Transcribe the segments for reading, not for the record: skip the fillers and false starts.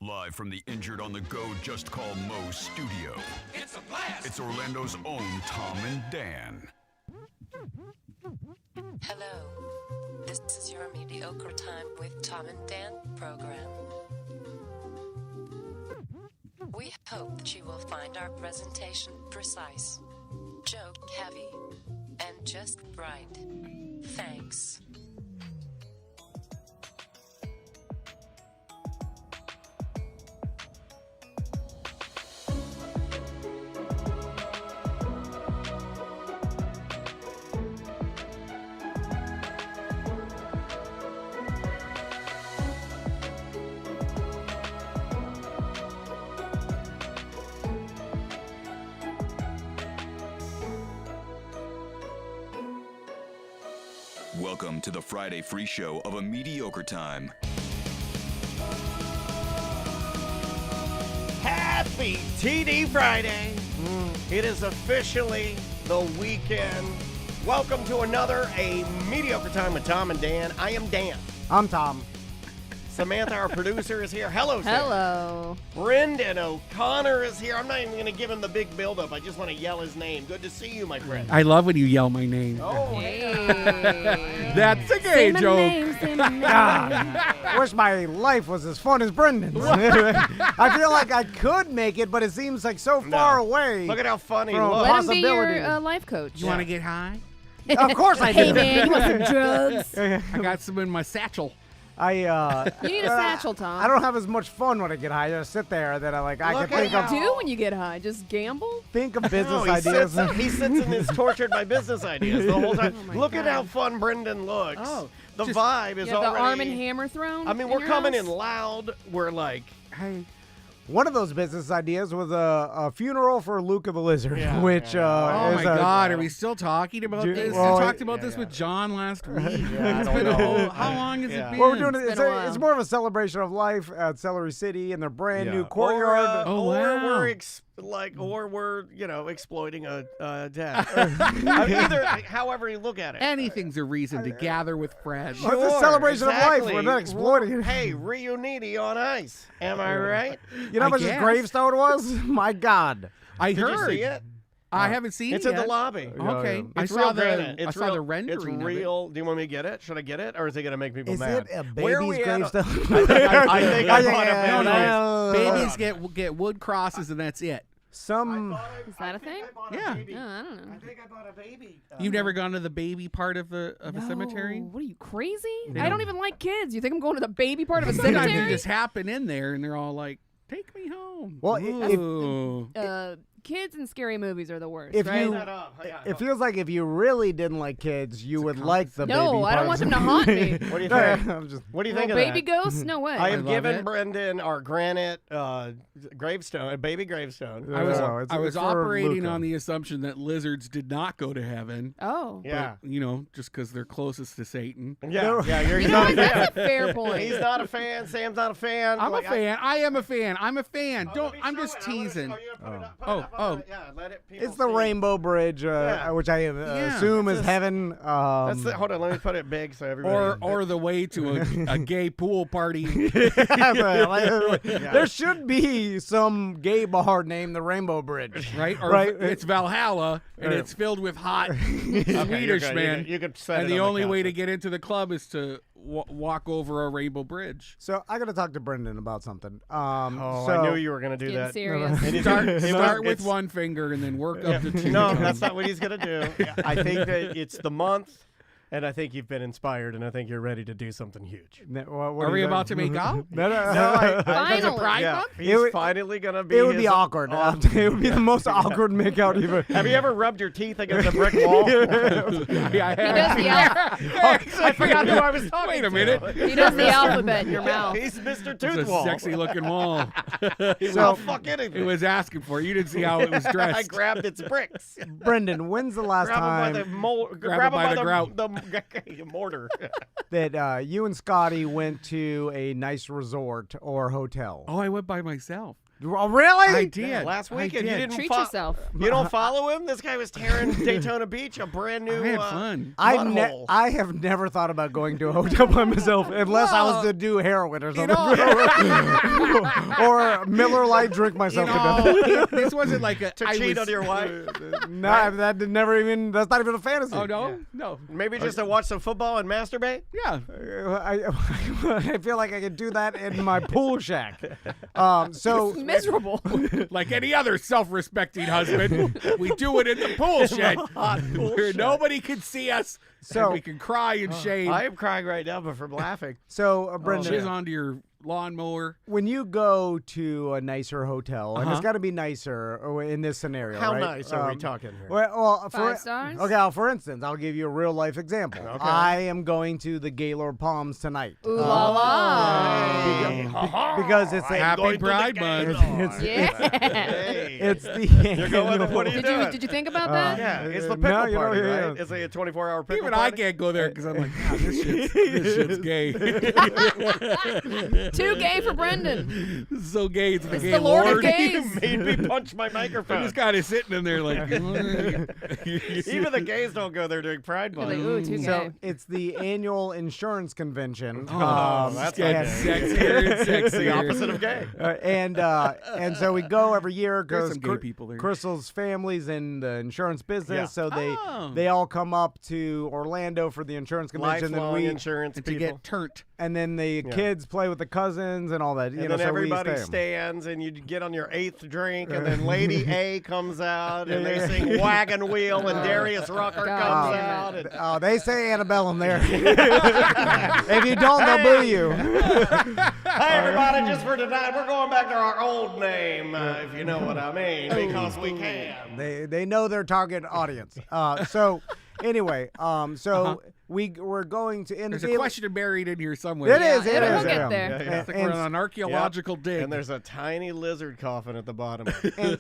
Live from the Injured on the Go Just Call Mo studio. It's a blast! It's Orlando's own Tom and Dan. Hello. This is your mediocre time with Tom and Dan program. We hope that you will find our presentation precise, joke heavy, and just right. Thanks. Welcome to the Friday free show of A Mediocre Time. Happy TD Friday. It is officially the weekend. Welcome to another A Mediocre Time with Tom and Dan. I am Dan. I'm Tom. Samantha, our producer, is here. Hello, Sam. Hello. Brendan O'Connor is here. I'm not even going to give him the big buildup. I just want to yell his name. Good to see you, my friend. I love when you yell my name. Oh, Hey. That's a gay Say my joke. name, say my name. God, wish my life was as fun as Brendan's. I feel like I could make it, but it seems like so far away. Look at how funny he From looks. Let him be Possibility. your life coach. You want to get high? Of course I do. Hey man, you want some drugs? I got some in my satchel. You need a satchel, Tom. I don't have as much fun when I get high. I just sit there, then I Look can at think how- of do when you get high? Just gamble? business No, he ideas. Sits, he sits in his tortured by business ideas the whole time. Oh my Look at God. how fun Brendan looks. Oh, the just- vibe is You have already. the Arm and Hammer throne? I mean, in we're your coming house? in loud. We're like, Hey, One of those business ideas was a funeral for Luca the Lizard, Yeah, which oh is my a- God, are we still talking about Ju- this? well, I talked about yeah, this yeah. with John last week. Yeah, I It's don't been a know. whole, how long has Yeah. it been? What we're doing It's is been a while. it's more of a celebration of life at Celery City and their brand new yeah. courtyard. Oh, or wow. we're exploiting a death. However you look at it. Anything's a reason to gather with friends. Well, it's a celebration of life. exactly. We're not exploiting it. Hey, reuniti on ice. Am I right? You know how I much his guess. gravestone was? My God. I Did heard. you see it? I haven't seen It's it in yet. the lobby. Okay, I It's saw real the granite. I saw the rendering. It's of it. real. Do you want me to get it? Should I get it, or is it going to make people Is mad? it a Where are baby's we at? gravestone? I think I bought a Yeah, baby. yeah, Babies get wood crosses and that's it. Some. Is that a thing? Yeah. No, I don't know. I think I bought a baby. You've never gone to the baby part of a No. cemetery? What are you, crazy? They I don't don't- even like kids. You think I'm going to the baby part of a Sometimes you cemetery? just happen in there and they're all like, "Take me home." Well, Ooh. Kids in scary movies are the worst, If right? you- It feels like if you really didn't like kids, you would like the baby. No, I don't want them to haunt me. What do you think? I'm just. What do you Well, think of baby that? ghosts? No way. I have love given it. Brendan our granite gravestone, a baby gravestone. I was No, it's- I was it's for operating Luca. on the assumption that lizards did not go to heaven. Oh. Yeah. But, you know, just because they're closest to Satan. Yeah, yeah, you're You know not what? a That's fan. a fair point. He's not a fan. Sam's not a fan. I'm Like, a fan. I am a fan. I'm a fan. Let me I'm show just it. I wanna- teasing. are you gonna put it up? Put Oh, it up, oh. put it- yeah, let it. people It's the see. Rainbow Bridge, Yeah. which I Yeah. assume is It's heaven. That's the, hold on, let me put it big so everybody. Or the way to a gay pool party. There should be some gay bar named the Rainbow Bridge. Right? Or Right. it's Valhalla, and Right. it's filled with hot Okay, Swedish you're good. men. You could set And it the on only way to couch. get into the club is to walk over a rainbow bridge. So I got to talk to Brendan about something. Oh, so, I knew you were going to do Getting that. serious. And Start with it's- one finger and then work up to two. No, that's not what he's going to do. I think that it's the month, and I think you've been inspired, and I think you're ready to do something huge. Are we about to make out? No, Finally. Pride Yeah, Month? he's It would- finally going to be. It would be his- awkward. It would be the most awkward makeout ever. Have you ever rubbed your teeth against a brick wall? Yeah, He does the I forgot who I was talking Wait to. a minute. He does the alphabet in your mouth. He's Mr. It's a Tooth Wall. sexy looking wall. I'll fuck anything. It was asking for it. You didn't see how it was dressed. I grabbed its bricks. Brendan, when's the last Grab him by time? the mole. Grab him by the grout. the Mortar. that you and Scotty went to a nice resort or hotel. Oh, I went by myself. Oh, really? I did. Yeah, last weekend you did. didn't Treat yourself. You don't follow him? This guy was tearing Daytona Beach, a brand new I had fun. butthole. I have never thought about going to a hotel by myself unless I was to do heroin or something. Or Miller Lite drink myself to death. This wasn't like a to cheat on your wife. No, that's not even a fantasy. Oh no, no. Maybe just to watch some football and masturbate? Yeah. I feel like I could do that in my pool shack. So Miserable. Like any other self-respecting husband, we do it in the pool shed where nobody can see us, So- and we can cry in shame. I am crying right now, but from laughing. So, Brendan, Jizz onto your lawnmower. when you go to a nicer hotel, and it's Uh-huh. got to be nicer in this scenario, How right? nice are we talking here? Well, 5 stars? Okay, for instance, I'll give you a real life example. Okay. I am going to the Gaylord Palms tonight. Ooh la la. Because it's a, Happy Pride Month. Yeah. it's the You're going. What are you Did you doing? did you think about that? Yeah, it's the No, pickle you know, party, yeah. right? It's like a 24-hour pickle Even I party. can't go there because I'm like, "God, this shit's gay. Too gay for Brendan. This is so gay. It's the It's gay the Lord of Lord. Gays. Made me punch my I'm microphone. just kind of sitting in there like. Even the gays don't go there during Pride You're Month. like, ooh, too gay. So it's the annual insurance convention. that's Getting not sexier and It's the sexier. opposite of gay. And so we go every year There's because some gay people there. Crystal's family's in the insurance business, Yeah. so Oh. they all come up to Orlando for the insurance convention. Lifelong insurance And to people. get turnt. And then the kids play with the cousins and all that. And You then know, so everybody we stay. stands, and you get on your 8th drink, and then Lady A comes out, and they sing Wagon Wheel, and Darius Rucker God comes damn out. it. And, Oh, they say Antebellum there. If you don't, they'll boo you. hey, everybody, just for tonight, we're going back to our old name, if you know what I mean, because we can. They know their target audience. So anyway, we're going to end. There's a question buried in here somewhere. It is. It We'll is. get there. Yeah. It's like we're on an archaeological dig. And there's a tiny lizard coffin at the bottom.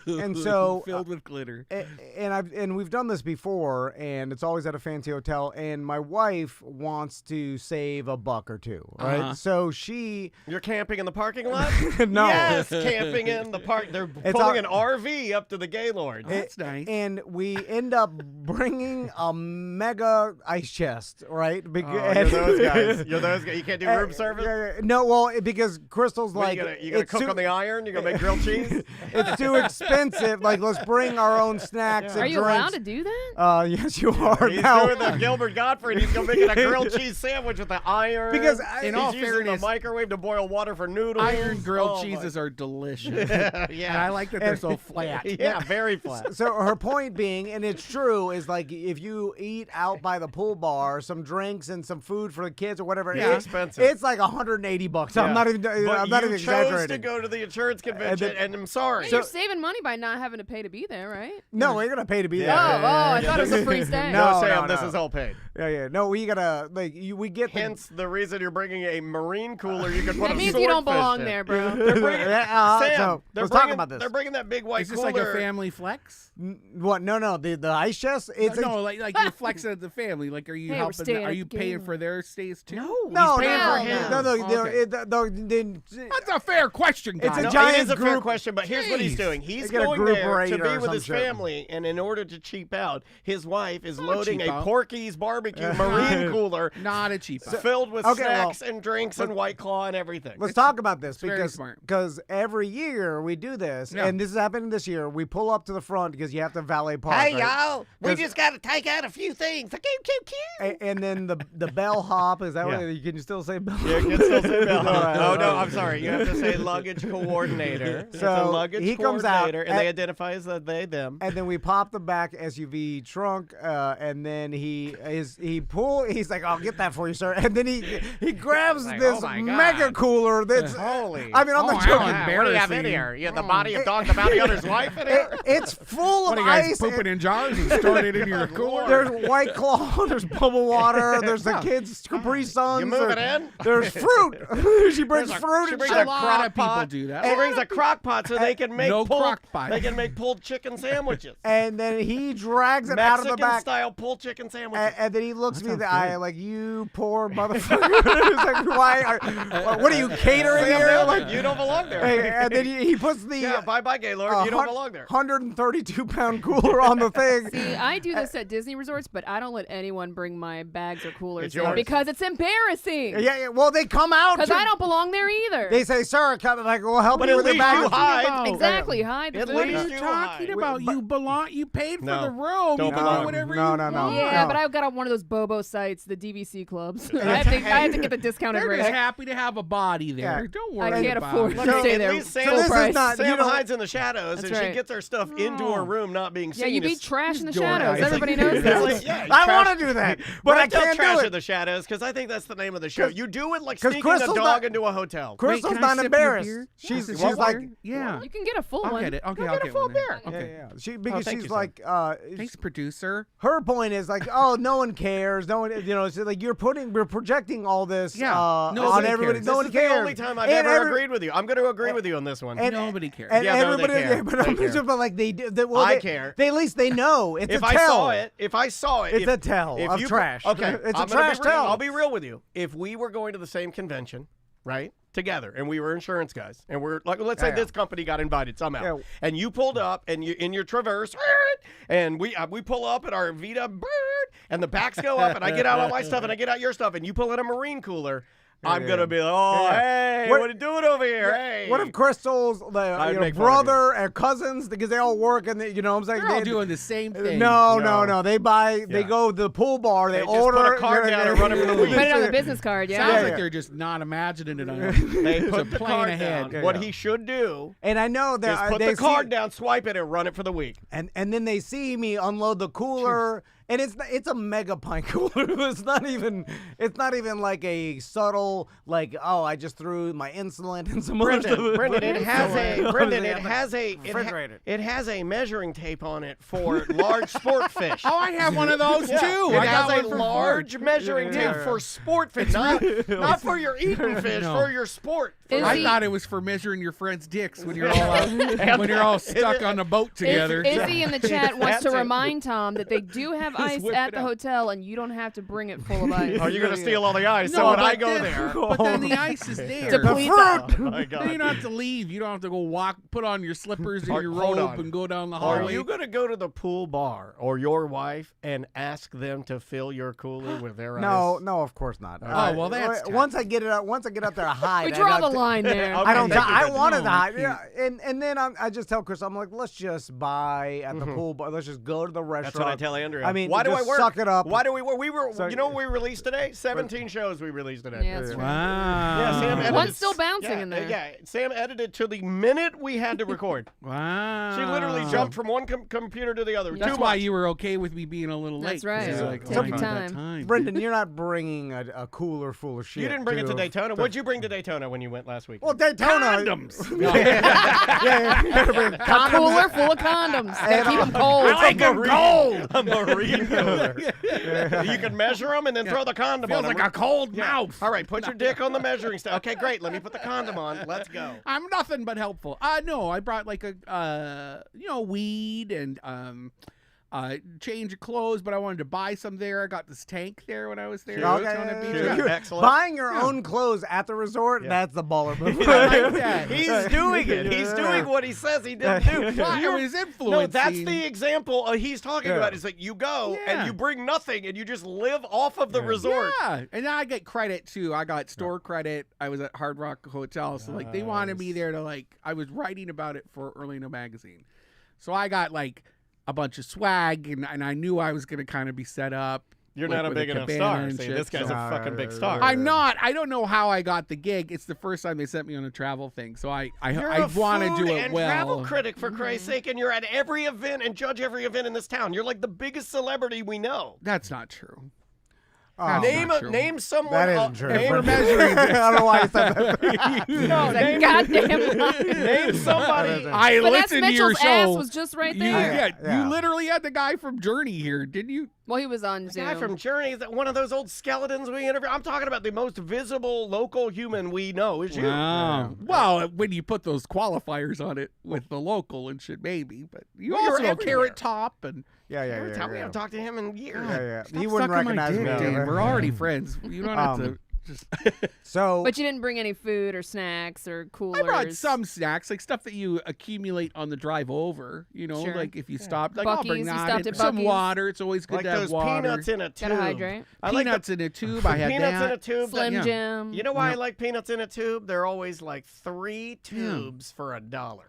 And so filled with glitter. and we've done this before, and it's always at a fancy hotel. And my wife wants to save a buck or two, right? Uh-huh. So she You're camping in the parking lot? no, Yes, camping in the park. They're It's pulling our- an RV up to the Gaylord. That's nice. and we end up bringing a mega ice chest, right? You're those guys. You're those guys. You can't do room service? No, well, because Crystal's What, like, you gonna it's cook too- on the iron? You gonna make grilled cheese? it's too expensive. Like, let's bring our own snacks and Are you drinks. allowed to do that? Yes, you are He's now. doing the Gilbert Gottfried. He's gonna make a grilled cheese sandwich with the iron. Because in he's all using fairness, the microwave to boil water for noodles. Iron grilled Oh, my- cheeses are delicious. Yeah, And I like that they're so flat. Yeah, very flat. So her point being, and it's true, is like if you eat out by the pool bar, some drinks and some food for the kids or whatever, Yeah. it's Expensive. It's like $180. I'm not even. But I'm not you even chose exaggerating. to go to the insurance convention, and I'm sorry. You're saving money by not having to pay to be there, right? No, we're gonna pay to be there. I thought it was a free stay. No, Sam, no, this no. is all paid. Yeah. No, we gotta we get the. Hence the reason you're bringing a marine cooler. You could put That a means you don't swordfish belong in. there, bro. They're bringing, Yeah, Sam, so they're let's talk bringing- about this. They're bringing that big white Is this cooler. like a family flex? What? No. The ice chest. It's No, like you're flexing at the family. Like, are you Hey, we're helping? staying Are at you the paying Gaylord. for their stays too? no, paying no, for him. That's a fair question, guys. It's a No, giant it is a fair group- question, but here's what he's Jeez. doing. He's They get a going group there rate to or be with some his shit. family, and in order to cheap out, his wife is Not loading cheap a out. Porky's barbecue marine cooler Not a cheap. filled with Okay, well, snacks and drinks and White Claw and everything. Let's talk about this very because smart. every year we do this, Yeah. and this is happening this year. We pull up to the front because you have to valet park. right? y'all, we 'Cause- just got to take out a few things. And then the bellhop, is that Yeah. what can you still say bellhop? Yeah, you can still say bellhop. All Oh, right. no, I'm sorry. You have to say luggage coordinator. It's a So, luggage he comes out coordinator, and they at- identify as the they, them. And then we pop the back SUV trunk, and then he's like, "I'll get that for you, sir." And then he grabs like, this oh my mega God. cooler that's Holy. I mean, I'm not joking. What do you have in here? You have the body of Dog the Bounty Hunter's wife in here? It's full What of are you guys ice. pooping in jars and storing it in your cooler? There's White Claw, there's Bubble water. There's the kids' Capri Suns. You move it in. There's fruit. She brings fruit. She and brings shit. A lot of people do that. She brings a crock pot so they can make No crock pot. They can make pulled chicken sandwiches. And then he drags it out of the back. Mexican-style pulled chicken sandwiches. And then he looks me in the eye like, you poor motherfucker. It's like, what are you catering here? Like, you don't belong there. and then he puts the Yeah, bye-bye, Gaylord. You don't belong there. 132-pound cooler on the thing. See, I do this at Disney resorts, but I don't let anyone bring my bags or coolers It's there yours. because it's embarrassing. Yeah. Well, they come out. Because I don't belong there either. They say, sir, come, like, we'll help But you at with the least bag. you hide. Exactly. Hide the At food. What are least you you talking hide. about? You belong. You paid for No. the room. Don't You can belong. do whatever No, you no, no. want. Yeah, No. but I've got on one of those Bobo sites, the DVC clubs. I have to get the discounted They're rate. just happy to have a body there. Yeah. Don't I worry can't about afford it. to So stay at there. least full Sam, this is price. not- Sam you know- hides in the shadows, That's and she right. gets her stuff into her room, not being seen. Yeah, you be It's- trash in the Door shadows. eyes. Everybody It's knows like, that. yeah, you I trash- want to do that, but I Right, don't can't trash do in it. the shadows because I think that's the name of the show. You do it like 'cause sneaking a Crystal's dog not- into a hotel. Crystal's Wait, can I not sip your embarrassed. beer? She's Sip she's your like, beer? Yeah. You can get a full I'll one. get it. Okay, Go I'll get a get full one then. beer. Okay. yeah. She because thank she's you, sir. like, Thanks, producer. her point is like, oh, no one cares. No one, it's like we're projecting all this Yeah, on nobody everybody. cares. No This one is cares. the only time I've And ever every- agreed with you. I'm going to agree with you on this one. And- Nobody cares. And Yeah, no, they everybody, care. but They I'm care. just like they do. Well, I they care. They at least they know it's if a I tell. saw it, It's a tell of trash. Okay, It's a I'm gonna trash be real. tell. I'll be real with you. If we were going to the same convention, right, together, and we were insurance guys, and we're like, let's say Yeah. this company got invited somehow, Yeah. and you pulled up, and you in your Traverse, and we pull up at our VID, and the backs go up, and I get out all my stuff, and I get out your stuff, and you pull in a marine cooler. I'm gonna be like, oh, Yeah. hey, What- what are you doing over here? Hey, What if Crystal's I'd make fun of brother and cousins because they all work and they, you know what I'm saying? They're all They- doing the same thing. No. They buy. They Yeah. go to the pool bar. They They just order. put a card down and run it for the week. Put it on the business card, yeah. Sounds Yeah, like yeah. they're just not imagining it on They It's a put the plan card ahead. down. What he should do And I know is that put they the card see, down, swipe it, and run it for the week. and then they see me unload the cooler, and it's a mega pint cooler. It's not even like a subtle like, oh, I just threw my insulin and some other stuff. Brendan, it has a Refrigerator. it has a measuring tape on it for large sport fish. Oh, I have one of those Yeah. too. It I got has one a for large Ford. measuring tape for sport fish, not for your eating fish, No. for your sport. Is I he- thought it was for measuring your friends' dicks when you're all out, when you're all stuck on a boat together. Izzy in the chat wants to That's it. remind Tom that they do have ice whip at it the out. hotel, and you don't have to bring it full of ice. Oh, you're gonna steal all the ice. No, so when but I go then- there, but then the ice is there. Deplete oh my Then you God. don't have to leave. You don't have to go walk, put on your slippers and Or- your hold robe on. and go down the Are hallway. you gonna go to the pool bar or your wife and ask them to fill your cooler with their ice? No, of course not. Oh, well, that's once I get it out. Once I get out there, I hide. We I draw got the to- line there. Okay. I don't. Thank you, I Brendan. wanted No, to hide. you Yeah, and then I just tell Chris, I'm like, let's just buy at the pool bar. Let's just go to the restaurant. That's what I tell Andrea. I mean, why do I just work? suck it up. Why do we work? We were. So- you know what we released today? 17 shows we released today. Yeah, that's true. Wow. Yeah, Sam edited. One's still bouncing yeah, in there. Yeah, Sam edited to the minute we had to record. Wow. She literally jumped from one computer to the other. That's Too why much. you were okay with me being a little late. That's right. 'cause you're like, Take oh, your I got time. Brendan, you're not bringing a cooler full of shit. You didn't bring it to Daytona. What'd you bring to Daytona when you went last week? Well, Daytona. Condoms. Yeah. You gotta bring A condoms. cooler full of condoms that keep them cold. I like them cold. A marine cooler. You can measure them and then throw the condom Feels on like them. a cold mouth. All right, put your dick on the measuring stick. Okay, great. Let me put the condom on. Let's go. I'm nothing but helpful. No, I brought like a weed and change of clothes, but I wanted to buy some there. I got this tank there when I was there. Cute. on the beach. Cute. Yeah. Excellent. Buying your own clothes at the resort, that's the baller move. I like that. He's doing it. He's doing what he says he didn't do. Well, I was influencing. No, that's the example he's talking about. Is that you go and Yeah. you bring nothing and you just live off of the resort. Yeah, and I get credit too. I got store credit. I was at Hard Rock Hotel, so like they wanted me there to I was writing about it for Orlando Magazine, so I got like a bunch of swag, and I knew I was gonna kind of be set up. You're like, not a with big enough cabana star. and See, shit, this guy's so- a fucking big star. I'm not. I don't know how I got the gig. It's the first time they sent me on a travel thing, so I You're want to a food do it and well. travel critic, for Christ's sake, and you're at every event and judge every event in this town. You're like the biggest celebrity we know. That's not true. Oh, Name someone. that isn't true. Name, Measuring. I don't know why you said that. no, That name, goddamn line. name somebody. I Vanessa listened to your Mitchell's show. ass was just right there. Yeah, Yeah. you literally had the guy from Journey here, didn't you? Well, he was on The Zoom. guy from Journey, is that one of those old skeletons we interviewed? I'm talking about the most visible local human we know is you. Wow. Well, when you put those qualifiers on it with the local and shit, maybe. But you Well, you're also know everywhere. Carrot Top and. Yeah. Every time we haven't talked to him in years. Yeah. Stop He wouldn't sucking my recognize dick, me. Dan. We're already friends. You don't have to just. So But you didn't bring any food or snacks or coolers. I brought some snacks, like stuff that you accumulate on the drive over. You know, Sure. like if you stopped, like I'll Buc-ee's, bring you that. stopped And at some Buc-ee's? water. It's always good Like to have those water. peanuts in a tube. Gotta hydrate. I like Peanuts in a tube. I had peanuts that. in a tube. Slim yeah. Jim. You know why I like peanuts in a tube? They're always like 3 tubes for $1.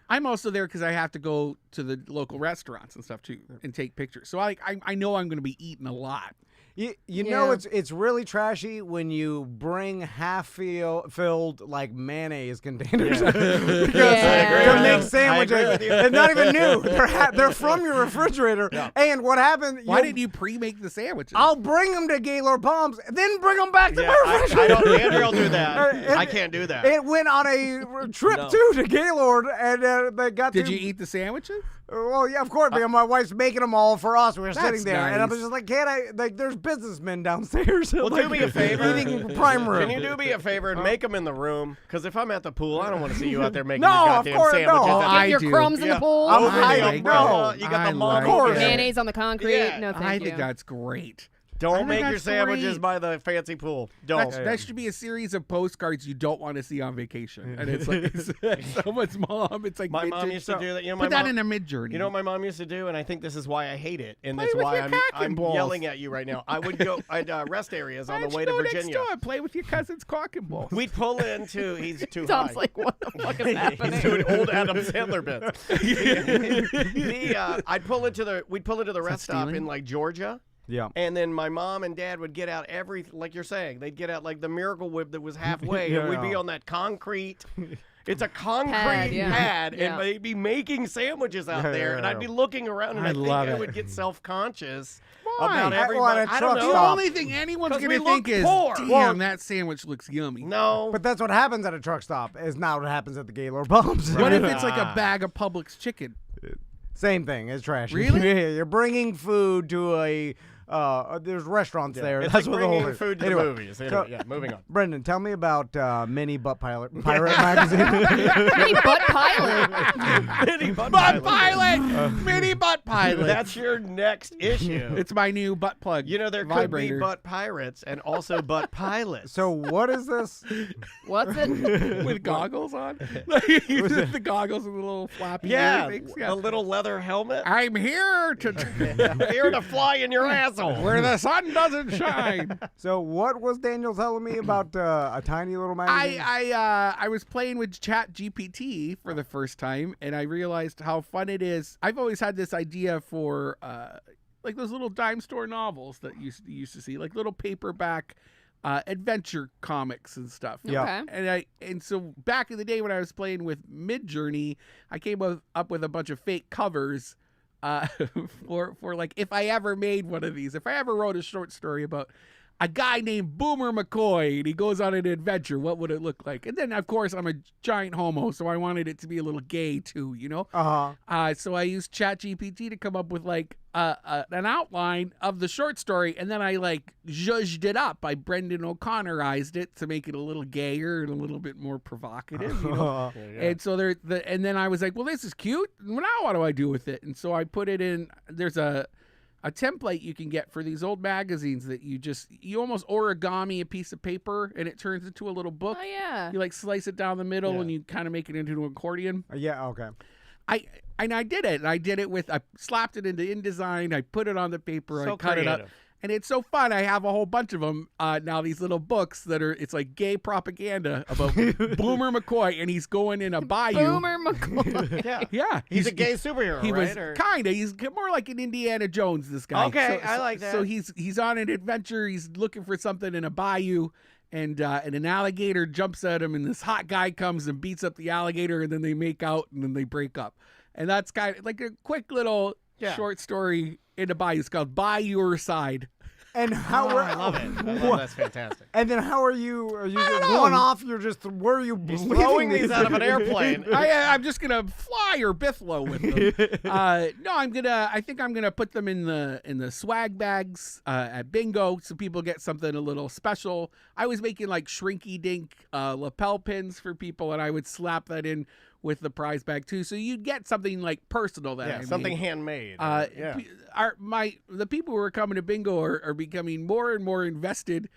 I'm also there because I have to go to the local restaurants and stuff too and take pictures. So I know I'm going to be eating a lot. You know Yeah. it's really trashy when you bring half-filled like mayonnaise containers because Yeah. to make I agree sandwiches. with you. It's not even new. They're from your refrigerator. And what happened? Why didn't you pre-make the sandwiches? I'll bring them to Gaylord Palms, then bring them back to Yeah, my I refrigerator. don't. Andrew will do that. And- I can't do that. It went on a trip No. to Gaylord, and they got Did to. you eat the sandwiches? Well, yeah, of course, because my wife's making them all for us. We were That's sitting there, and I was nice. just like, can't I? Like, there's businessmen downstairs. Well, like, do me a favor. Eating prime rib. Can you do me a favor and make them in the room? Because if I'm at the pool, I don't want to see you out there making No, your of goddamn course, sandwiches. no. at the- I Your do. crumbs in Yeah. the pool. I'm Over the hiding. umbrella, No. you got I the mom like over it. there. Mayonnaise on the concrete. Yeah. No, thank I you. think that's great. I Don't think make your that's sandwiches great. by the fancy pool. Don't. That should be a series of postcards you don't want to see on vacation. And it's like someone's mom. It's like My mom vintage used to stuff. do that. You know, my Put that mom, in a mid-journey. You know what my mom used to do, and I think this is why I hate it, and Play that's with why your cock and I'm balls. yelling at you right now. I would go I'd rest areas Why on the don't way you to go next Virginia. door and play with your cousin's cock and balls. We'd pull into. He's too Tom's high. like, what the fuck is happening? He's doing old Adam Sandler bits. We'd pull into the rest stop stealing? in like Georgia. Yeah. And then my mom and dad would get out like you're saying, they'd get out like the Miracle Whip that was halfway, and we'd be Yeah. on that concrete. It's a concrete Pad, yeah. pad, Yeah. and they'd be making sandwiches out Yeah, there, yeah, and I'd yeah. be looking around, and I I think love I it. would get self-conscious Why? about Well, everybody. at a I don't truck know. The stop. only thing anyone's 'Cause going we to think look is, poor. damn, Well- that sandwich looks yummy. No, But that's what happens at a truck stop. Is not what happens at the Gaylord Palms. What if it's like a bag of Publix chicken? Same thing. It's trashy. Really? Yeah, you're bringing food to a. There's restaurants there. it's That's like what the bringing whole food to anyway, the movies. so- Anyway, yeah, moving on. Brendan, tell me about Mini Butt Pirate magazine. Mini butt pilot. Mini butt Butt pilot. pilot! Mini butt pilot. That's your next issue. It's my new butt plug. You know, there could vibrator. be butt pirates and also butt pilots. So what is this? What's it? with goggles on. The goggles and the little flappy yeah, ear things. a little leather helmet. I'm here to Here to fly in your asshole. where the sun doesn't shine. So what was Daniel telling me about a tiny little magazine? I was playing with Chat GPT for the first time, and I realized how fun it is. I've always had this idea for like those little dime store novels that you used to see, like little paperback adventure comics and stuff. Yeah. Okay. And so back in the day when I was playing with Midjourney, I came up with a bunch of fake covers for like if I ever made one of these, if I ever wrote a short story about a guy named Boomer McCoy and he goes on an adventure, what would it look like? And then of course I'm a giant homo, so I wanted it to be a little gay too, you know? So I used ChatGPT to come up with like an outline of the short story, and then I like zhuzhed it up. I Brendan O'Connorized it to make it a little gayer and a little bit more provocative, you know? And so and then I was like, well, this is cute. Well, now what do I do with it? And so I put it in. There's a template you can get for these old magazines that you almost origami a piece of paper and it turns into a little book. Oh, yeah. You like slice it down the middle Yeah. and you kind of make it into an accordion. Yeah. Okay. I did it. And I did it I slapped it into InDesign. I put it on the paper. So I cut it up. creative. And it's so fun. I have a whole bunch of them now. These little books it's like gay propaganda about Boomer McCoy, and he's going in a bayou. Boomer McCoy. Yeah. Yeah, He's a gay superhero, He right? was Or- kind of. He's more like an Indiana Jones. This guy. Okay, I like that. So he's on an adventure. He's looking for something in a bayou, and an alligator jumps at him, and this hot guy comes and beats up the alligator, and then they make out, and then they break up, and that's kind of like a quick little short story in a bayou. It's called By Your Side. And how I love it. I love that's fantastic. And then how are you? Are you just know. one off? You're just where are you He's leaving throwing these out of an airplane. I'm just gonna fly or Bithlo with them. No, I think I'm gonna put them in the swag bags at bingo, so people get something a little special. I was making like shrinky dink lapel pins for people, and I would slap that in with the prize bag too, so you'd get something like personal that I made. Something handmade. The people who are coming to bingo are becoming more and more invested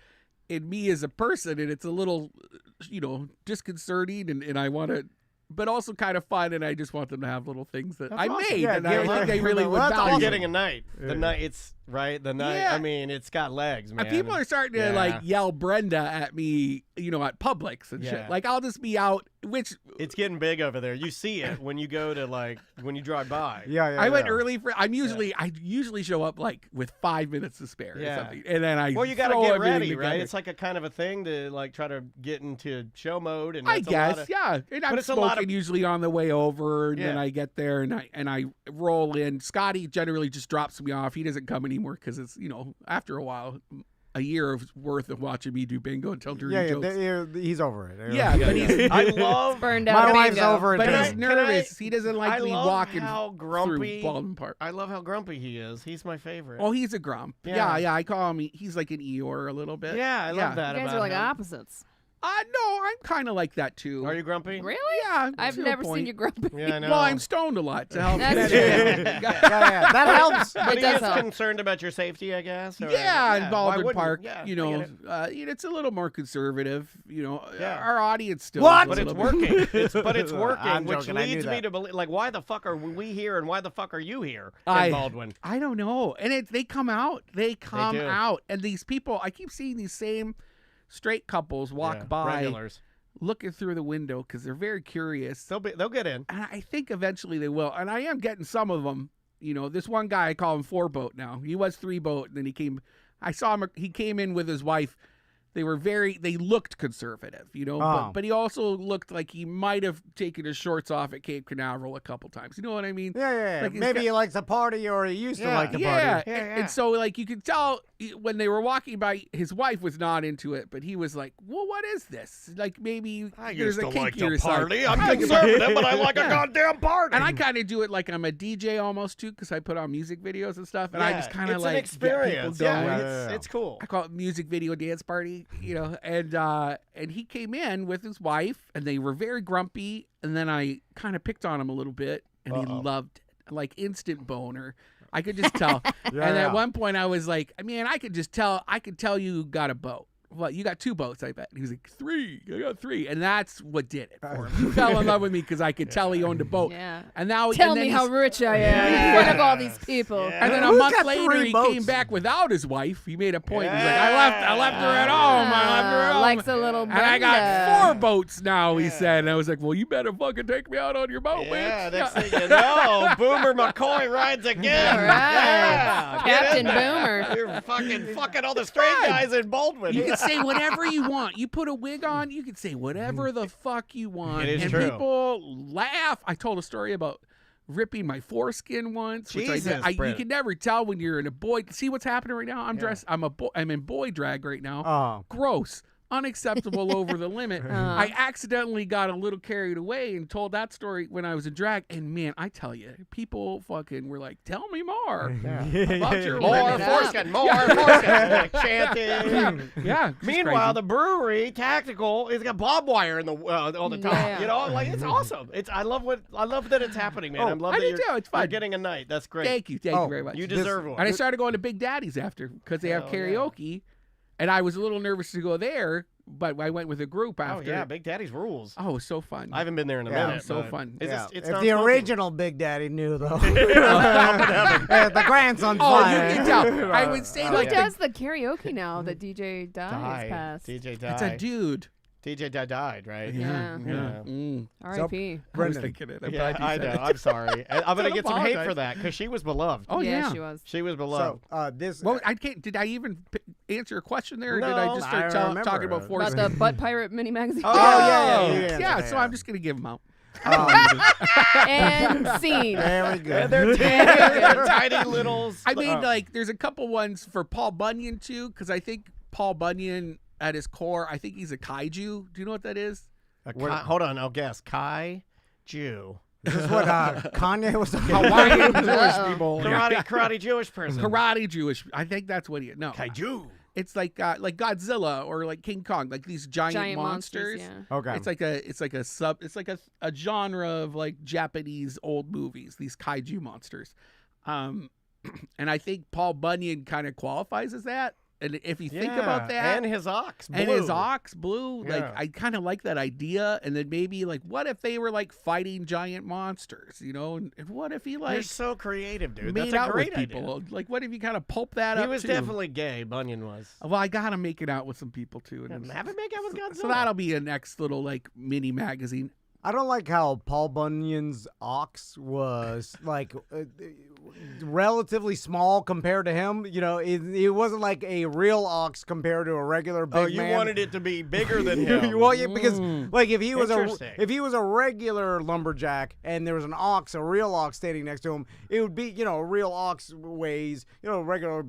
in me as a person, and it's a little, disconcerting, and I want to, but also kind of fun, and I just want them to have little things that I awesome. made, Yeah, and I think they really would that's value. You're awesome. getting a night. The night, it's right. The night. Yeah. I mean, it's got legs, man. And people are starting to like yell Brenda at me, at Publix and shit. Like I'll just be out, which It's getting big over there. You see it when you go to when you drive by. I went early I usually show up like with 5 minutes to spare or something, and then I Well, you got to throw get everything ready, together. right? It's like a kind of a thing to like try to get into show mode, and I that's a lot guess, of- yeah. And I'm it's a lot smoking of- usually on the way over, and then Yeah. I get there and I roll in. Scotty generally just drops me off. He doesn't come anymore because it's after a while, a year of worth of watching me do bingo and tell dirty jokes. He's over it. Yeah, but he's I love. Burned out. My wife's bingo. over it. but too. he's nervous. He doesn't like I me love walking how grumpy. through Baldwin Park. I love how grumpy he is. He's my favorite. Oh, he's a grump. Yeah. Yeah. I call him. He's like an Eeyore a little bit. yeah, I love that You guys about are like him. opposites. No, I'm kind of like that too. Are you grumpy? Really? Yeah. I've to a never point. seen you grumpy. Yeah, I know. Well, I'm stoned a lot to help. That's that. yeah, that helps. But he does is help. concerned about your safety, I guess. or- Yeah, in why Baldwin wouldn't Park, Yeah, I get it. it's a little more conservative. Yeah. Our audience still. What? is a But it's little bit- working. But it's working, I'm which joking, I knew leads me that. to believe, like, why the fuck are we here, and why the fuck are you here I- in Baldwin? I don't know, and they come out. They come do. out, and these people. I keep seeing these same straight couples walk Yeah, by, regulars. looking through the window because they're very curious. They'll get in. And I think eventually they will. And I am getting some of them. This one guy, I call him 4-boat now. He was 3-boat, and then he came. I saw him. He came in with his wife. They looked conservative, but he also looked like he might have taken his shorts off at Cape Canaveral a couple times. You know what I mean? Yeah. Like, he's Maybe got- he likes to party, or he used to like to Yeah. party. And so like you could tell when they were walking by, his wife was not into it, but he was like, "Well, what is this? Like maybe I there's used a to like to kinkier side." party. I'm conservative, but I like a goddamn party. And I kind of do it like I'm a DJ almost too, because I put on music videos and stuff, and I just kind of it's like an experience. get people Yeah, going. it's cool. I call it music video dance party, and he came in with his wife, and they were very grumpy, and then I kind of picked on him a little bit, and he loved it, like instant boner. I could just tell. And at one point I was like, man, I could tell you got a boat. Well, you got 2 boats, I bet. And he was like, 3. I got 3. And that's what did it for him. He fell in love with me because I could tell he owned a boat. Yeah. And now Tell and then me he's- how rich I am in front of all these people. And then a Who's month got later, 3 he boats? came back without his wife. He made a point. He's like, I left her at home. I left her at home. Likes a little And I got Brenda. 4 boats now, he said. And I was like, well, you better fucking take me out on your boat, Yeah, bitch. next thing you know, Boomer McCoy rides again. All right. Yeah, get Captain in there. Boomer. You're fucking all the straight guys in Baldwin. You can say whatever you want. You put a wig on, you can say whatever the fuck you want. It is and true. people laugh. I told a story about ripping my foreskin once, which Jesus, you Brent. can never tell when you're in a boy. See what's happening right now? I'm dressed. I'm in boy drag right now. Gross. Unacceptable, over the limit. I accidentally got a little carried away and told that story when I was in drag. And man, I tell you, people fucking were like, "Tell me more about your More limit." foreskin, more foreskin. Like chanting. Yeah. it's Meanwhile, crazy. the brewery tactical is got barbed wire in the on the top. Yeah. You know, like it's awesome. I love that it's happening, man. I love I that do you're, too. It's you're fun. getting a night. That's great. Thank you very much. You deserve one. And I started going to Big Daddy's after because they have Oh, yeah. karaoke, and I was a little nervous to go there, but I went with a group Oh after. yeah, Big Daddy's rules. Oh, it was so fun. I haven't been there in a Yeah, minute. so but fun. Is Yeah. it's If not the smoking. original Big Daddy knew, though. The grandson's Oh, fine. you can tell. I would say Who like does the karaoke now that DJ Di has passed? DJ it's died. a dude. DJ died, right? Yeah. Yeah. R.I.P. I was Brendan. thinking it. I'm Yeah, glad you I said know. it. I'm sorry. I'm gonna Don't get some hate apologize. for that because she was beloved. Oh yeah. she was. She was So beloved. this. Well, I can't. Did I even answer a question there, or did No. I just start I remember. talking about About foreskin? the Butt Pirate mini magazine. Oh, yeah. Yeah, so I'm just gonna give them out. And scene. Very good. They're they're tiny littles. I mean, like, there's a couple ones for Paul Bunyan too, because I think Paul Bunyan, at his core, I think he's a kaiju. Do you know what that is? Hold on, I'll guess. Kai Jew. This is what Kanye was talking about. Hawaiian Jewish people. Karate Jewish person. Karate Jewish. I think that's what he. No, Kaiju. it's like Godzilla or like King Kong, like these giant monsters. Yeah. Okay. It's like a genre of like Japanese old movies. These kaiju monsters, and I think Paul Bunyan kind of qualifies as that. And if you think about that, and his ox blue. Like Yeah. I kind of like that idea. And then maybe like, what if they were like fighting giant monsters, you know? And what if he You're like so creative, dude. made That's a out great with people? idea. Like, what if you kind of pulp that up? He was too? definitely gay. Bunyan was. Well, I gotta make it out with some people too. And Have him make out with Godzilla. so that'll be a next little like mini magazine. I don't like how Paul Bunyan's ox was like relatively small compared to him. You know, it wasn't like a real ox compared to a regular big man. you wanted it to be bigger than him. Well, yeah, because like if he was Interesting. a regular lumberjack and there was an ox, a real ox standing next to him, it would be, you know, a real ox weighs, you know, regular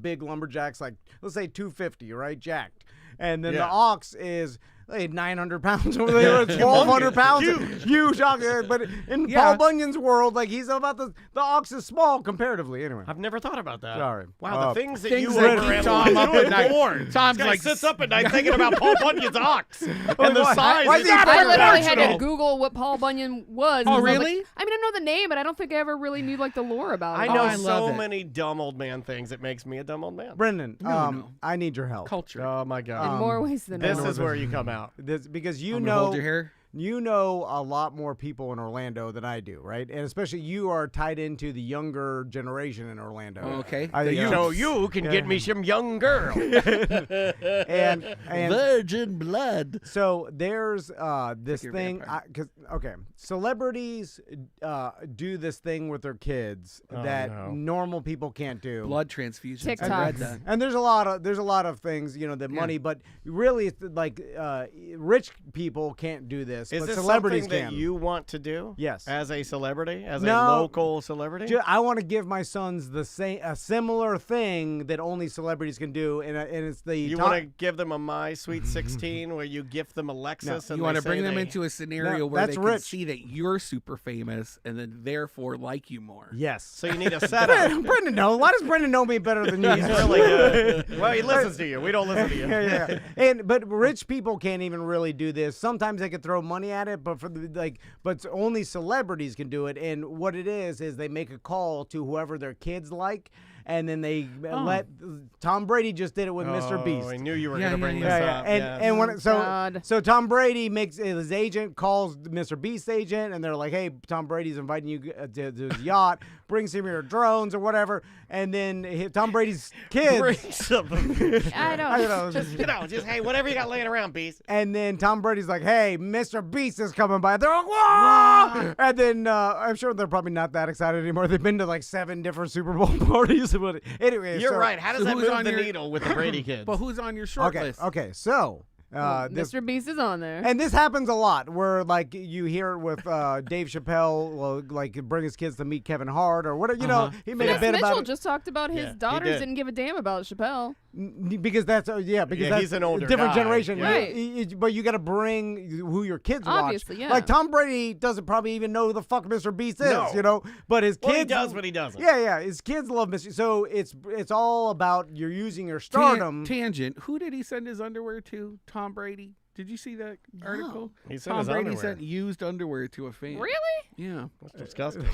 big lumberjacks like let's say 250, right, jacked, and then the ox is. 900 pounds over there, 1,200 pounds, huge ox. But in Paul Bunyan's world, like he's about the ox is small comparatively. Anyway, I've never thought about that. Sorry. Wow, the things that things you that overanalyze. keep Tom up at night. Born. Tom's This guy like sits up at night thinking about Paul Bunyan's ox and the size. why is is he I literally had to proportional. Google what Paul Bunyan was. Oh, because I was really? like, I mean, I know the name, but I don't think I ever really knew like the lore about I it. know I love so it. many dumb old man things. It makes me a dumb old man. Brendan, No. I need your help. Culture. Oh my in god. more ways than This one. is where you come out. This because I'm gonna hold your hair. you know a lot more people in Orlando than I do, right? And especially you are tied into the younger generation in Orlando. Okay. So you can get me some young girl. and Virgin blood. so there's this You're a thing vampire. celebrities do this thing with their kids that no. normal people can't do. Blood transfusions. TikTok. I read that. And there's a lot of things, you know, that money, but really it's like rich people can't do this, Is but this celebrities something can. that you want to do? Yes. As a celebrity, as a No. local celebrity. I want to give my sons a similar thing that only celebrities can do, and it's the You want to give them a My Sweet 16 where you gift them a Lexus and You want they to bring say them they- into a scenario No, where that's they can rich. see that you're super famous and then therefore like you more. Yes. So you need a setup. Brendan knows. Why does Brendan know me better than you? He's really good. Well, he listens to you. We don't listen to you. yeah. But rich people can't even really do this. Sometimes they could throw money at it, but but only celebrities can do it. And what it is they make a call to whoever their kids like, and then they let Tom Brady just did it with Mr. Beast. I knew you were Yeah, going to yeah, bring yeah. this Yeah, up. and yes. and when God. so Tom Brady makes his agent calls Mr. Beast's agent, and they're like, "Hey, Tom Brady's inviting you to his yacht. Brings him your drones or whatever." And then Tom Brady's kids, Bring something. I don't. I don't know, just, just, hey, whatever you got laying around, Beast. and then Tom Brady's like, "Hey, Mr. Beast is coming by." They're like, "Whoa!" And then I'm sure they're probably not that excited anymore. They've been to like 7 different Super Bowl parties. But anyway, You're so- right. How does so that who's move on the your- needle with the Brady kids? But who's on your short Okay, list? okay, so. This Mr. Beast is on there. And this happens a lot, where like you hear it with Dave Chappelle, will, like bring his kids to meet Kevin Hart or whatever. You know, he made a Finesse bit Mitchell about it just talked about Yeah, his he daughters did. didn't give a damn about Chappelle. because that's because that's he's an older a different guy. generation. Yeah. Right. But you got to bring who your kids Obviously, watch. yeah. Like Tom Brady doesn't probably even know who the fuck Mr. Beast is. No. You know, but his kids Well, he does, but he doesn't. Yeah, his kids love Mr. So it's all about you're using your stardom. Tangent. Who did he send his underwear to? Tom Brady. Did you see that article? He sent Tom his Brady underwear. sent used underwear to a fan. Really? Yeah. That's disgusting.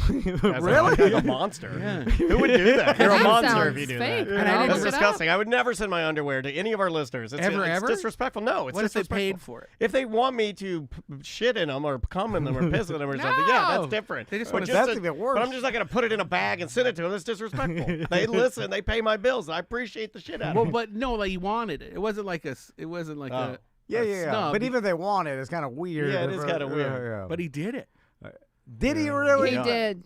Really? As a monster. Yeah. Who would do that? You're a That monster sounds if you do fake, that. but I'll That's look it disgusting. I would never send my underwear to any of our listeners. It's, Ever, it's ever? disrespectful. No, it's What if they disrespectful. paid for it? If they want me to shit in them or cum in them or piss in them or something, yeah, No. that's different. They just But wanna- That's to- even worse. But I'm just not going to put it in a bag and send it to them. That's disrespectful. They listen. They pay my bills. I appreciate the shit out Well, of it. but no, like he wanted it. It wasn't like a. It wasn't like Oh. a. Yeah. snub. But even if they want it, it's kind of weird. Yeah, it is kinda weird. But he did it. Did he really? He Yeah. did.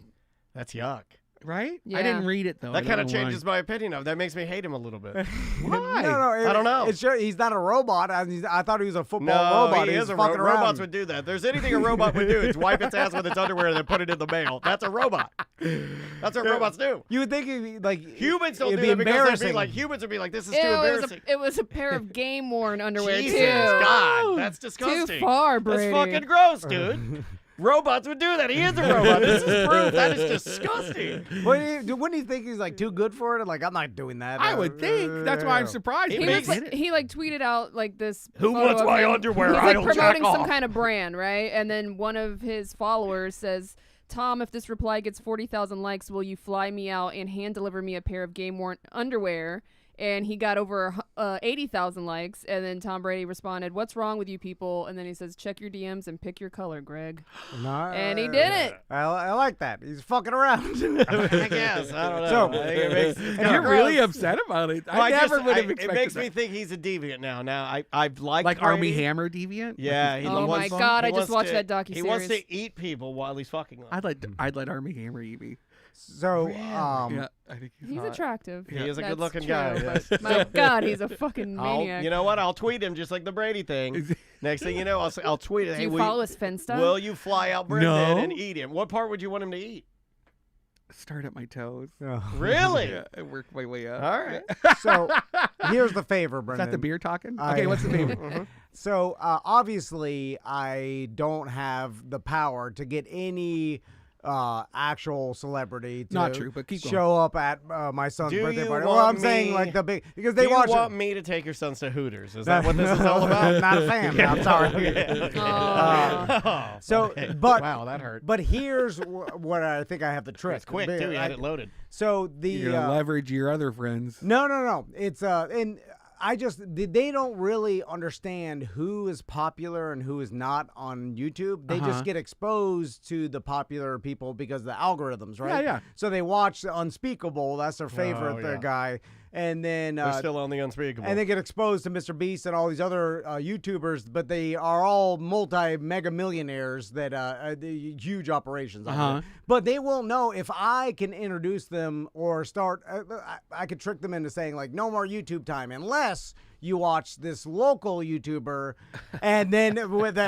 That's yuck. Right? Yeah. I didn't read it though. That kind of changes my opinion of. That makes me hate him a little bit. Why? No, I don't know. He's not a robot. I thought he was a football No, robot. he He's is a fucking around. robots would do that. If there's anything a robot would do, it's wipe its ass with its underwear and then put it in the mail. That's a robot. That's what robots do. You would think it'd be like Humans don't it'd do be that because they'd embarrassing. be like, humans would be like, this is Ew, too embarrassing. it was a pair of game worn underwear Jesus, too. God, that's disgusting. Too far, Brady. That's fucking gross, dude. Robots would do that. He is a robot. This is proof. That is disgusting. Wouldn't you think he's like too good for it? Like, I'm not doing that. I would think. That's why I'm surprised. He But was I get like, it. he like tweeted out like this. Who photo wants of my him. underwear? He's I like don't promoting jack some off. kind of brand, right? And then one of his followers says, "Tom, if this reply gets 40,000 likes, will you fly me out and hand deliver me a pair of game worn underwear?" And he got over 80,000 likes. And then Tom Brady responded, "What's wrong with you people?" And then he says, "Check your DMs and pick your color, Greg." And he did it. I like that. He's fucking around. I guess. I don't know. So- I think it makes, it's And kinda you're gross. really upset about it. Well, I never would have It expected makes that. me think he's a deviant now. Now I've liked Like Army Brady. Hammer deviant. Yeah. He Oh my wants, God, he I just wants watched to- that docuseries. He wants to eat people while he's fucking them. I'd let Army Hammer eat me. So, Yeah, I think He's hot. attractive. He is a That's good-looking true, guy, but yes. my God, he's a fucking maniac. You know what? I'll tweet him just like the Brady thing. Next thing you know, I'll tweet it. Do Hey, you will follow his Finsta? Will you fly out Brendan No. and eat him? What part would you want him to eat? Start at my toes. Really? Yeah, I work my way up. All right. so here's the favor, Is Brendan. that the beer talking? I- Okay, what's the favor? So obviously, I don't have the power to get any actual celebrity to Not true, but keep going. show up at my son's Do birthday you party. want Well, I'm saying me- like the big because Do they you watch want it. me to take your sons to Hooters? Is that what this is all about? I'm not a fan. I'm sorry. Aw. So, Okay. but Wow, that hurt. But here's what I think I have the trick. It's quick too. He had it loaded. So the You're gonna leverage your other friends. No. It's and I just they don't really understand who is popular and who is not on YouTube. They just get exposed to the popular people because of the algorithms, right? Yeah. So they watch the Unspeakable. That's their favorite yeah. guy. And then They're still on the unspeakable. and they get exposed to Mr. Beast and all these other YouTubers, but they are all mega millionaires that huge operations. But they won't know if I can introduce them or start. I could trick them into saying like, no more YouTube time unless you watch this local YouTuber, and then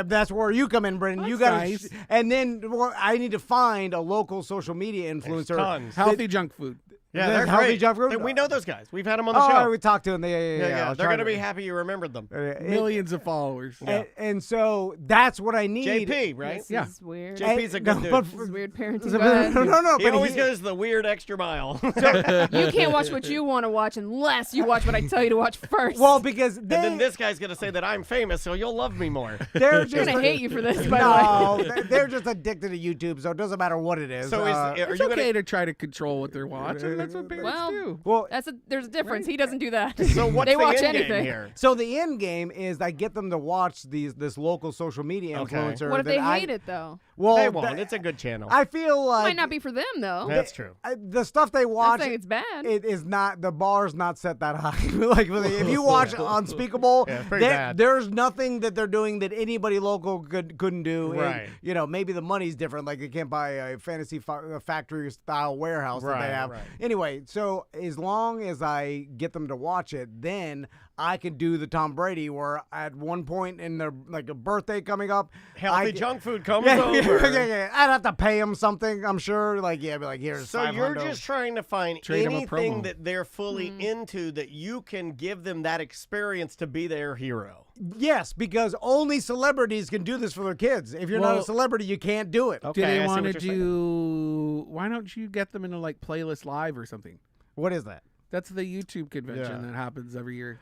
that's where you come in, Brendan. You got nice. and then I need to find a local social media influencer. tons. Healthy junk food. Yeah, There's they're healthy great. junk food? We know those guys. We've had them on the Oh, show. we talked to them. Yeah. Yeah, I'll they're try going to be happy you remembered them. Millions of followers. And so that's what I need. JP, right? This Yeah. is weird. JP's a good dude. but- This is weird parenting. No, Go ahead. no. He But always goes the weird extra mile. You can't watch what you want to watch unless you watch what I tell you to watch first. well, because And then this guy's going to say that I'm famous, so you'll love me more. they're I'm just gonna hate you for this. By the way. no, they're just addicted to YouTube, so it doesn't matter what it is. So are It's you okay going to try to control what they're watching. That's what parents Well, do. well, There's a difference. He doesn't do that. So what's they the watch end game anything. here? so the end game is I get them to watch this local social media Okay. influencer. What if that they I, hate it though? Well, They won't. It's a good channel. I feel like Might not be for them though. That's true. the stuff they I'm watch. not saying it's bad. It is not the bar's not set that high. Like if you watch Unspeakable, Yeah, it's pretty bad. there's nothing that they're doing that anybody local couldn't do. And, Right. maybe the money's different. Like they can't buy a fantasy factory style warehouse that Right, they have. right. Anyway, so as long as I get them to watch it, then I can do the Tom Brady where at one point in their like a birthday coming up, Healthy junk food comes yeah, over. yeah. I'd have to pay them something. I'm sure. Like be like here's. So you're $500. just trying to find Trade 'em a anything promo. that they're fully into that you can give them that experience to be their hero. Yes, because only celebrities can do this for their kids. If you're not a Well- celebrity, you can't do it. Okay, Do I they see want what to you're saying. do? Why don't you get them into like Playlist Live or something? What is that? That's the YouTube convention Yeah. that happens every year.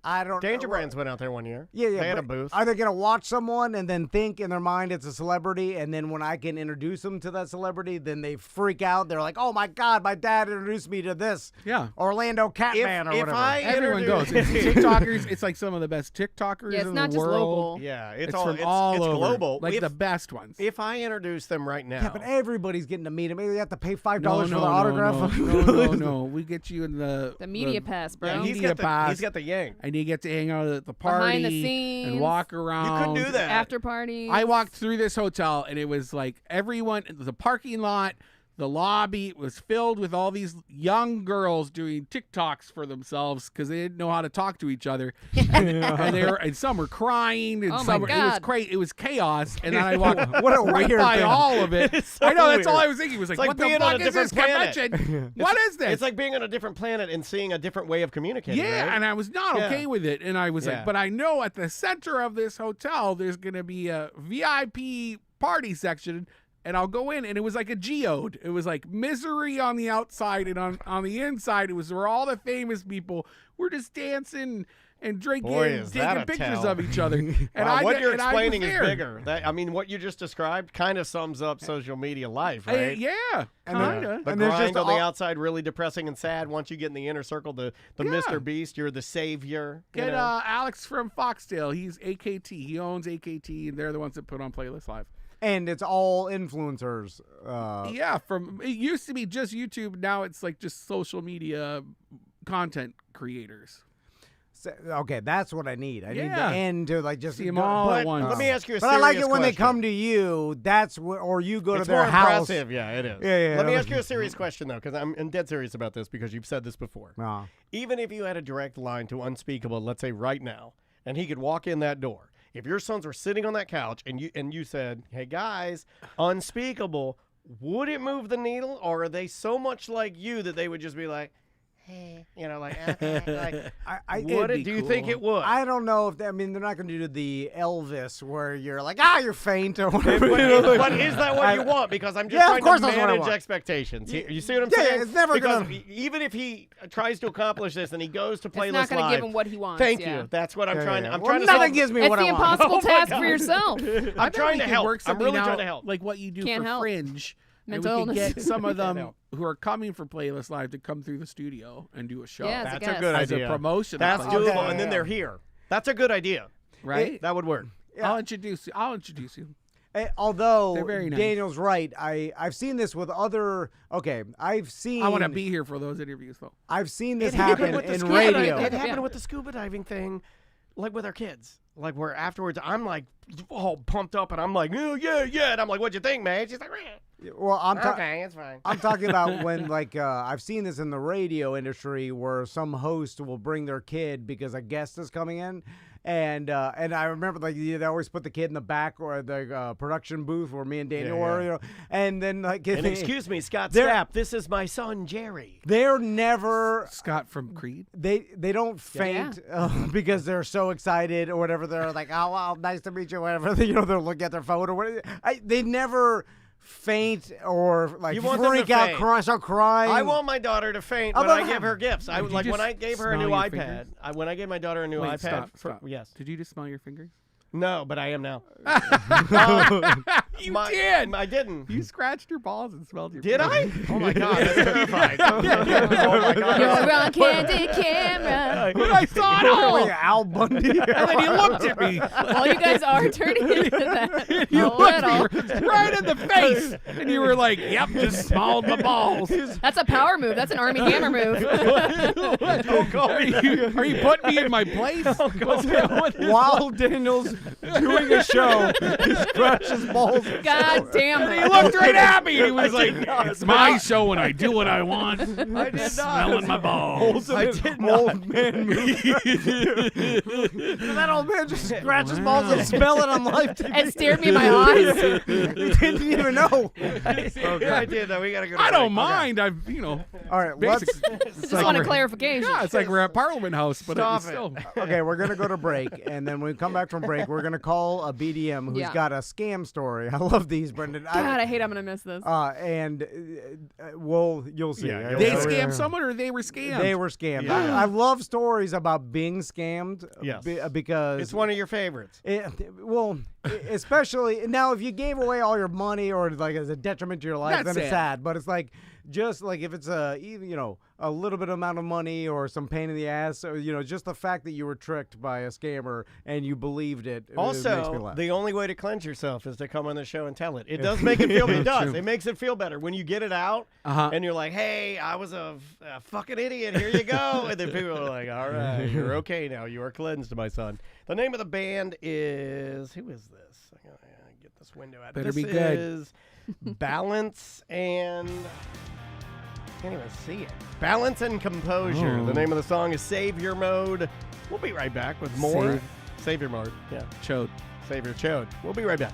I don't. Danger Brands went out there one year. Yeah. They had a but booth. Are they gonna watch someone and then think in their mind it's a celebrity, and then when I can introduce them to that celebrity, then they freak out. They're like, "Oh my God, my dad introduced me to this Yeah. Orlando Catman or if whatever." I Everyone goes. introduce- It's TikTokers. It's like some of the best TikTokers Yeah, it's in not the just world. local. Yeah, It's, all from all it's over. global. Like if, the best ones. if I introduce them right now, yeah, but everybody's getting to meet him. Maybe they have to pay $5 no, for the autograph. No. We get you in the media pass, bro. yeah, he's media got the pass. he's got the yank. and you get to hang out at the party Behind the scenes. and walk around. You couldn't do that. After parties. I walked through this hotel and it was like everyone, the parking lot, the lobby was filled with all these young girls doing TikToks for themselves because they didn't know how to talk to each other, and some were crying, and Oh some my were, it was God. great. It was chaos, and then I walked What a right weird by thing. all of it. It's so I know that's all weird. I was thinking. Was like, like what the being on fuck a is this different planet. convention? What is this? It's like being on a different planet and seeing a different way of communicating. Yeah, right? and I was not Yeah. okay with it. And I was Yeah. like, but I know at the center of this hotel, there's going to be a VIP party section, and I'll go in. And it was like a geode. It was like misery on the outside, and on the inside, it was where all the famous people were just dancing and drinking, Boy, is that taking a pictures tell. of each other. And Wow, what you're and I was explaining is there. bigger. I mean, what you just described kind of sums up social media life, right? Yeah, And kind then- of. The And there's grind just on the all- outside, really depressing and sad. Once you get in the inner circle, the Yeah. Mr. Beast, you're the savior. you Get know? Alex from Foxdale. He's AKT. He owns AKT, and they're the ones that put on Playlist Live. And it's all influencers. Yeah, it used to be just YouTube. Now it's like just social media content creators. Okay, that's what I need. I need the Yeah. end to like just See 'em go- all at But once. let me ask you a But I like it serious when they question. come to you. That's what, or you go It's to their more house. impressive. Yeah, it is. Yeah. Let me ask you a serious question, though, because I'm dead serious about this because you've said this before. Ah. Even if you had a direct line to Unspeakable, let's say right now, and he could walk in that door, if your sons were sitting on that couch and you said, "Hey guys, Unspeakable," would it move the needle, or are they so much like you that they would just be like, "Hey," like would It'd it? be Do you think cool. it would? I don't know if they're not going to do the Elvis where you're like, you're faint or whatever. But is that what you want? Because I'm just Yeah, of trying course to that's what I manage want. expectations. You see what I'm Yeah, saying? it's never because gonna- even if he tries to accomplish this and he goes to It's Playlist not going to Live, give him what he wants. thank yeah. you. That's what I'm trying to. I'm Well, trying to. nothing solve- gives me It's what the I want. impossible Oh my task God. for yourself. I'm trying to help. Work I'm something really out, trying to help. like what you do Can't for help. Fringe. Mental and we illness. can get some of them help. who are coming for Playlist Live to come through the studio and do a show. Yeah, That's I a guess. good as idea. a promotion. of That's Playlist doable, Live, yeah, and then yeah. they're here. That's a good idea. right? That would work. I'll introduce you. Although They're very nice. Daniel's right, I've seen this with other. Okay, I've seen. I want to be here for those interviews, though. I've seen this It happened happen with the in scuba radio. It happened Yeah. with the scuba diving thing, like with our kids. Like where afterwards I'm like all pumped up and I'm like, "Oh yeah," and I'm like, "What'd you think, man?" She's like, Well, "Okay, it's fine." I'm talking about when, like, I've seen this in the radio industry where some host will bring their kid because a guest is coming in, and I remember like they always put the kid in the back or the production booth where me and Daniel Yeah, yeah. were, and then like And excuse me, Scott They're- Stapp, this is my son Jerry. they're never Scott from Creed. they don't faint because they're so excited or whatever. They're like, "Oh, well, nice to meet you," whatever. They'll look at their phone or whatever. They never faint or like You want them to freak out, faint. start crying. I want my daughter to faint when Although- I give her gifts. I Did you like when just I gave her a smell new your iPad. fingers? When I gave my daughter a new Wait, iPad. stop. Yes. Did you just smell your fingers? No, but I am now. You My- did. I didn't. You scratched your balls and smelled your Did I? fingers. Oh my God, that's terrifying. Oh my God. You're on candid camera. But I saw it all. Like Al Bundy. And then he looked at me. Well, you guys are turning into that. You a looked little. me right in the face, and you were like, "Yep, just smelled my balls." That's a power move. That's an Army Hammer move. Don't call me. Are you putting me in my place? While Daniel's doing a show, he scratches balls. God damn He it. looked right at me, and he was like, "It's my show, and I do what I want." I did not. Smelling my balls. I did Old man move. That old man just scratches balls and smell it on live TV. And stared me in my eyes. He didn't even know. Yeah, I did. Though we gotta go. To I don't break. mind. I've, All right, let's. Just want a clarification. yeah, it's like we're at Parliament House, but Stop it's still. Okay, we're gonna go to break, and then when we come back from break, we're gonna call a BDM who's Yeah. got a scam story. I love these, Brendan. God, I hate I'm going to miss this. You'll see. Yeah, you'll They Yeah. scammed someone, or they were scammed. They were scammed. Yeah. I love stories about being scammed. Yes. Because It's one of your favorites. Especially now, if you gave away all your money or like as a detriment to your life, That's then it's sad. sad. But it's like just like if it's a little bit amount of money or some pain in the ass, or just the fact that you were tricked by a scammer and you believed it. It makes me Also, laugh. the only way to cleanse yourself is to come on the show and tell it. It does make it feel. It does. It makes it feel better when you get it out and you're like, "Hey, I was a fucking idiot. Here you go." And then people are like, "All right, you're okay now. You are cleansed, my son." The name of the band is who is this? I gotta get this window out. Better This be good. is balance and can't even see it. Balance and composure. The name of the song is Savior Mode. We'll be right back with more. Savior Mode. Yeah. Chode. Savior Chode. We'll be right back.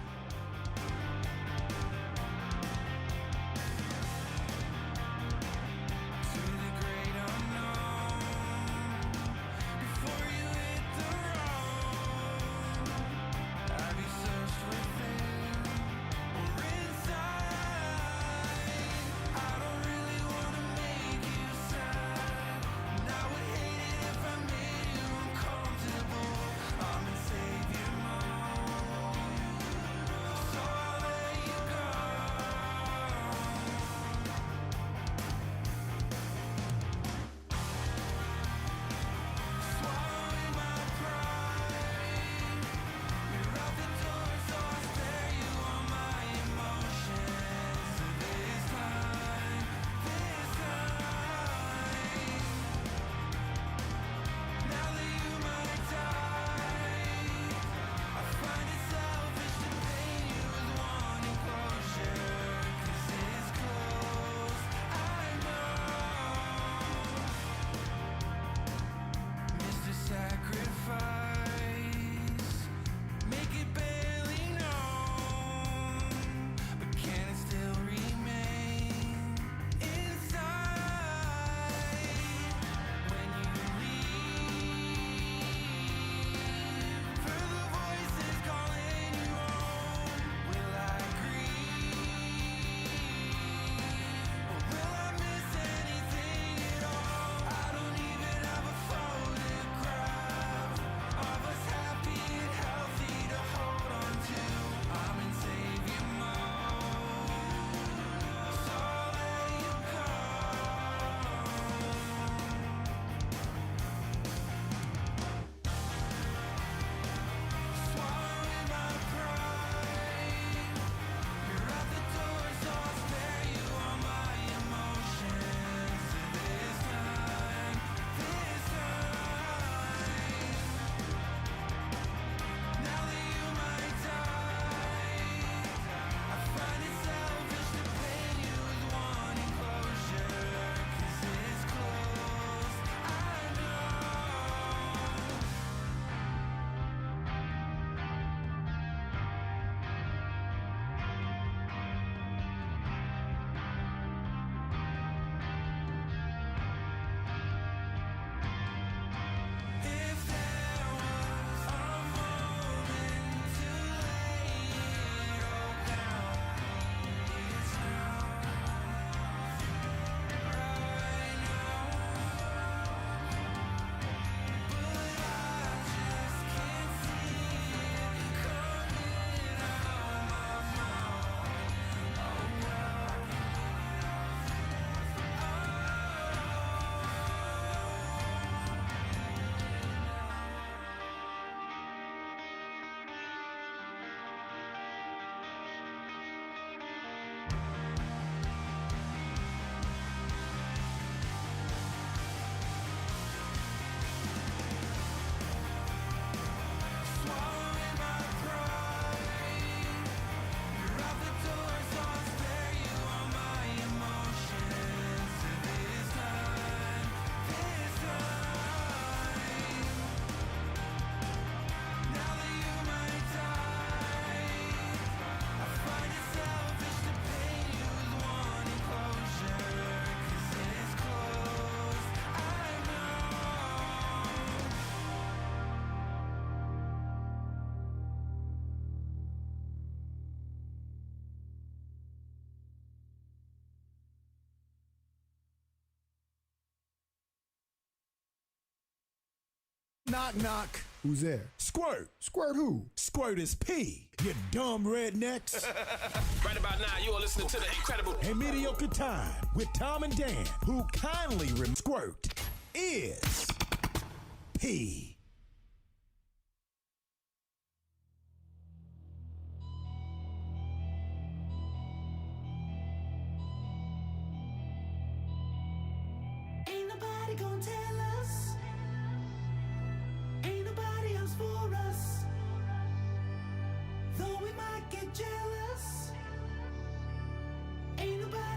Knock, knock. Who's there? Squirt. Squirt who? Squirt is P. You dumb rednecks. Right about now, you are listening to the incredible A Mediocre Time with Tom and Dan, who kindly squirt is P. Ain't nobody gonna tell us. Ain't nobody else for us. Though we might get jealous.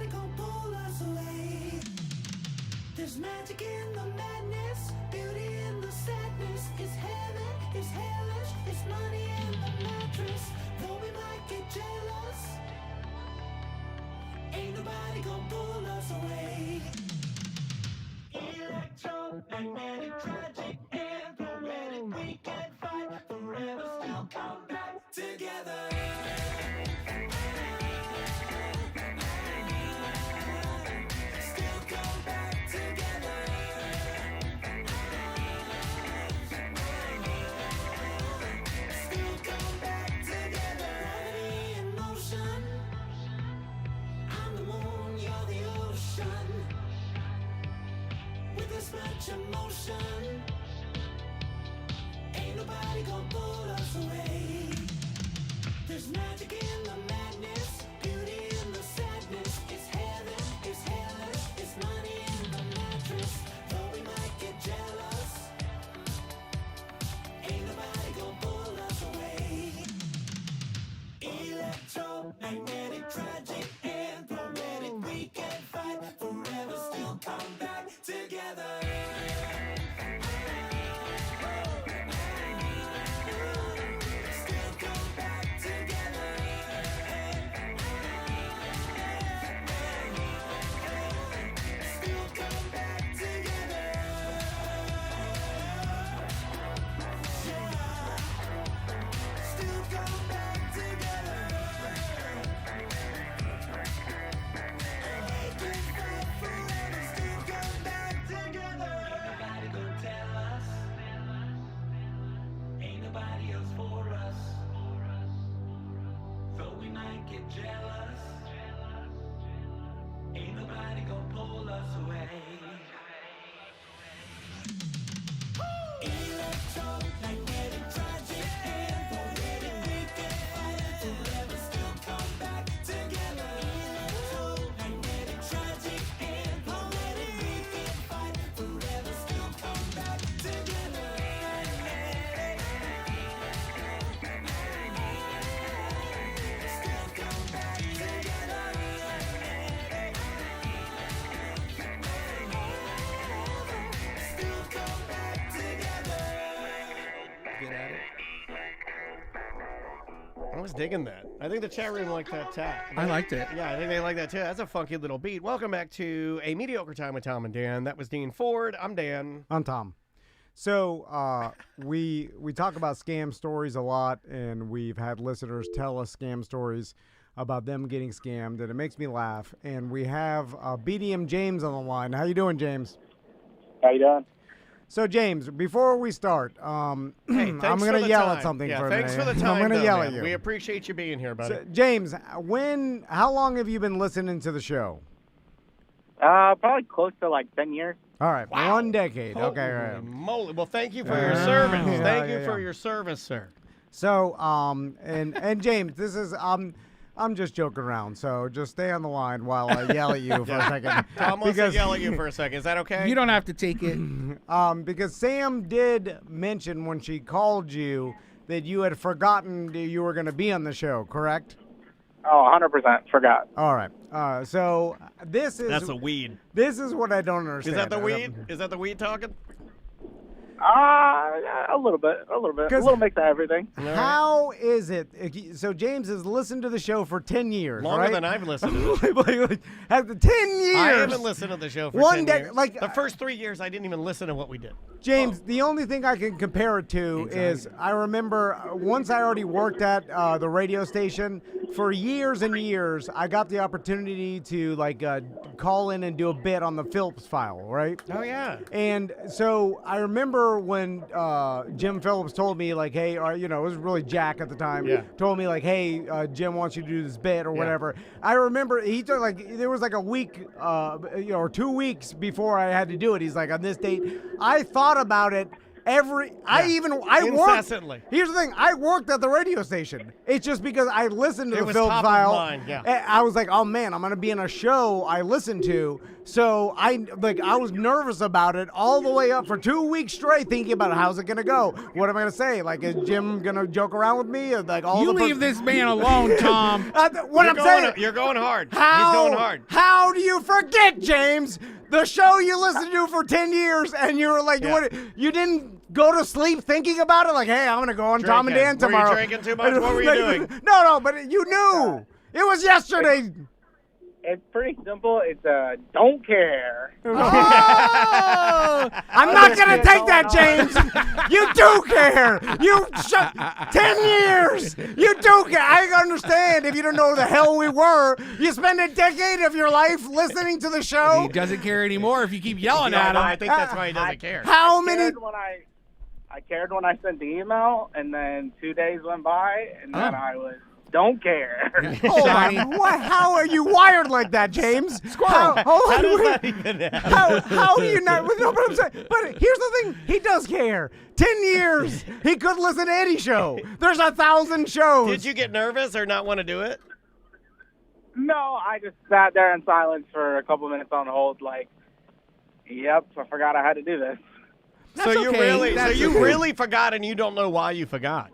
nobody gonna pull us away. There's magic in the madness, beauty in the sadness. It's heaven, it's hellish, it's money in the mattress. Though we might get jealous, ain't nobody gonna pull us away. Electromagnetic, tragic, and poetic. We can fight forever, still come back together. Still come back together. Still come back together. Gravity in motion. I'm the moon, you're the ocean. With this much emotion, ain't nobody gonna pull us away. There's magic in the madness, beauty in the sadness. It's heaven, it's hellish, it's money in the mattress. Though we might get jealous, ain't nobody gonna pull us away. Electromagnetic, tragic, and poetic. We can fight forever, still come back together. Still come back together. Still come back together. Yeah. Still come back together. We can fight forever, still come back together. Ain't nobody gonna tell us. Ain't nobody else for us. Though we might get jealous, ain't nobody gonna pull us away. Electromagnetic, tragic, and poetic. We can fight forever, still come back together. Electromagnetic, tragic, and poetic. We can fight forever, still come back together. Still come back together. Still come back together. Get at it. I was digging that. I think the chat room liked that tap. I liked it. Yeah, I think they like that too. That's a funky little beat. Welcome back to A Mediocre Time with Tom and Dan. That was Dean Ford. I'm Dan. I'm Tom. So we talk about scam stories a lot, and we've had listeners tell us scam stories about them getting scammed, and it makes me laugh. And we have BDM James on the line. How you doing, James? How you doing? So, James, before we start, Hey, I'm thanks going for to the yell time. at something Yeah, for a thanks minute. for the time. I'm going to though, yell man. at you. We appreciate you being here, buddy. So, James, how long have you been listening to the show? Probably close to like 10 years. All right, 1 decade. Okay, Holy right. moly. Well, thank you for your service. Yeah, Thank you yeah, for yeah. your service, sir. So, and James, this is I'm just joking around. So just stay on the line while I yell at you for a second. Tom wants to yell at you for a second. Is that okay? You don't have to take it. Because Sam did mention when she called you that you had forgotten that you were going to be on the show, correct? Oh, 100% forgot. All right. So this is That's a weed. This is what I don't understand. Is that the weed? Is that the weed talking? A little bit. A little mix of everything. How is it? So James has listened to the show for 10 years, Longer right? than I've listened to it. like, after 10 years. I haven't listened to the show for 10 years. The first 3 years, I didn't even listen to what we did. James, the only thing I can compare it to is I remember once I already worked at the radio station for years and years. I got the opportunity to call in and do a bit on the Phillips file, right? Oh yeah. And so I remember when Jim Phillips told me hey, it was really Jack at the time. Yeah. Told me hey, Jim wants you to do this bit or whatever. I remember he took there was a week, or 2 weeks before I had to do it. He's like, on this date. I thought about it I worked. Incessantly. Here's the thing. I worked at the radio station. It's just because I listened to It the was Phillips top of file. mind, yeah. I was like, oh man, I'm gonna be in a show I listen to. So I was nervous about it all the way up for 2 weeks straight, thinking about how's it gonna go. What am I gonna say? Like, is Jim gonna joke around with me? Or like all You the leave this man alone, Tom. what I'm saying. You're going hard. How, He's going hard. How do you forget, James? The show you listened to for 10 years, and you were like, what? You didn't go to sleep thinking about it? Like, hey, I'm going to go on Tom and Dan tomorrow. Were you drinking too much? What were you doing? No, but you knew. It was yesterday. It's pretty simple. It's don't care. Oh! I'm not going to take that, James. You do care. 10 years. You do care. I understand if you don't know who the hell we were. You spend a decade of your life listening to the show. He doesn't care anymore if you keep yelling at him. I think that's why he doesn't care. How many? I cared when I sent the email, and then 2 days went by, and then I was don't care. Oh my! How are you wired like that, James? Squirrel. How does that even happen? How do you not? No, but I'm saying. But here's the thing: he does care. 10 years, he could listen to any show. There's 1,000 shows. Did you get nervous or not want to do it? No, I just sat there in silence for a couple minutes on hold, like, yep, I forgot I had to do this. That's so you okay. really forgot, and you don't know why you forgot.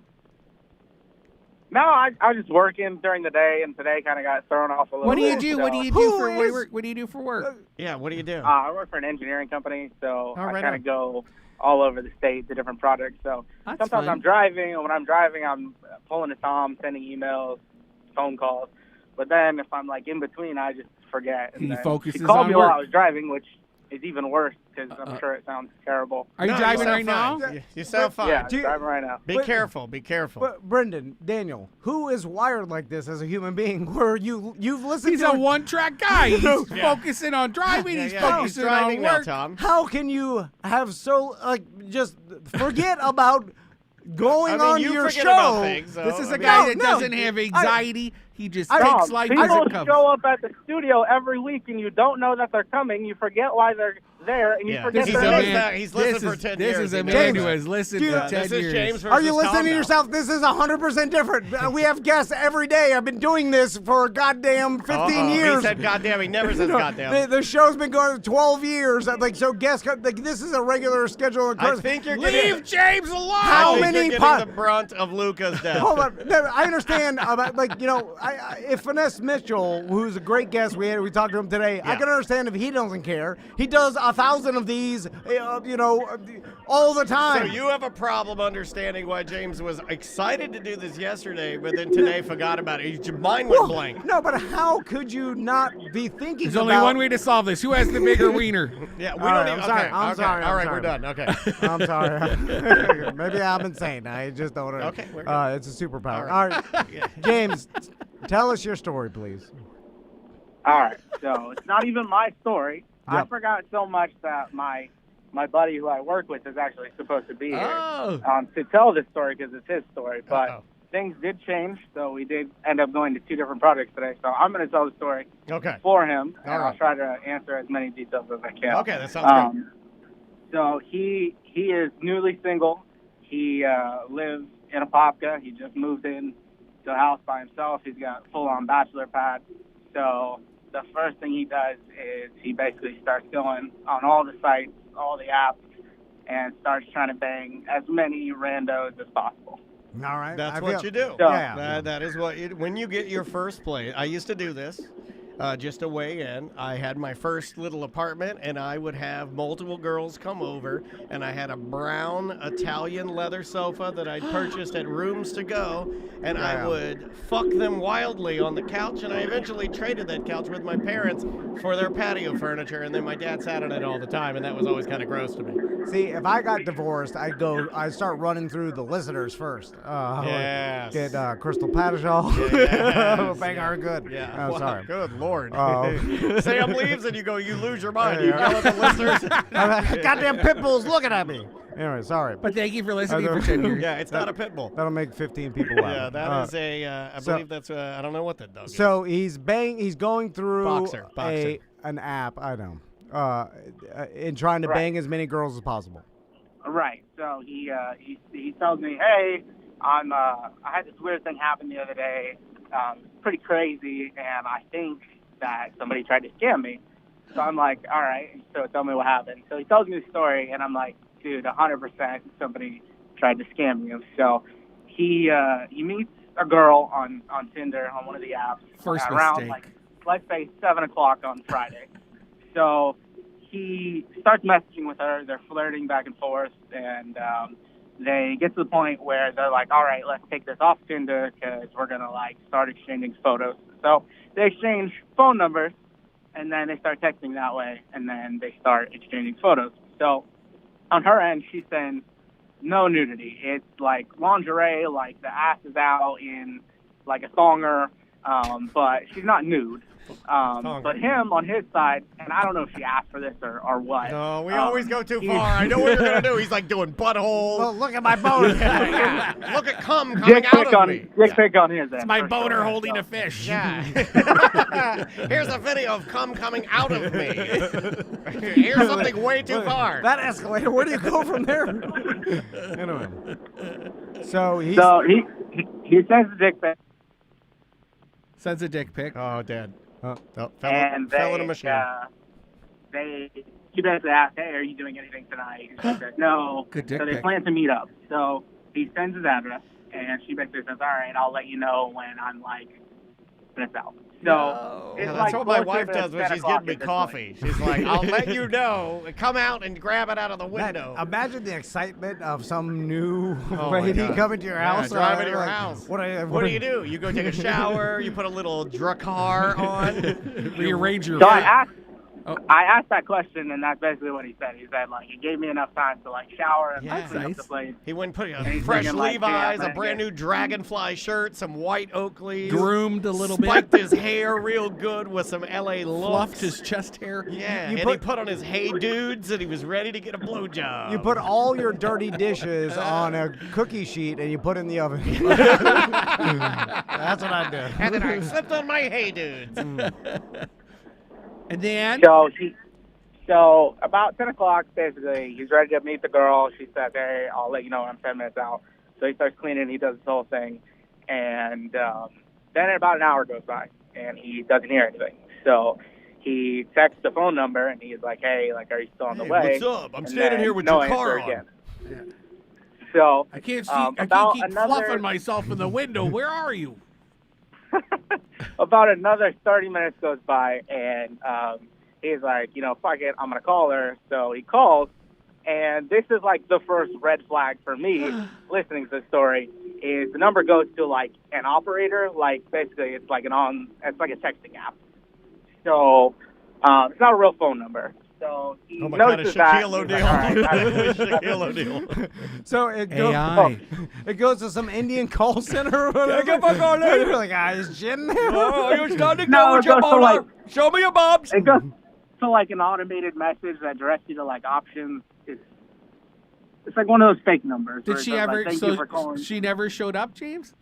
No, I was just working during the day, and today kind of got thrown off a little What do you bit, do? so- What do you do for work? What do you do for work? Yeah, what do you do? I work for an engineering company, so Oh, I right kind on. of go all over the state to different projects. So That's sometimes fun. I'm driving, and when I'm driving, I'm pulling to Tom, sending emails, phone calls. But then if I'm like in between, I just forget. And He then focuses she called on me work. while I was driving, which is even worse because I'm sure it sounds terrible. Are you No, driving sound right now? fine. You sound fine. Yeah, Do you- driving right now. Be But- careful. Be careful. But Brendan, Daniel, who is wired like this as a human being? Where you've listened He's to a one-track guy. He's focusing on driving. Yeah, He's yeah, focusing he's driving on now, work. Tom. How can you have so just forget about going I mean, on you your forget show? about things, so, This is I a mean- guy No, that no. doesn't have anxiety. He just I- takes Tom, life people as it comes. show up at the studio every week, and you don't know that they're coming. You forget why they're there, and you Yeah. forget This is their a name. man. He's listened for 10 This years. is a He man knows who that. has listened Dude, for 10 This is years. James versus Are you Tom listening to now. yourself? This is 100% different. We have guests every day. I've been doing this for goddamn 15 Uh-oh. years. He said goddamn. He never says goddamn. The show's been going 12 years. Like, so guests, this is a regular schedule. I think you're Leave getting, James alone. How I think many you're po- getting the brunt of Luca's death. Hold on. No, I understand about, like, if Finesse Mitchell, who's a great guest, we talked to him today, I Yeah. can understand if he doesn't care. He does 1,000 of these, all the So time. you have a problem understanding why James was excited to do this yesterday, but then today forgot about it. Your mind went blank. No, but how could you not be thinking There's only about... one way to solve this. Who has the bigger wiener? Yeah, we All don't right, even. I'm sorry, Okay, I'm okay. sorry, All I'm right, sorry. we're done. Okay. I'm sorry. Maybe I'm insane. I just don't know. Okay, we're good. It's a superpower. All All right. James, tell us your story, please. All right, so it's not even my story. I Yep. forgot so much that my buddy who I work with is actually supposed to be here Oh. to tell this story because it's his story. But Uh-oh. things did change, so we did end up going to 2 different projects today. So I'm going to tell the story Okay. for him, and All right. I'll try to answer as many details as I can. Okay, that sounds good. So he is newly single. He lives in Apopka. He just moved in to a house by himself. He's got full-on bachelor pad. So the first thing he does is he basically starts going on all the sites, all the apps, and starts trying to bang as many randos as possible. All right. That's what you do. So- Yeah. That is what when you get your first place. I used to do this. Just to weigh in, I had my first little apartment, and I would have multiple girls come over, and I had a brown Italian leather sofa that I'd purchased at Rooms to Go, and I would fuck them wildly on the couch, and I eventually traded that couch with my parents for their patio furniture, and then my dad sat on it all the time, and that was always kind of gross to me. See, if I got divorced, I'd start running through the listeners first. Yes. Get Crystal Pattershaw. Yes. Bang her good. Yeah. I'm Wow, sorry. Good Lord. Oh. Sam leaves, and you go, you lose your mind. You yell at the listeners. Goddamn pit bulls looking at me. Anyway, sorry. But thank you for listening for 10 years. Yeah, it's not a pit bull. That'll make 15 people laugh. Yeah, that is a. I so- believe that's. I don't know what that dog is. So he's going through Boxer. an app. I know. And trying to Right. bang as many girls as possible. Right. So he tells me, hey, I had this weird thing happen the other day. Pretty crazy, and I think that somebody tried to scam me. So I'm like, all right. So tell me what happened. So he tells me the story, and I'm like, dude, 100% somebody tried to scam you. So he meets a girl on Tinder on one of the apps First around mistake. let's say 7:00 on Friday. So he starts messaging with her. They're flirting back and forth, and they get to the point where they're like, all right, let's take this off Tinder because we're going to start exchanging photos. So they exchange phone numbers, and then they start texting that way, and then they start exchanging photos. So on her end, she sends no nudity. It's like lingerie, like the ass is out in like a thonger, but she's not nude. But him on his side, and I don't know if she asked for this or what. No, we always go too far. I know what you're going to do. He's like doing butthole. Oh, look at my boner. Look at cum coming out of me. Dick pic on his end. It's my for boner sure. holding So- a fish. Yeah. Here's a video of cum coming out of me. Here's something way too far. That escalator. Where do you go from there? Anyway. So he sends the dick pic, Sends a dick pic. Oh, Dad. Oh. and fell in a machine. She basically asked, hey, are you doing anything tonight? And she said, no. Good dick So they pic. plan to meet up. So he sends his address, and she basically says, all right, I'll let you know when I'm it's out. So it's Yeah, that's what my closer wife to does when 10 she's o'clock getting me at this coffee. point. She's like, I'll let you know. Come out and grab it out of the Man, window. imagine the excitement of some new Oh my lady God. coming to your Yeah, house. driving to your like, house. What What do you do? You go take a shower. You put a little Dracar on. Rearrange your. So I Oh. asked that question, and that's basically what he said. He said, it gave me enough time to, shower and Yeah. clean up Nice. the place. He went and put And he's fresh thinking, Levi's, damn, a brand new Dragonfly shirt, some white Oakleys. Groomed a little Spiked bit. his hair real good with some LA looks. Fluffed his chest hair. Yeah, You and put- he put on his Hey Dudes, and he was ready to get a blowjob. You put all your dirty dishes on a cookie sheet and you put in the oven. That's what I do. and then I slipped on my Hey Dudes. And then So about 10 o'clock, basically, he's ready to meet the girl. She said, hey, I'll let you know when I'm 10 minutes out. So he starts cleaning. He does this whole thing. And then about an hour goes by, and he doesn't hear anything. So he texts the phone number, and he's like, hey, are you still on the way? What's up? I'm And standing then here with no your car answer on. again. So I can't see. I about can't keep another- fluffing myself in the window. Where are you? about another 30 minutes goes by, and he's like, fuck it, I'm going to call her. So he calls, and this is the first red flag for me listening to the story, is the number goes to an operator, basically it's it's like a texting app. So it's not a real phone number. So he Oh my God, it's notices that. Shaquille and he's O'Neal. like, all right, Shaquille O'Neal. So it goes, AI. it goes to some Indian call center or whatever. They're like, is Jin there? Oh, you're starting to No, go it with your goes to, boner. Show me your bobs. It goes to an automated message that directs you to options. It's like one of those fake numbers. Did where it she goes, ever? thank So you for calling. she never showed up, James.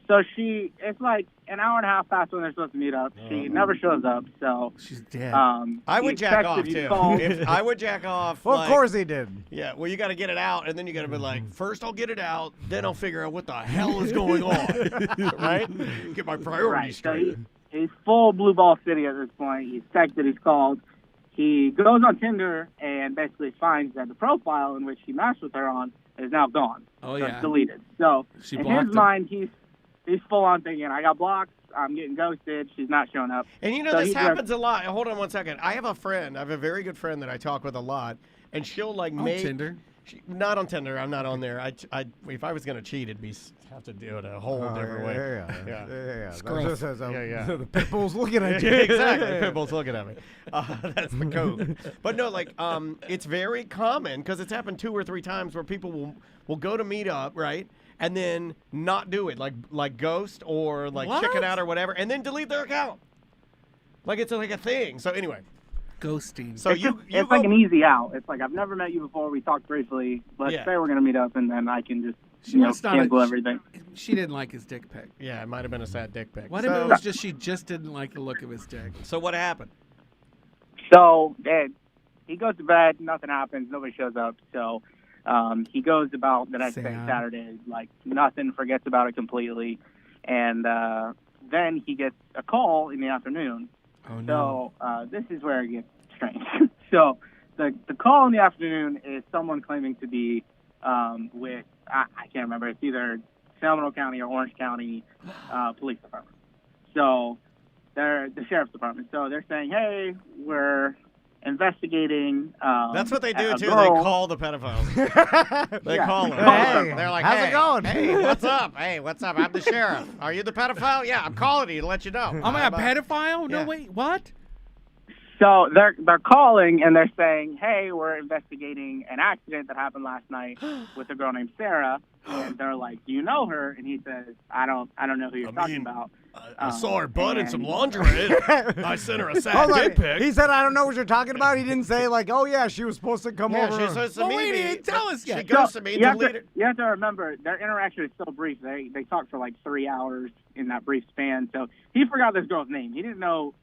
So it's an hour and a half past when they're supposed to meet up. She never shows up. So She's dead. I would he jack texted off you, too. called. I would jack off. Well, of course he did. Yeah, well, you got to get it out, and then you got to be like, first I'll get it out, then I'll figure out what the hell is going on, right? Get my priorities Right. So straight. he's full blue ball city at this point. He's texted. He's called. He goes on Tinder and basically finds that the profile in which he matched with her on is now gone. Oh, So yeah. it's deleted. So She in blocked his him. mind, he's full on thinking, I got blocked. I'm getting ghosted. She's not showing up. And So this he happens a lot. Hold on one second. I have a very good friend that I talk with a lot, and she'll On make Tinder. not on Tinder. I'm not on there. If I was gonna cheat, it'd be have to do it a whole different way. Yeah. Scruff. Yeah. The pit bull's looking at you. Exactly. Pitbull's looking at me. That's the code. But no, it's very common because it's happened 2 or 3 times where people will go to meet up, right? And then not do it, like ghost or check it out or whatever, and then delete their account. It's a thing. So anyway, Ghosting. so It's you like an easy out. It's like, I've never met you before. We talked briefly. Let's Yeah. say we're going to meet up, and then I can just She must not have- cancel everything. She didn't like his dick pic. yeah, it might have been a sad dick pic. What if it was just she just didn't like the look of his dick? So what happened? So he goes to bed. Nothing happens. Nobody shows up. So he goes about the next day, Sad. Saturday, nothing, forgets about it completely. And then he gets a call in the afternoon Oh, no. So this is where it gets strange. So the call in the afternoon is someone claiming to be with, I can't remember, it's either San Bernardino County or Orange County Police Department. So they're the Sheriff's Department. So they're saying, hey, we're investigating. That's what they do, a too. girl. They call the pedophiles. They call them. Hey, They're like, how's it hey, going? Hey, what's up? Hey, what's up? I'm the sheriff. Are you the pedophile? Yeah, I'm calling you to let you know. Oh my God, pedophile? No, Yeah. wait, what? So they're calling and they're saying, hey, we're investigating an accident that happened last night with a girl named Sarah. And they're like, do you know her? And he says, I don't know who you're talking about. I saw her butt in some lingerie. I sent her a sad Hold on. dick pic. He said, I don't know what you're talking about. He didn't say, like, oh, yeah, she was supposed to come Yeah, over. she's supposed to Oh, meet wait, me. he didn't tell us She yet. goes to me, you have delete to, it. you have to remember, their interaction is so brief. They talked for like 3 hours in that brief span. So he forgot this girl's name. He didn't know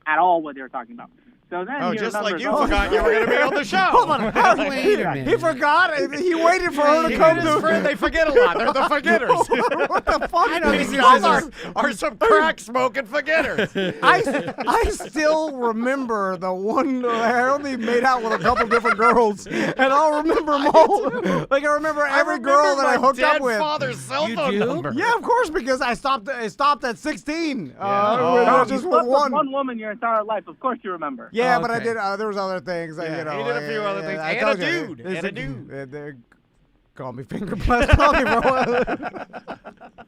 at all what they were talking about. So then Oh, he just like remembers, you oh, forgot you were going to be on the show. Hold on. Wait a minute. He forgot. He waited for her to He come and his to. friend, they forget a lot. They're the forgetters. What the fuck? These guys are some crack smoking forgetters. I still remember the one. I only made out with a couple different girls, and I'll remember them all. Like I remember every girl that I hooked up with. Father's cell You phone do? number. Yeah, of course, because I stopped at 16. Oh. Just you with slept one. one woman your entire life. Of course you remember. Yeah, Oh, but I okay. did. There was other things. Yeah, you know, he did a few other things. I And told a you, dude. it's And a dude. They call me finger blast Tommy for a while.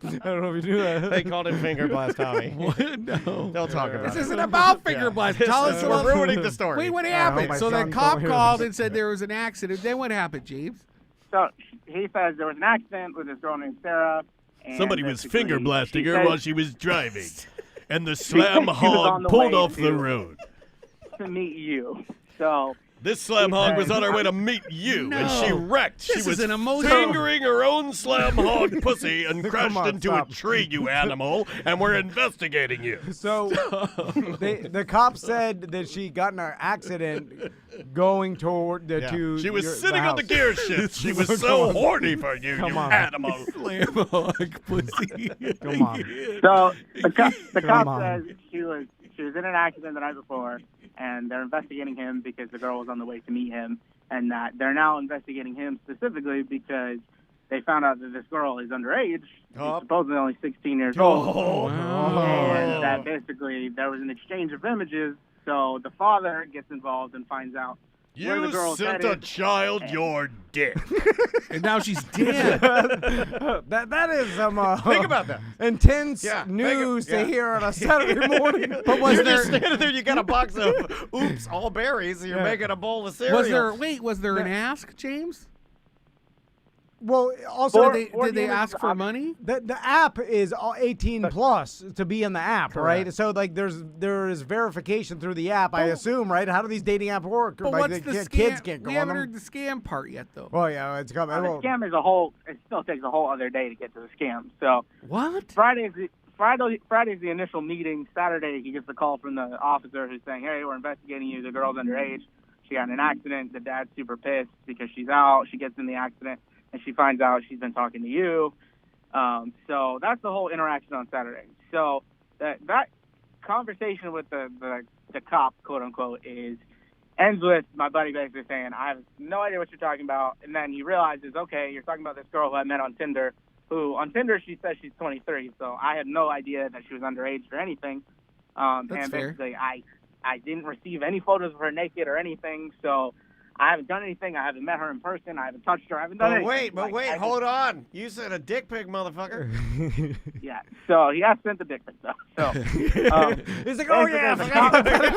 I don't know if you knew that. They called him Finger Blast Tommy. No. They'll talk about This it. isn't about finger blast. Tell us We're about ruining the story. Wait, what hope happened? my So the son cop don't hear called this. and said there was an accident. Then what happened, Jeeves? So he says there was an accident with this girl named Sarah. And Somebody was basically finger blasting she her said while she was driving, and the she was slam on hog the pulled way off the to- road. to meet you. So This slam hog was on her way to meet you, and she No. wrecked. She This was is an emotional- fingering her own slam hog pussy and crashed on, into stop. a tree, you animal, and we're investigating you. So the cop said that she got in an accident going toward the two. She was sitting the on the house. gear shift. She was so horny for you, Come you on. animal. Slam hog pussy. Come on. So the Come cop on. says she was in an accident the night before, and they're investigating him because the girl was on the way to meet him, and that they're now investigating him specifically because they found out that this girl is underage. Oh. She's supposedly only 16 years old, Wow. and that basically there was an exchange of images. So the father gets involved and finds out where the You girl's sent a headed. child your dick. And now she's dead. That is some Think about that. intense Yeah, news yeah. to hear on a Saturday morning. But was You're there just standing there, you got a box of, oops, all berries, and you're making a bowl of cereal. was there an ask, James? Well, also Did they ask for money? the app is all 18 plus to be in the app, right? So like there is verification through the app, I assume, right? How do these dating apps work? But like what's the scam? kids can't go We on haven't them. heard the scam part yet, though. Well, yeah, it's coming. The Well, scam is a whole. It still takes a whole other day to get to the scam. So What? Friday's the initial meeting. Saturday, he gets a call from the officer who's saying, "Hey, we're investigating you. The girl's underage. She got in an accident. The dad's super pissed because she's out. She gets in the accident, and she finds out she's been talking to you." So that's the whole interaction on Saturday. So that conversation with the cop, quote unquote, ends with my buddy basically saying, "I have no idea what you're talking about." And then he realizes, okay, you're talking about this girl who I met on Tinder, who on Tinder she says she's 23. So I had no idea that she was underage or anything. That's and fair. basically I didn't receive any photos of her naked or anything. So I haven't done anything. I haven't met her in person. I haven't touched her. I haven't done anything. But wait, I hold on. You said a dick pic, motherfucker. Yeah. So he has sent the dick pic though. So he's like, oh yeah,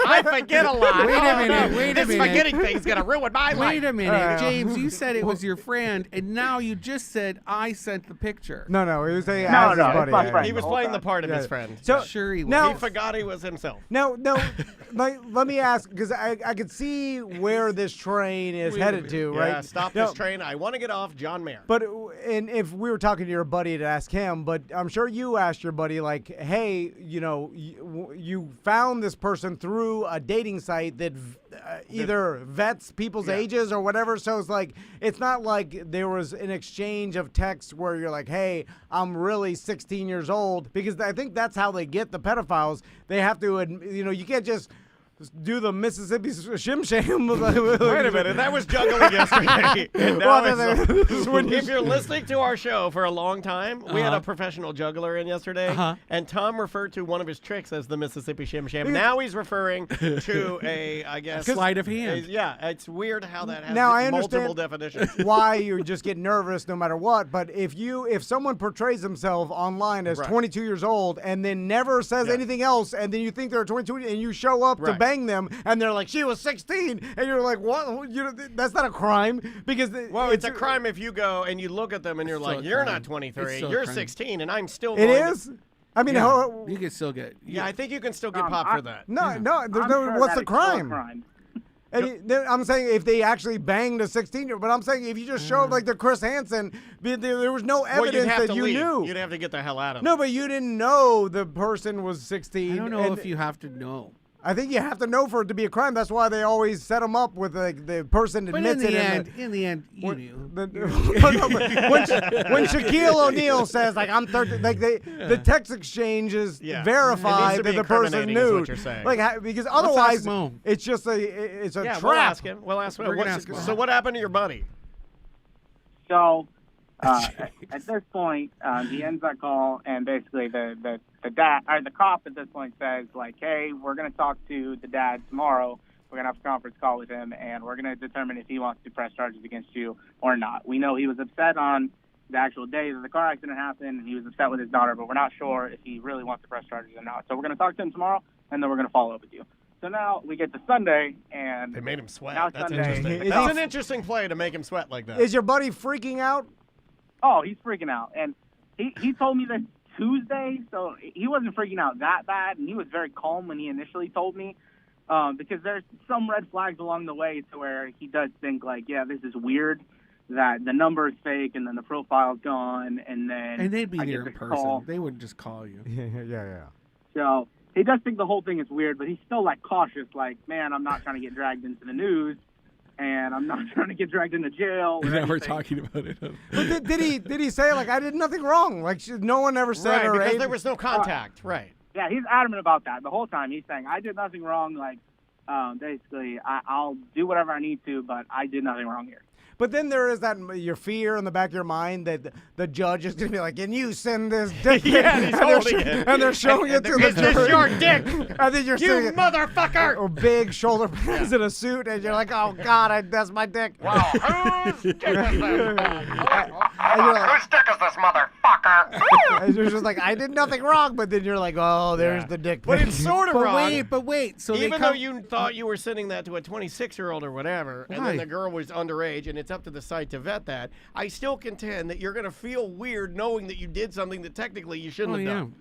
I forget a lot. Wait a Oh, minute, no. wait a This minute. forgetting thing's going to ruin my life. Wait a minute, James. You said it was your friend, and now you just said I sent the picture. no, it was a No, his no, it's buddy. my yeah. friend. He was the whole playing the time. part of his Yeah. friend. So Sure he was. now- He forgot he was himself. No, like, let me ask, because I could see where this train train is headed to, right? Yeah, stop this train. I want to get off John Mayer. But and if we were talking to your buddy to ask him, but I'm sure you asked your buddy, like, hey, you found this person through a dating site that either vets people's ages or whatever. So it's like, it's not like there was an exchange of texts where you're like, hey, I'm really 16 years old, because I think that's how they get the pedophiles. They have to, you can't just do the Mississippi shim sham. Wait a minute, that was juggling yesterday. And now if you're listening to our show for a long time, we had a professional juggler in yesterday, and Tom referred to one of his tricks as the Mississippi shim sham. Now he's referring to a sleight of hand. It's weird how that has now, I multiple understand definitions. why you just get nervous no matter what, but if someone portrays themselves online as 22 years old and then never says anything else, and then you think they're 22 and you show up to bang them and they're like, she was 16, and you're like, what? That's not a crime, because it's a crime if you go and you look at them and you're like, you're not 23, you're 16, and I'm still. It is. I mean, you can still get. Yeah, I think you can still get popped for that. No, there's no. What's the crime? And I'm saying if they actually banged a 16-year-old, but I'm saying if you just showed like the Chris Hansen, there was no evidence that you knew. You'd have to get the hell out of it. No, but you didn't know the person was 16. I don't know if you have to know. I think you have to know for it to be a crime. That's why they always set them up with the person admits it. In the end, you knew. When Shaquille O'Neal says, like, I'm 30, like the text exchange is verified that the person knew. Is what you're saying. Like, because otherwise, it's just a trap. We'll ask him. We'll ask him. So what happened to your buddy? So at this point, he ends that call, and basically the dad or the cop at this point says, like, hey, we're going to talk to the dad tomorrow. We're going to have a conference call with him, and we're going to determine if he wants to press charges against you or not. We know he was upset on the actual day that the car accident happened, and he was upset with his daughter, but we're not sure if he really wants to press charges or not. So we're going to talk to him tomorrow, and then we're going to follow up with you. So now we get to Sunday, and they made him sweat. That's interesting. That's an interesting play to make him sweat like that. Is your buddy freaking out? Oh, he's freaking out. And he told me this Tuesday, so he wasn't freaking out that bad, and he was very calm when he initially told me, because there's some red flags along the way to where he does think, like, yeah, this is weird, that the number is fake, and then the profile's gone, and then and they'd be there in person. Call. They wouldn't just call you. Yeah. So he does think the whole thing is weird, but he's still, like, cautious, like, man, I'm not trying to get dragged into the news. And I'm not trying to get dragged into jail. We're never talking about it. But did he say, like, I did nothing wrong? Like, no one ever said her because age? there was no contact. Right. Yeah, he's adamant about that the whole time. He's saying, I did nothing wrong. Like, basically, I'll do whatever I need to, but I did nothing wrong here. But then there is that your fear in the back of your mind that the judge is going to be like, and you send this dick pic. And they're showing it to the jury. Is this your dick? And then you're you motherfucker! A big shoulder pads in a suit, and you're like, oh, God, that's my dick. Wow, whose dick is this? Whose dick is this motherfucker? And you're just like, I did nothing wrong, but then you're like, oh, there's the dick pic. But it's sort of wrong. But wait. So even though you thought you were sending that to a 26-year-old or whatever, and then the girl was underage, and it's up to the site to vet that, I still contend that you're going to feel weird knowing that you did something that technically you shouldn't have done.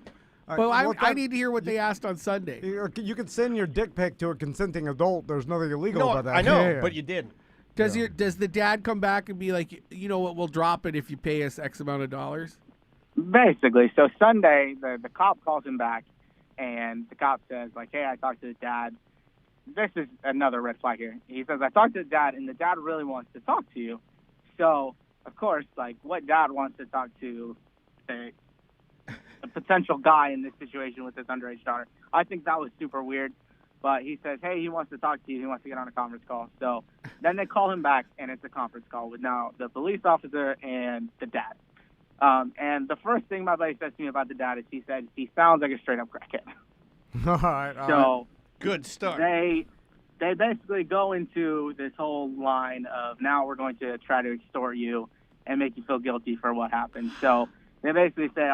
Well, I need to hear what they asked on Sunday. You can send your dick pic to a consenting adult. There's nothing illegal about that. I know, but you didn't. Does the dad come back and be like, you know what, we'll drop it if you pay us X amount of dollars? Basically. So Sunday, the cop calls him back, and the cop says, like, hey, I talked to the dad. This is another red flag here. He says, I talked to the dad, and the dad really wants to talk to you. So, of course, like, what dad wants to talk to a potential guy in this situation with his underage daughter? I think that was super weird. But he says, hey, he wants to talk to you. He wants to get on a conference call. So then they call him back, and it's a conference call with now the police officer and the dad. And the first thing my buddy says to me about the dad is he said he sounds like a straight-up crackhead. All right. So good start. They basically go into this whole line of now we're going to try to extort you and make you feel guilty for what happened. So they basically say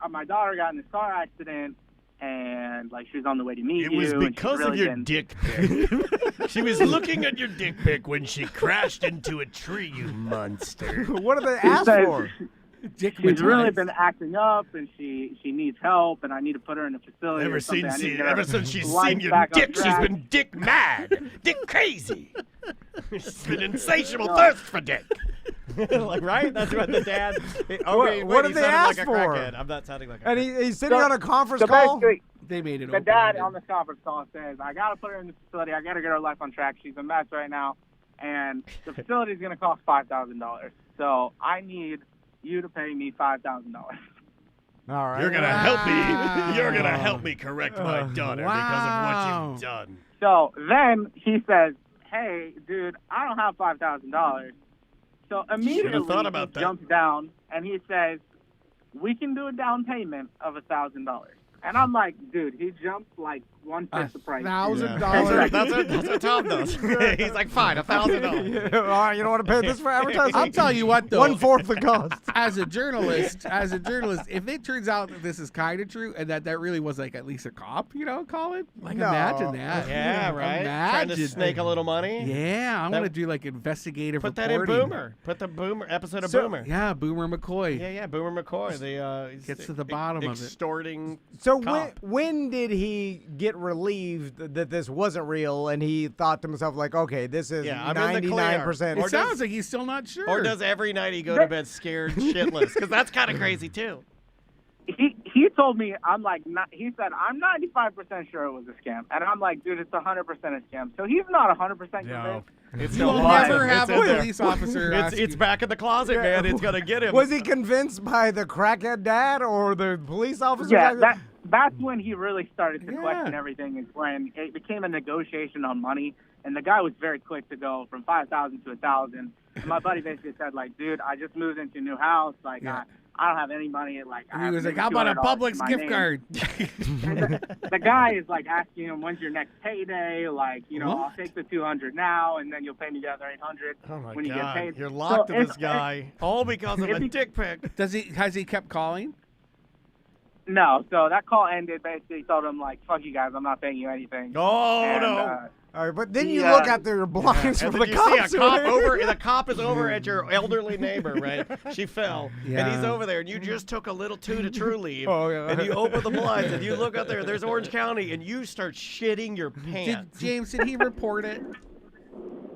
my daughter got in this car accident and like she was on the way to meet you. It was because of your dick pic. She was looking at your dick pic when she crashed into a tree, you monster. What did they ask for? She's really been acting up, and she needs help, and I need to put her in a facility. Ever since she's seen your dick, she's been dick mad, dick crazy. It's an insatiable thirst for dick. Like, right? That's what the dad. What did they ask like a for? crackhead. I'm not sounding like a And crackhead. he's sitting on a conference So call. basically, They made it the open. dad on the conference call says, I got to put her in the facility. I got to get her life on track. She's a mess right now. And the facility is going to cost $5,000. So I need you to pay me $5,000. All right. You're gonna help me. Wow. You're gonna help me correct my daughter because of what Wow. you've done. So then he says, hey, dude, I don't have $5,000. So immediately thought about he that. jumps down and he says, we can do a down payment of $1,000. And I'm like, dude, he jumped like 1/5 the price. $1,000. That's what Tom does. He's like, fine, $1,000. All right, you don't want to pay this for advertising? I'll tell you what, though. 1/4 the cost. As a journalist, if it turns out that this is kind of true and that really was like at least a cop, Colin, like No. imagine that. Yeah, right. Trying to Imagine. snake a little money. Yeah, I That- want to do like investigative Put that in reporting. Boomer. Put the Boomer episode of So- Boomer. Yeah, Boomer McCoy. Yeah, Boomer McCoy. Gets to the bottom of it. extorting. So cop. when did he get relieved that this wasn't real and he thought to himself like, okay, this is Yeah, I'm in the clear. 99%. It Or sounds does- like he's still not sure. Or does every night he go to bed scared shitless? Because that's kind of crazy too. He told me, I'm like, he said, I'm 95% sure it was a scam. And I'm like, dude, it's 100% a scam. So he's not 100% convinced. It's You will no lie. never have It's a in there. police officer ask It's you. back in the closet, man. It's gonna get him. Was he convinced by the crackhead dad or the police officer? Yeah, that's when he really started to Yeah. question everything, is when it became a negotiation on money. And the guy was very quick to go from 5,000 to 1,000. And my buddy basically said, like, dude, I just moved into a new house. Like, Yeah. I don't have any money. Like, I And he have was like, maybe how about a $200 Publix in my gift name." card? The guy is like asking him, when's your next payday? Like, I'll What? take the 200 now, and then you'll pay me the other 800 Oh my when you get God! paid. You're locked So to this it's- guy, all because of if a he- dick pic. Has he kept calling? No, so that call ended. Basically, he told him, like, fuck you guys, I'm not paying you anything. Oh And, no! All right, but then He, you look out there, your blinds And for then the you cops. see a cop over. The cop is over at your elderly neighbor, right? She fell, and he's Yeah. over there, and you just took a little to true leave, Oh, yeah. and you open the blinds, and you look out there. There's Orange County, and you start shitting your pants. James, did he report it?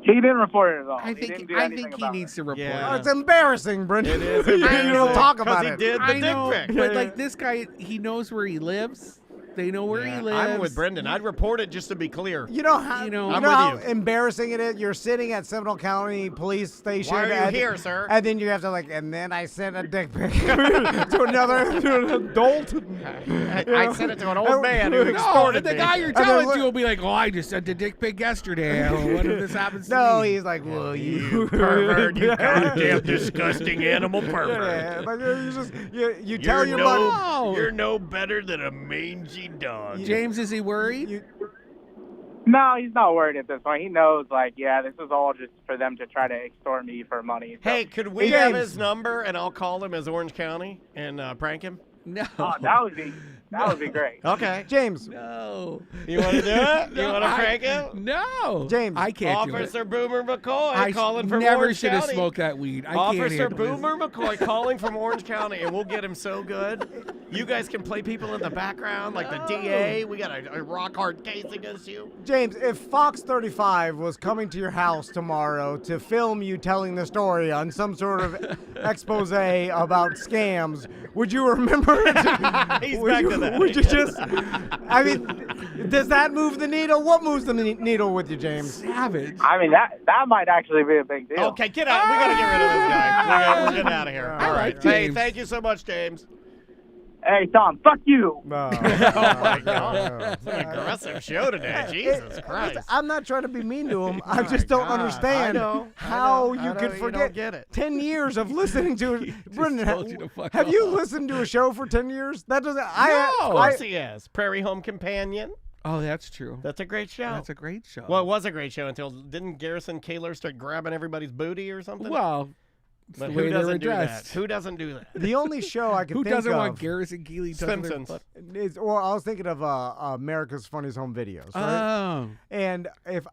He didn't report it at all. I He didn't think do I anything think he about needs it. to report Yeah. Oh, it. it's embarrassing, Brendan. It is You don't talk about he it. did the I dick know, pic. but like this guy, he knows where he lives. They know where he lives. I'm with Brendan. I'd report it just to be clear. You know how I'm with how you. embarrassing it is. You're sitting at Seminole County Police Station. Why are you and, here, sir? And then you have to and then I sent a dick pic to an adult. I sent it to an old man who No, extorted the me. guy you're And then telling look- to will be like, "Oh, I just sent a dick pic yesterday. Oh, what if this happens to No, me?" he's like, well, You pervert, you goddamn disgusting animal pervert. Yeah, like, you just you You're tell your no, buddy. you're no better than a mangy dog. James, is he worried? No, he's not worried at this point. He knows, this is all just for them to try to extort me for money. So, Hey, could we Hey, have James. his number and I'll call him as Orange County and prank him? No. that would be great. Okay. James, No. You want to do it? You want to prank him? No. James, I can't do it. Officer Boomer McCoy I calling from never Orange should have County. smoked that weed. I can't Officer handle this. Boomer McCoy calling from Orange County, and we'll get him so good. You guys can play people in the background, like the DA. We got a rock hard case against you. James, if Fox 35 was coming to your house tomorrow to film you telling the story on some sort of expose about scams, would you remember it? He's would back you, to that. Would you just? I mean, does that move the needle? What moves the needle with you, James? Savage. I mean, that might actually be a big deal. Okay, get out. We got to get rid of this guy. We're getting out of here. All right, Hey, James. thank you so much, James. Hey, Tom, fuck you. No. Oh, my God. It's an aggressive show today. Jesus Christ. I'm not trying to be mean to him. I just don't God. understand I know. how I you know. could You forget don't get it. 10 years of listening to it. Brendan, told you to fuck have you off. listened to a show for 10 years? That doesn't. Of I, course he is. Prairie Home Companion. Oh, that's true. That's a great show. That's a great show. Well, it was a great show until didn't Garrison Kaler start grabbing everybody's booty or something? Well, It's But the who way they're doesn't do that? addressed. Who doesn't do that? The only show I could Who think doesn't of want Garrison Keeley touching their Simpsons. butt? is, well, I was thinking of America's Funniest Home Videos. Right? Oh, And if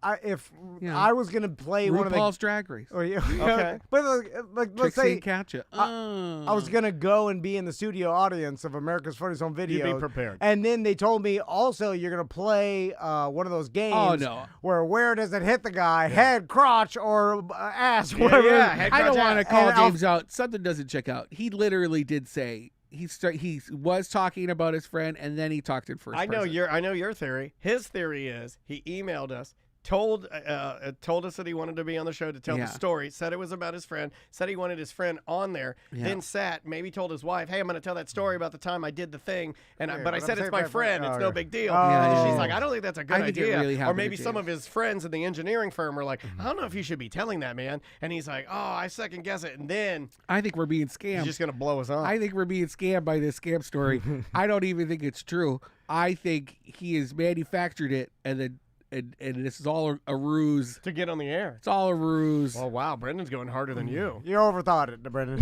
Yeah. I was gonna play one of the RuPaul's Drag Race. Oh, yeah. Okay. But like let's Trixie say and Katja. I was gonna go and be in the studio audience of America's Funniest Home Videos. You'd be prepared. And then they told me also you're gonna play one of those games. Oh, no. Where does it hit the guy? Head, crotch, or ass? Yeah, Whatever. yeah, head, I don't crotch, want to ass. call And I'll- James out. Something doesn't check out. He literally did say he was talking about his friend, and then he talked in first I know person. your theory. His theory is he emailed us, told us that he wanted to be on the show to tell Yeah. the story, said it was about his friend, said he wanted his friend on there, Yeah. then sat, maybe told his wife, hey, I'm going to tell that story about the time I did the thing, but I but I'm said it's saying my my friend, friend. it's Oh, no yeah. big deal. Oh. And she's Yeah. like, I don't think that's a good I think it idea. really Or happened to maybe some James. of his friends in the engineering firm were like, I don't know if you should be telling that, man. And he's like, oh, I second guess it. And then I think we're being he's scammed. just going to blow us up. I think we're being scammed by this scam story. I don't even think it's true. I think he has manufactured it, and then and this is all a ruse. to get on the air. It's all a ruse. Oh, wow. Brendan's going harder than you. You overthought it, Brendan.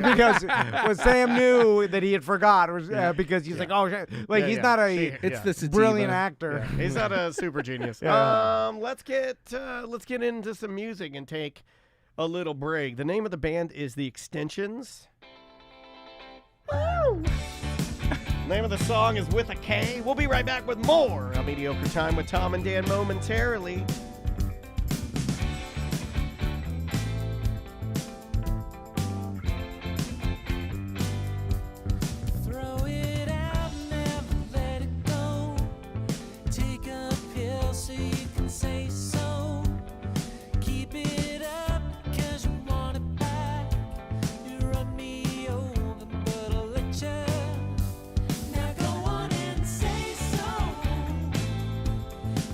Because when Sam knew that he had forgot, it was because he's like, oh, shit. Like Yeah, he's yeah. not a See, It's yeah. the sativa. brilliant actor. He's not a super genius. Yeah. Let's get into some music and take a little break. The name of the band is The Extensions. Woo! Name of the song is With a K. We'll be right back with more of Mediocre Time with Tom and Dan momentarily. Throw it out, never let it go. Take a pill so you can say so. Keep it up 'cause you want it back. You run me over, but I'll let you. Now go on and say so.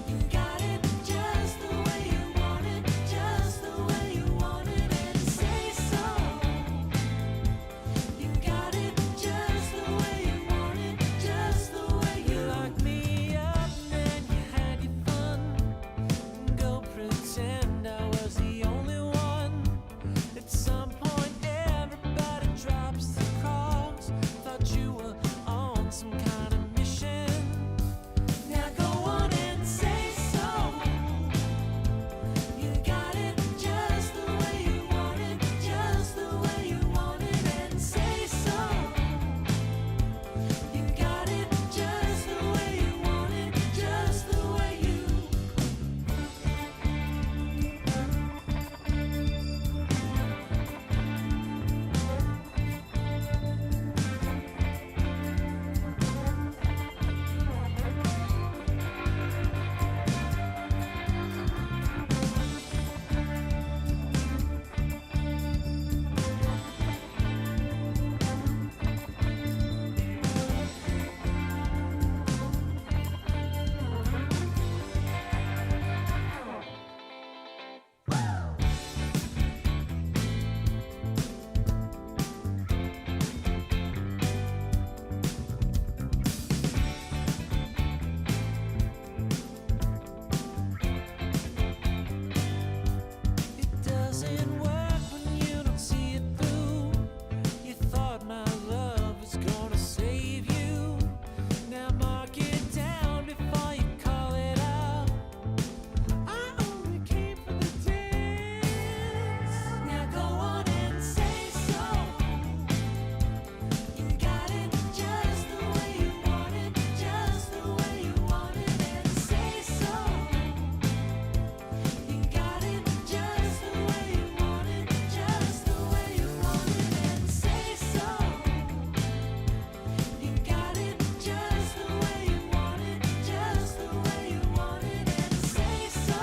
You got it just the way you want it, just the way you want it, and say so. You got it just the way you want it, just the way you locked me up, and you had your fun. Go pretend I was the only one. At some point, everybody drops the cross. Thought you were on some kind of mission. Now go on and say so. You got it just the way you want it, just the way you want it, and say so. You got it just the way you want it, just the way you. It doesn't work when you don't see it through. You thought my love was gonna save you. Now mark it down before you call it out. I only came for the dance. Now go on and say so. You got it just the way you want it, just the way you want it, and say so. You got it just the way you want it, just the way you want it, and say so. You got it just the way you want it, just the way you want it, and say so.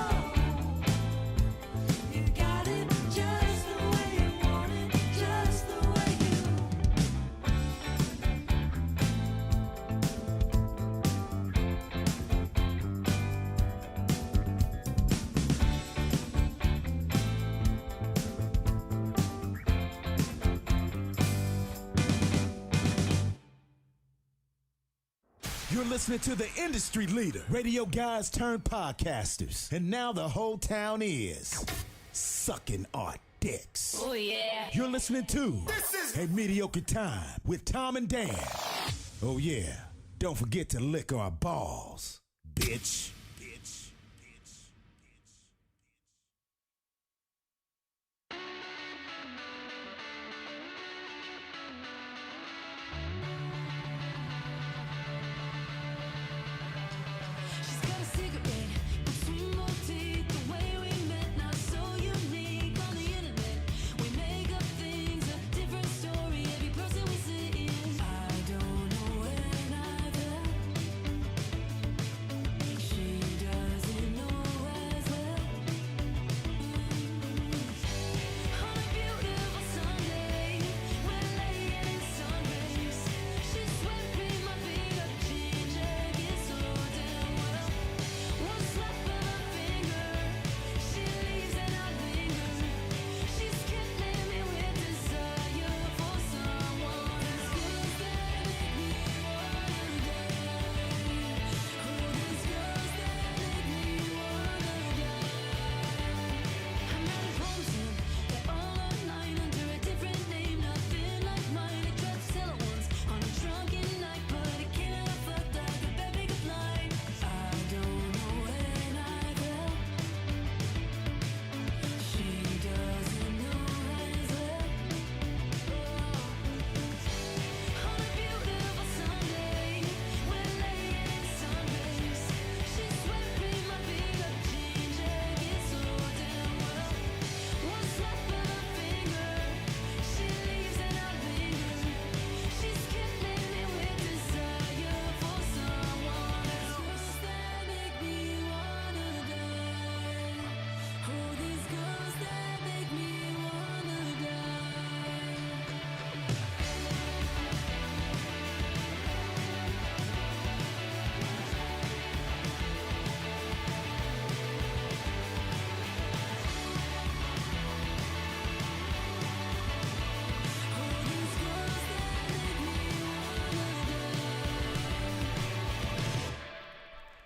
You got it just the way you want it, just the way you. You're listening to the industry leader, radio guys turned podcasters. And now the whole town is sucking art. dicks. Oh yeah. You're listening to A Mediocre Time with Tom and Dan. Oh yeah, don't forget to lick our balls, bitch. She's got a cigarette between both teeth. The way we met, not so unique. On the internet, we make up things, a different story. Every person we see is. I don't know when I've helped. She doesn't know as well. On a beautiful Sunday, we're laying in sun rays. She's sweating my feet up, ginger gets so damn well. One slap of her finger, she leaves and I linger. She's killing me with desire for someone as good that make me wanna die. Oh, these girls that make me wanna die. I'm not imposing, they're all online under a different name, nothing like mine. I tried to sell it once on a drunken night, but it came out fucked like a bad big line. I don't know when I've helped. She doesn't know as well. On a beautiful Sunday, we're laying in sun rays. She's sweating my feet up, ginger gets so damn well. One slap of her finger, she leaves and I linger. She's killing me with desire for someone else that make me wanna die. Oh, these girls that make me wanna die.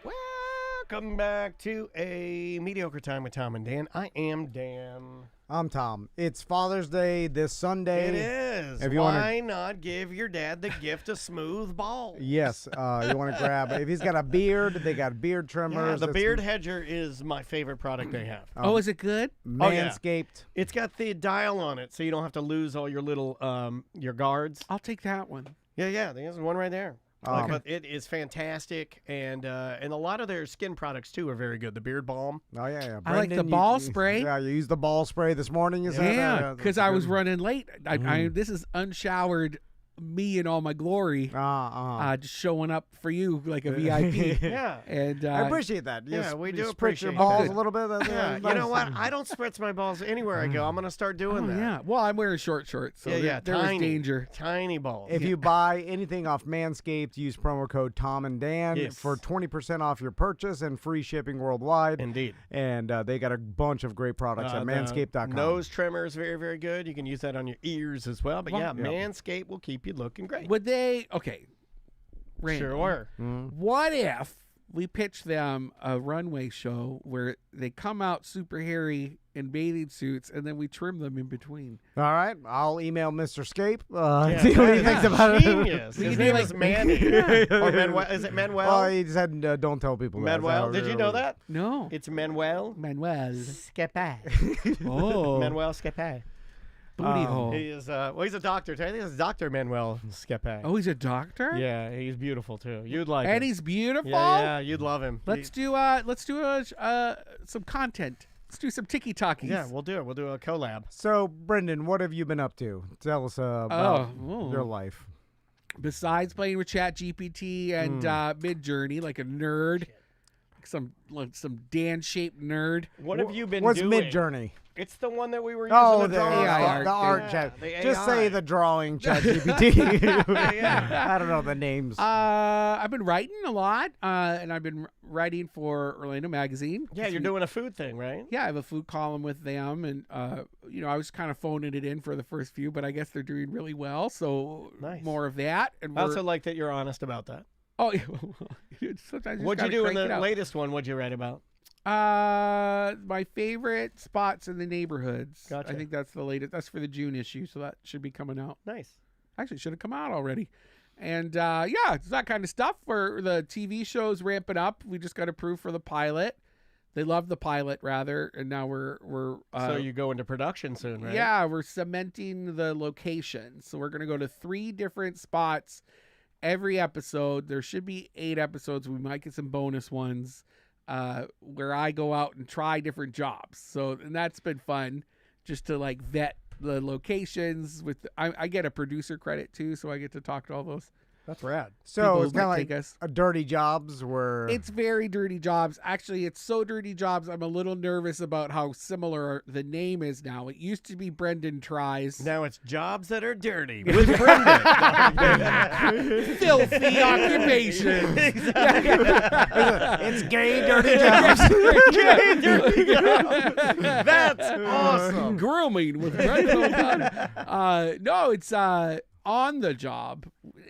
Welcome back to A Mediocre Time with Tom and Dan. I am Dan. I'm Tom. It's Father's Day this Sunday. It is. If you Why not give your dad the gift of smooth balls? Yes, you want to grab. If he's got a beard, they got beard Yeah, trimmers. the It's Beard Hedger is my favorite product they have. Oh, is it good? Oh, yeah. Manscaped. It's got the dial on it, so you don't have to lose all your little your guards. I'll take that one. Yeah, there's one right there. But it is fantastic, and a lot of their skin products too are very good. The beard balm. Oh yeah. I like the Brendan, ball spray. Yeah, you used the ball spray this morning. You said? Yeah, because I was good. running late. This is unshowered me in all my glory. Just showing up for you like a VIP. Yeah, And I appreciate that. Yeah, we do spritz appreciate your balls that. a little bit. That's yeah. nice. You know what? I don't spritz my balls anywhere I go. I'm gonna start doing that. Yeah. Well, I'm wearing short shorts, so there tiny, is danger. Tiny balls. If you buy anything off Manscaped, use promo code Tom and Dan Yes. for 20% off your purchase and free shipping worldwide. Indeed. And they got a bunch of great products at The manscaped.com. Nose trimmer is very, very good. You can use that on your ears as well. But Well, yeah, yeah. Manscaped will keep you looking great. Would they? Okay. Random. Sure. What if we pitch them a runway show where they come out super hairy in bathing suits and then we trim them in between? All right. I'll email Mr. Scape. Yeah, See what he yeah, thinks about it. genius. We His can do name like- is Manny. Or Manuel. Is it Manuel? Well, he said don't tell people that. Manuel. Did you know that? No. It's Manuel Manuel. Scape. Oh. Manuel Scape. Booty hole. He is, he's a doctor too. I think it's Dr. Manuel Scape. Oh, he's a doctor? Yeah, he's beautiful too. You'd like And him. he's beautiful? Yeah, you'd love him. Let's do some content. Let's do some tiki talkies. Yeah, we'll do it. We'll do a collab. So, Brendan, what have you been up to? Tell us about your life. Besides playing with ChatGPT and Midjourney, like a nerd, like some Dan-shaped nerd. What have you been What's doing? Midjourney? It's the one that we were using. Oh, to the draw AI on. art. the art Yeah, chat. the Just say AI. the drawing chat GPT. Yeah. I don't know the names. I've been writing a lot, and I've been writing for Orlando Magazine. Yeah, you're doing a food thing, right? Yeah, I have a food column with them, and I was kind of phoning it in for the first few, but I guess they're doing really well, so Nice. more of that. And I also like that you're honest about that. oh, yeah, sometimes What'd you do in crank it the out. latest one? What'd you write about? My favorite spots in the neighborhoods. Gotcha. I think that's the latest. That's for the June issue, so that should be coming out. Nice. Actually, should have come out already. And yeah, it's that kind of stuff where the TV show's ramping up. We just got approved for the pilot. They love the pilot rather, and now we're so you go into production soon, right? Yeah, we're cementing the location. So we're gonna go to 3 different spots every episode. There should be 8 episodes. We might get some bonus ones where I go out and try different jobs. So and that's been fun, just to like vet the locations. I get a producer credit too, so I get to talk to all those. That's rad. So People it's kind of might like take us. a dirty jobs where It's very dirty jobs. Actually, it's so dirty jobs. I'm a little nervous about how similar the name is now. It used to be Brendan Tries. Now it's jobs that are dirty with Brendan. Filthy occupation. it's gay dirty jobs. Gay dirty jobs. That's awesome. Grooming with Brendan O'Connor. No, it's on the job,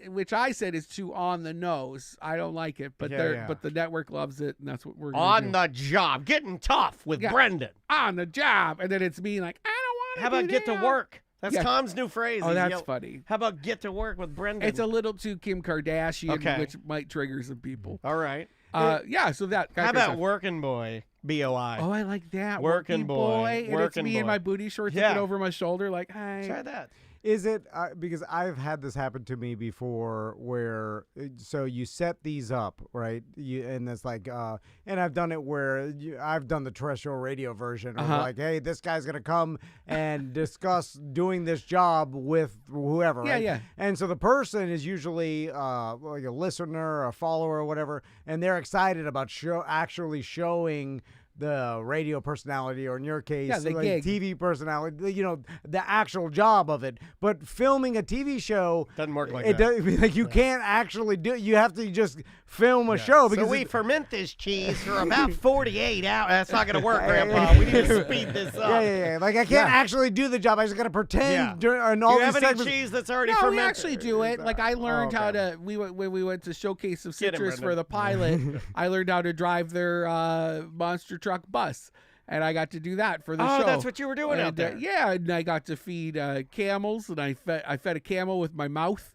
which I said is too on the nose. I don't like it, but but the network loves it, and that's what we're gonna do. On the job, getting tough with Brendan. On the job, and then it's me like, I don't want to. How about get to work? That's Yeah. Tom's new phrase. Oh, He's that's yell- funny. How about get to work with Brendan? It's a little too Kim Kardashian, Okay. which might trigger some people. All right. Yeah, so that. How about working boy? B-O-I. Oh, I like that. Working boy. And it's Working me in boy. my booty shorts Yeah. looking over my shoulder like, hi. Try that. Is it because I've had this happen to me before where so you set these up, right? And it's like and I've done it where I've done the terrestrial radio version of like, hey, this guy's going to come and discuss doing this job with whoever, right? Yeah. And so the person is usually like a listener, a follower or whatever, and they're excited about actually showing the radio personality, or in your case, the like gig. TV personality, the actual job of it. But filming a TV show Doesn't work like it that. does, like you can't actually do it. You have to just film a show because So we ferment this cheese for about 48 hours. That's not going to work, Grandpa. We need to speed this up. yeah. Like I can't actually do the job. I just got to pretend during and Do all you these have any segments. cheese that's already No, fermented? we actually do it. Like I learned how okay. to. When we went to Showcase of Get him, Citrus for Brendan. the pilot, I learned how to drive their monster truck bus, and I got to do that for the show. Oh, that's what you were doing out And, there. yeah, and I got to feed camels, and I fed a camel with my mouth.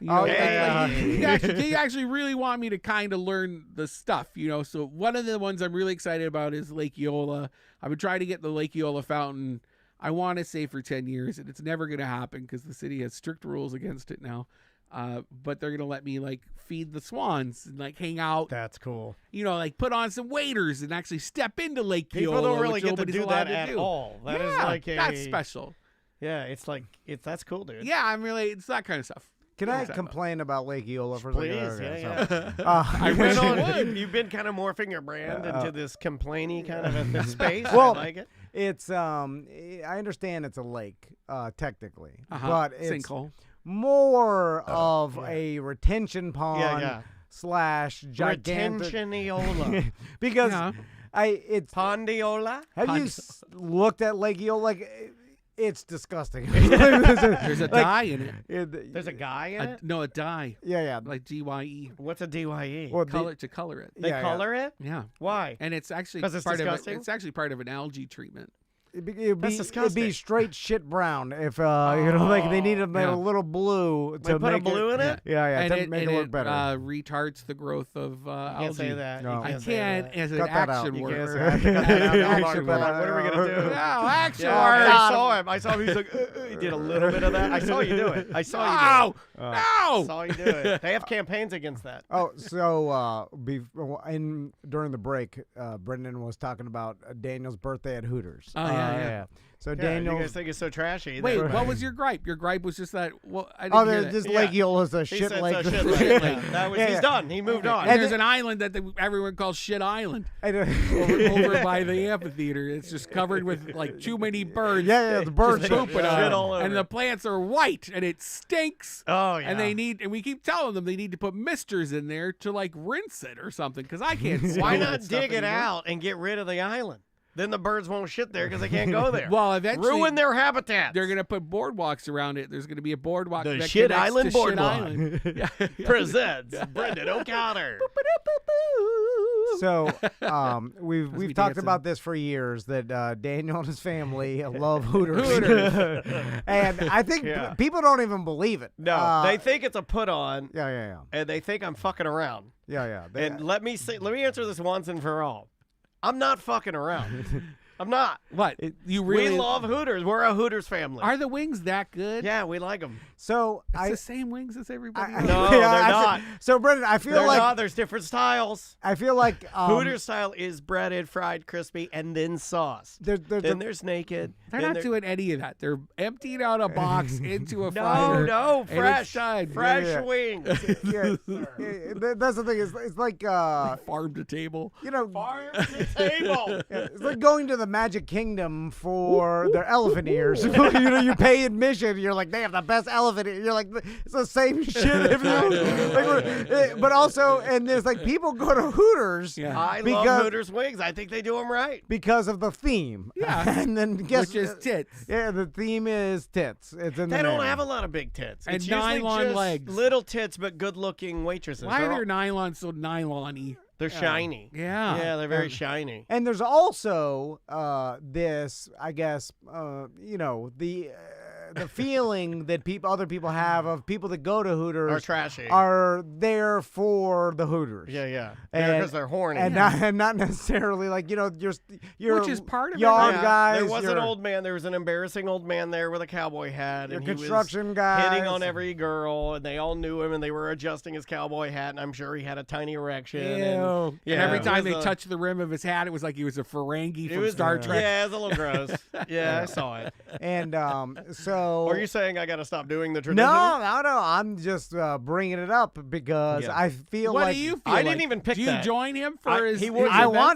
You Oh, know, yeah. like, they actually really want me to kind of learn the stuff, So one of the ones I'm really excited about is Lake Eola. I've been trying to get the Lake Eola fountain, I want to say for 10 years, and it's never going to happen because the city has strict rules against it now. But they're going to let me feed the swans and hang out. That's cool. Put on some waders and actually step into Lake People Eola. don't really which get to nobody's do allowed that to at do. all. That is Yeah, like a... that's special. Yeah, that's cool, dude. Yeah, it's that kind of stuff. Can I Exactly. complain about Lake Eola for a Please, second? Okay, yeah. so, I went on. You've been kind of morphing your brand into this complainy kind of a space. Well, I like it. It's I understand it's a lake technically, Uh-huh. but it's Sinkhole. more of a retention pond Yeah. / gigantic Retentioniola. because Yeah. it's Pondiola? have you looked at Lake Eola? It's disgusting. There's a dye in it. There's a guy in it? No, a dye. Yeah. Like DYE. What's a DYE? Well, To color it. They color it? Yeah. Why? And it's actually 'Cause it's part disgusting? of it's actually part of an algae treatment. It'd That's be disgusting. straight shit brown if they need to make Yeah. a little blue They to put a make blue in it? Yeah, and to make it look better. retards the growth of algae. You can't say that. No. You I can't say can't that. as an Cut that out. action You word. Can't say that. Cut that out. Hold on, Cut hold that on. What are we out. going to do? No, action Yeah, word. I saw him. I saw him. He's like, he did a little bit of that. I saw you do it. I saw you do it. No, I no. saw you do it. They have campaigns against that. Oh, so during the break, Brendan was talking about Daniel's birthday at Hooters. Oh, yeah. So Yeah, you Daniel, guys think it's so trashy. Wait, that- what was your gripe? Your gripe was just that. Well, I didn't hear that. this Yeah. Lake Eola's a He shit said lake. so shit lake. Shit Yeah, lake. that was, Yeah, he's yeah. done. He moved on. And there's an island that everyone calls Shit Island over by the amphitheater. It's just covered with too many birds. Yeah, the birds just pooping shit on it. all over. And the plants are white and it stinks. Oh, yeah. And we keep telling them they need to put misters in there to rinse it or something because I can't. Why smell not that stuff dig it anymore. out and get rid of the island? Then the birds won't shit there because they can't go there. Well, eventually ruin their habitat. they're gonna put boardwalks around it. There's gonna be a boardwalk. The that Shit connects Island to Shit Boardwalk. Island. Yeah. presents Brendan O'Connor. So we've be talked dancing. about this for years that Daniel and his family love Hooters. And I think Yeah. people don't even believe it. No, they think it's a put on, Yeah. and they think I'm fucking around. Yeah. And let me answer this once and for all. I'm not fucking around. I'm not. What? You really We love Hooters. We're a Hooters family. Are the wings that good? Yeah, we like them. So It's the same wings as everybody else. No, they're not. So Brendan, I feel They're like not. There's different styles. I feel like Hooters style is breaded, fried, crispy, and then sauce. Then there's naked. They're then not doing any of that. They're emptying out a box into a No, fryer. no, and fresh, it's done. fresh Yeah. wings. that's the thing. It's like Farm to table. Farm to table. it's like going to the Magic Kingdom for their elephant ears. You pay admission. You're like, they have the best elephant ear. You're like, it's the same shit. But also, and there's like people go to Hooters. Yeah. I because, love Hooters wings. I think they do them right. because of the theme. Yeah. And then guess Which is tits. Yeah, the theme is tits. It's in the They don't name. have a lot of big tits. And It's usually nylon just legs. little tits, but good-looking waitresses. Why They're are all- their nylons so nylon-y? They're shiny. Yeah. Yeah, they're very shiny. And there's also this, I guess, the feeling that other people have of people that go to Hooters Are trashy. are there for the Hooters. Yeah. And- Because they're horny. And not necessarily like you're Which is part of it. yard Yeah, guys. there was an you're- old man. There was an embarrassing old man there with a cowboy hat, Your and he construction was guys. hitting on every girl, and they all knew him, and they were adjusting his cowboy hat, and I'm sure he had a tiny erection. Ew. And, And every it time was they a- touched the rim of his hat, it was like he was a Ferengi it from was Star Trek. Yeah, it was a little gross. Yeah, I saw it. And so. Are you saying I got to stop doing the tradition? No. I'm just bringing it up because Yeah. I feel What like do you feel I like? didn't even pick Do you that. join him for I- his? he would- his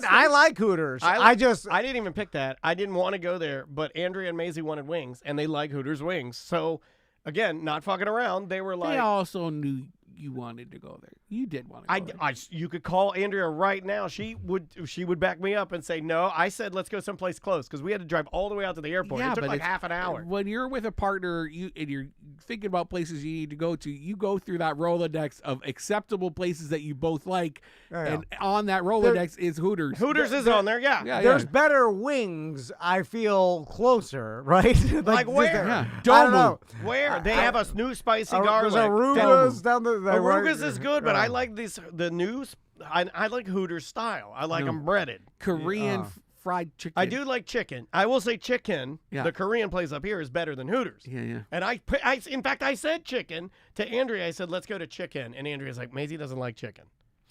I like Hooters. I just didn't even pick that. I didn't want to go there, but Andrea and Maisie wanted wings, and they like Hooters wings. So, again, not fucking around. They were like, They also knew you wanted to go there. You did want to go there. you could call Andrea right now. She would back me up and say no. I said let's go someplace close because we had to drive all the way out to the airport. Yeah, it took but like it's- half an hour. When you're with a partner, and you're thinking about places you need to go to, you go through that Rolodex of acceptable places that you both like, and on that Rolodex is Hooters. Hooters is on there, yeah. There's better wings. I feel closer, right? Like just where? Yeah. I don't know. Where they have a new spicy There's garlic. Arugas down the. Arugas is good, but I like the new. I like Hooters style. I like them breaded. Korean fried chicken. I do like chicken. I will say chicken. Yeah. The Korean place up here is better than Hooters. Yeah. And in fact, I said chicken to Andrea. I said, let's go to chicken. And Andrea's like, Maisie doesn't like chicken.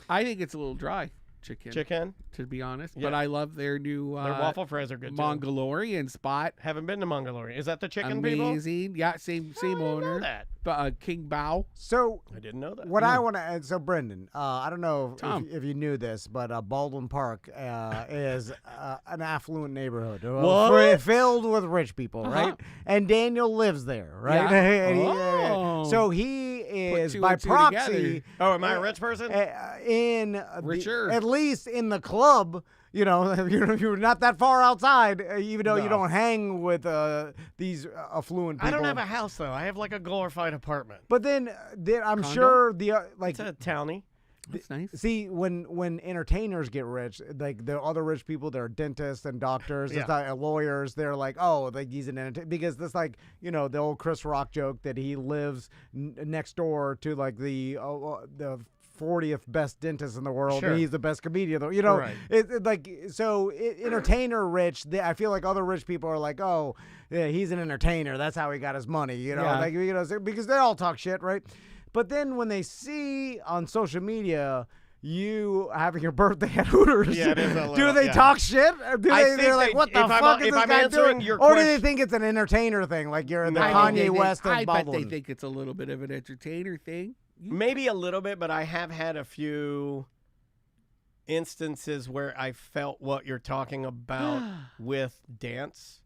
I think it's a little dry. Chicken, to be honest. Yeah. But I love their new Their waffle fries are good too. Mongolian spot. Haven't been to Mongolian. Is that the chicken people? Amazing. Yeah, same I didn't know owner. that. King Bao. So I didn't know that. what I want to add, so Brendan, I don't know Tom. if you knew this, but Baldwin Park is an affluent neighborhood filled with rich people, right? And Daniel lives there, right? Yeah. And Oh. so he is two by and two proxy. together. Oh, am I a rich person? Richer. At least in the club. You're not that far outside, even though you No. don't hang with these affluent people. I don't have a house though. I have like a glorified apartment. But then I'm Condo? sure It's a townie. That's nice. See, when entertainers get rich, like the other rich people, they're dentists and doctors, Yeah. it's not, lawyers. They're like, oh, like he's an entertainer because that's like the old Chris Rock joke that he lives next door to like the 40th best dentist in the world. Sure. And he's the best comedian. Right. Entertainer rich. I feel like other rich people are like, oh, yeah, he's an entertainer. That's how he got his money. Yeah. Because they all talk shit, right? But then when they see on social media you having your birthday at Hooters, Yeah, it is a do little- they yeah. talk shit? Or do I they, think they're like, they- what the if I'm- fuck is if this I'm guy answering doing? your Or do they question- think it's an entertainer thing, like you're the No. Kanye West of I bet Baldwin? they think it's a little bit of an entertainer thing. Maybe a little bit, but I have had a few instances where I felt what you're talking about with dance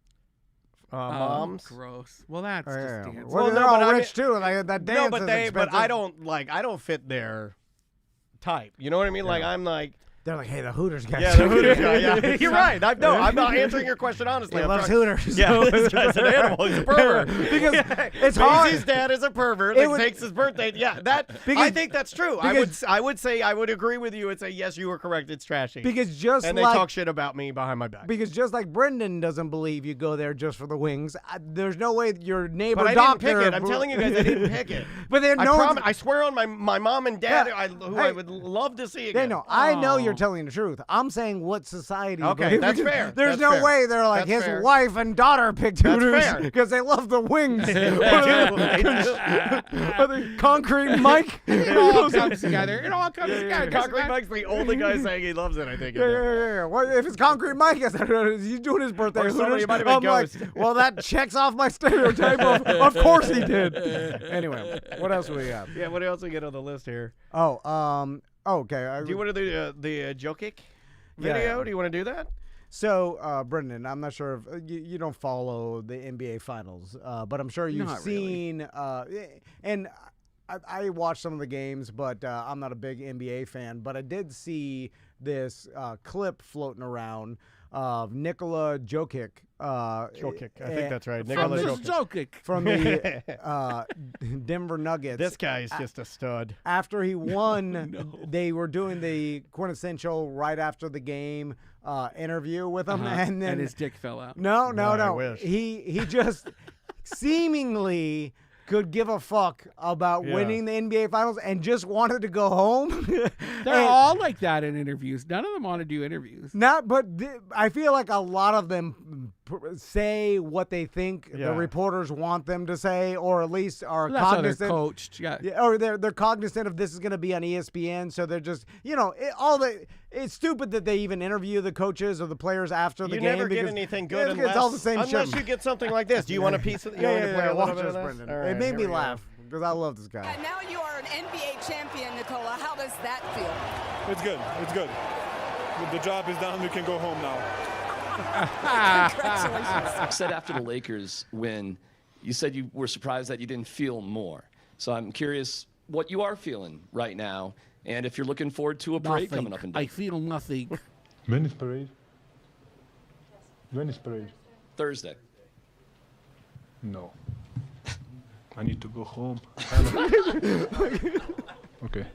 moms. Gross. Well, that's Oh, just yeah. dance. Well, Well, they're no, all but I rich too. Like that dance No, is but I expensive. don't fit their type. You know what I mean? Like I'm like They're like, hey, the Hooters guy. Yeah, the Hooters guy. Yeah, you're right. I'm not answering your question honestly. He I'm loves trying- Hooters. Yeah, this guy's an animal. He's a pervert. Because it's hard. His dad is a pervert It that would- takes his birthday. Yeah, I think that's true. I would say I would agree with you and say yes, you were correct. It's trashy. Because just and they like talk shit about me behind my back. because just like Brendan doesn't believe you go there just for the wings, there's no way your neighbor But I doctor. didn't pick it. I'm telling you guys, I didn't pick it. But then no one's- I swear on my mom and dad, Yeah. who Hey. I would love to see again. No, I know you're telling the truth. I'm saying what society. Okay, believes. that's fair. There's That's no fair. way they're like That's his fair. wife and daughter picked That's Hooters fair. because they love the wings. They do. They do. Concrete Mike. It all comes together. It all comes together. Concrete Mike's the only guy saying he loves it, I think. Yeah. Well, if it's Concrete Mike, he's doing his birthday. Or somebody Hooters, might have been I'm like, Ghost. well, that checks off my stereotype. Of course he did. Anyway, what else do we got? Yeah, what else we get on the list here? Okay. Do you want to do the Joe Kick Yeah, video? yeah. Do you want to do that? So, Brendan, I'm not sure if you don't follow the NBA Finals, but I'm sure you've Not really. seen. And I watched some of the games, but I'm not a big NBA fan. But I did see this clip floating around of Nikola Jokic. Jokic, I think that's right. From Nikola the- Jokic. From the Denver Nuggets. This guy's just a stud. After he won, they were doing the quintessential right after the game interview with him, and then his dick fell out. No. I wish. He just seemingly could give a fuck about Yeah. winning the NBA Finals and just wanted to go home. They're all like that in interviews. None of them want to do interviews. I feel like a lot of them say what they think Yeah. the reporters want them to say, or at least are Well, that's how they're cognizant. coached. Yeah. Or they're cognizant of this is going to be on ESPN, so they're just it's stupid that they even interview the coaches or the players after the You game. never get because anything good it's unless, all the same unless shit. you get something like this. Do you want a piece of? You want me to play a little watch bit of this, this? Brendan. All right, It made here me we go. laugh because I love this guy. And now you are an NBA champion, Nikola. How does that feel? It's good. It's good. The job is done. We can go home now. Congratulations. Said after the Lakers win, you said you were surprised that you didn't feel more. So I'm curious what you are feeling right now, and if you're looking forward to a parade Nothing. coming up in I feel nothing. When is parade? When is parade? Thursday. No. I need to go home. Okay.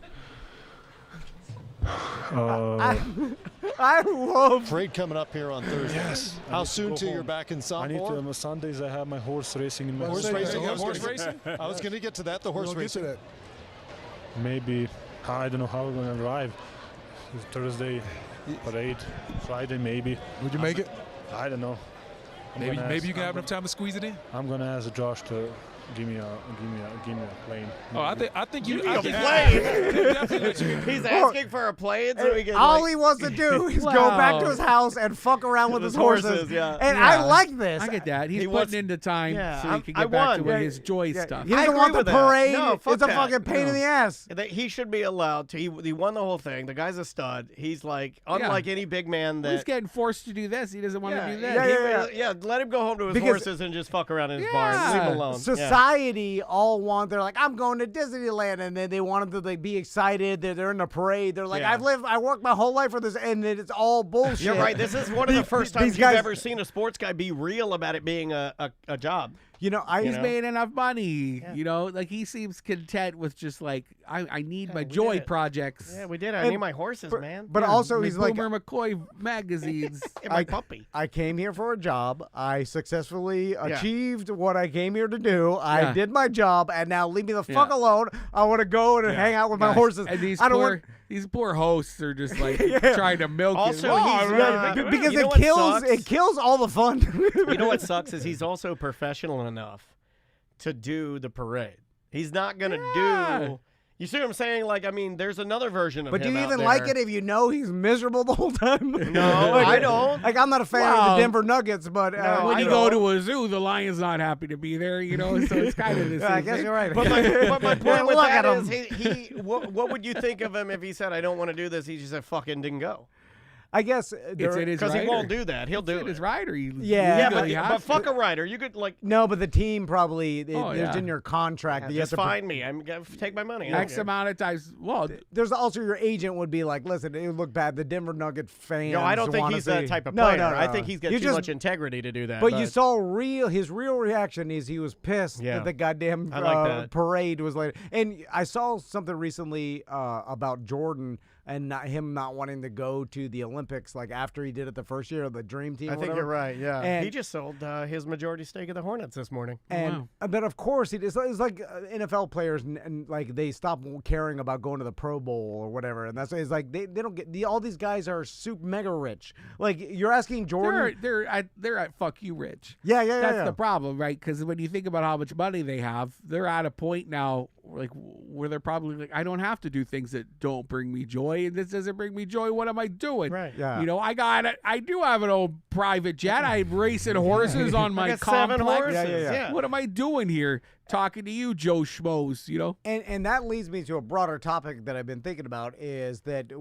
I love parade coming up here on Thursday. Yes. How soon till you're back in I need to. Southport? On Sundays, I have my horse racing in my Horse racing. Horse racing. I was going to get to that. The horse racing. Maybe I don't know how we're going to arrive. It's Thursday parade. Friday maybe. Would you make it? I don't know. Maybe you can have enough time to squeeze it in. I'm gonna ask Josh to give me a plane. Oh, I think you. Give me I a think- plane. Definitely let you- He's asking for a plane so he can. all like, he wants to do is go back to his house and fuck around with his horses. yeah. And Yeah. I like this. I get that. He's He putting wants- into time Yeah, so he can I get back to won. his joy stuff. He doesn't I want the agree with that. parade. No, fuck it's a that. fucking pain in the ass. That he should be allowed to. He won the whole thing. The guy's a stud. He's like unlike any big man that. He's getting forced to do this. He doesn't want to do that. Yeah. Let him go home to his Because- horses and just fuck around in his barn. Leave him alone. Society all want. They're like, I'm going to Disneyland, and then they want them to like be excited. They're in the parade. They're like, Yeah. I worked my whole life for this, and then it's all bullshit. You're right. This is one of the first times these you've guys- ever seen a sports guy be real about it being a job. You know, He's made enough money. You know, like he seems content with just like I need my joy did it. projects. Yeah, we did. I need my horses, man. But Yeah, also, my he's like, Boomer McCoy magazines. And my puppy. I came here for a job. I successfully achieved what I came here to do. I Yeah. did my job, and now leave me the fuck Yeah. alone. I want to go and hang out with my horses. And these I don't poor, want. these poor hosts are just like trying to milk Also, it. he's Because you know it what sucks? kills all the fun. You know what sucks is he's also professional enough to do the parade. He's not gonna do. You see what I'm saying? Like, I mean, there's another version of But do him you out even there. like it if you know he's miserable the whole time? No, I don't. Like, I'm not a fan of Well, the Denver Nuggets, but when you go to a zoo, the lion's not happy to be there, you know, so it's kind of the same I guess thing. you're right. But my point with Look that at is, him. what would you think of him if he said, "I don't want to do this"? He just said, "Fucking didn't go." I guess It's in his because he rider. won't do that. He'll do It's in it. his rider. Yeah, but fuck a rider. You could like no, but the team probably Oh, it's yeah. in your contract. that you just have to find me. I'm gonna take my money. I don't X care. amount of times. Well, There's also your agent would be like, listen, it would look bad. The Denver Nugget fans. No, I don't think wanna he's that see- type of No, player. no, no, I think he's got You too just- much integrity to do that. But you saw his real reaction is he was pissed Yeah. that the goddamn I like that. parade was late. And I saw something recently about Jordan and him not wanting to go to the Olympics like after he did it the first year of the Dream Team. I or think whatever. you're right. Yeah, And, he just sold his majority stake of the Hornets this morning. and but of course it's like NFL players and like they stop caring about going to the Pro Bowl or whatever, and that's it's like they don't get all these guys are super mega rich. Like you're asking Jordan, they're at fuck you rich. Yeah, That's yeah. the problem, right? Because when you think about how much money they have, they're at a point now like where they're probably like, I don't have to do things that don't bring me joy, and this doesn't bring me joy. What am I doing? Right. Yeah. You know, I do have an old private jet. I'm racing horses on my I got 7 complex. horses. Yeah. What am I doing here? Talking to you, Joe Schmoes, you know? And that leads me to a broader topic that I've been thinking about is that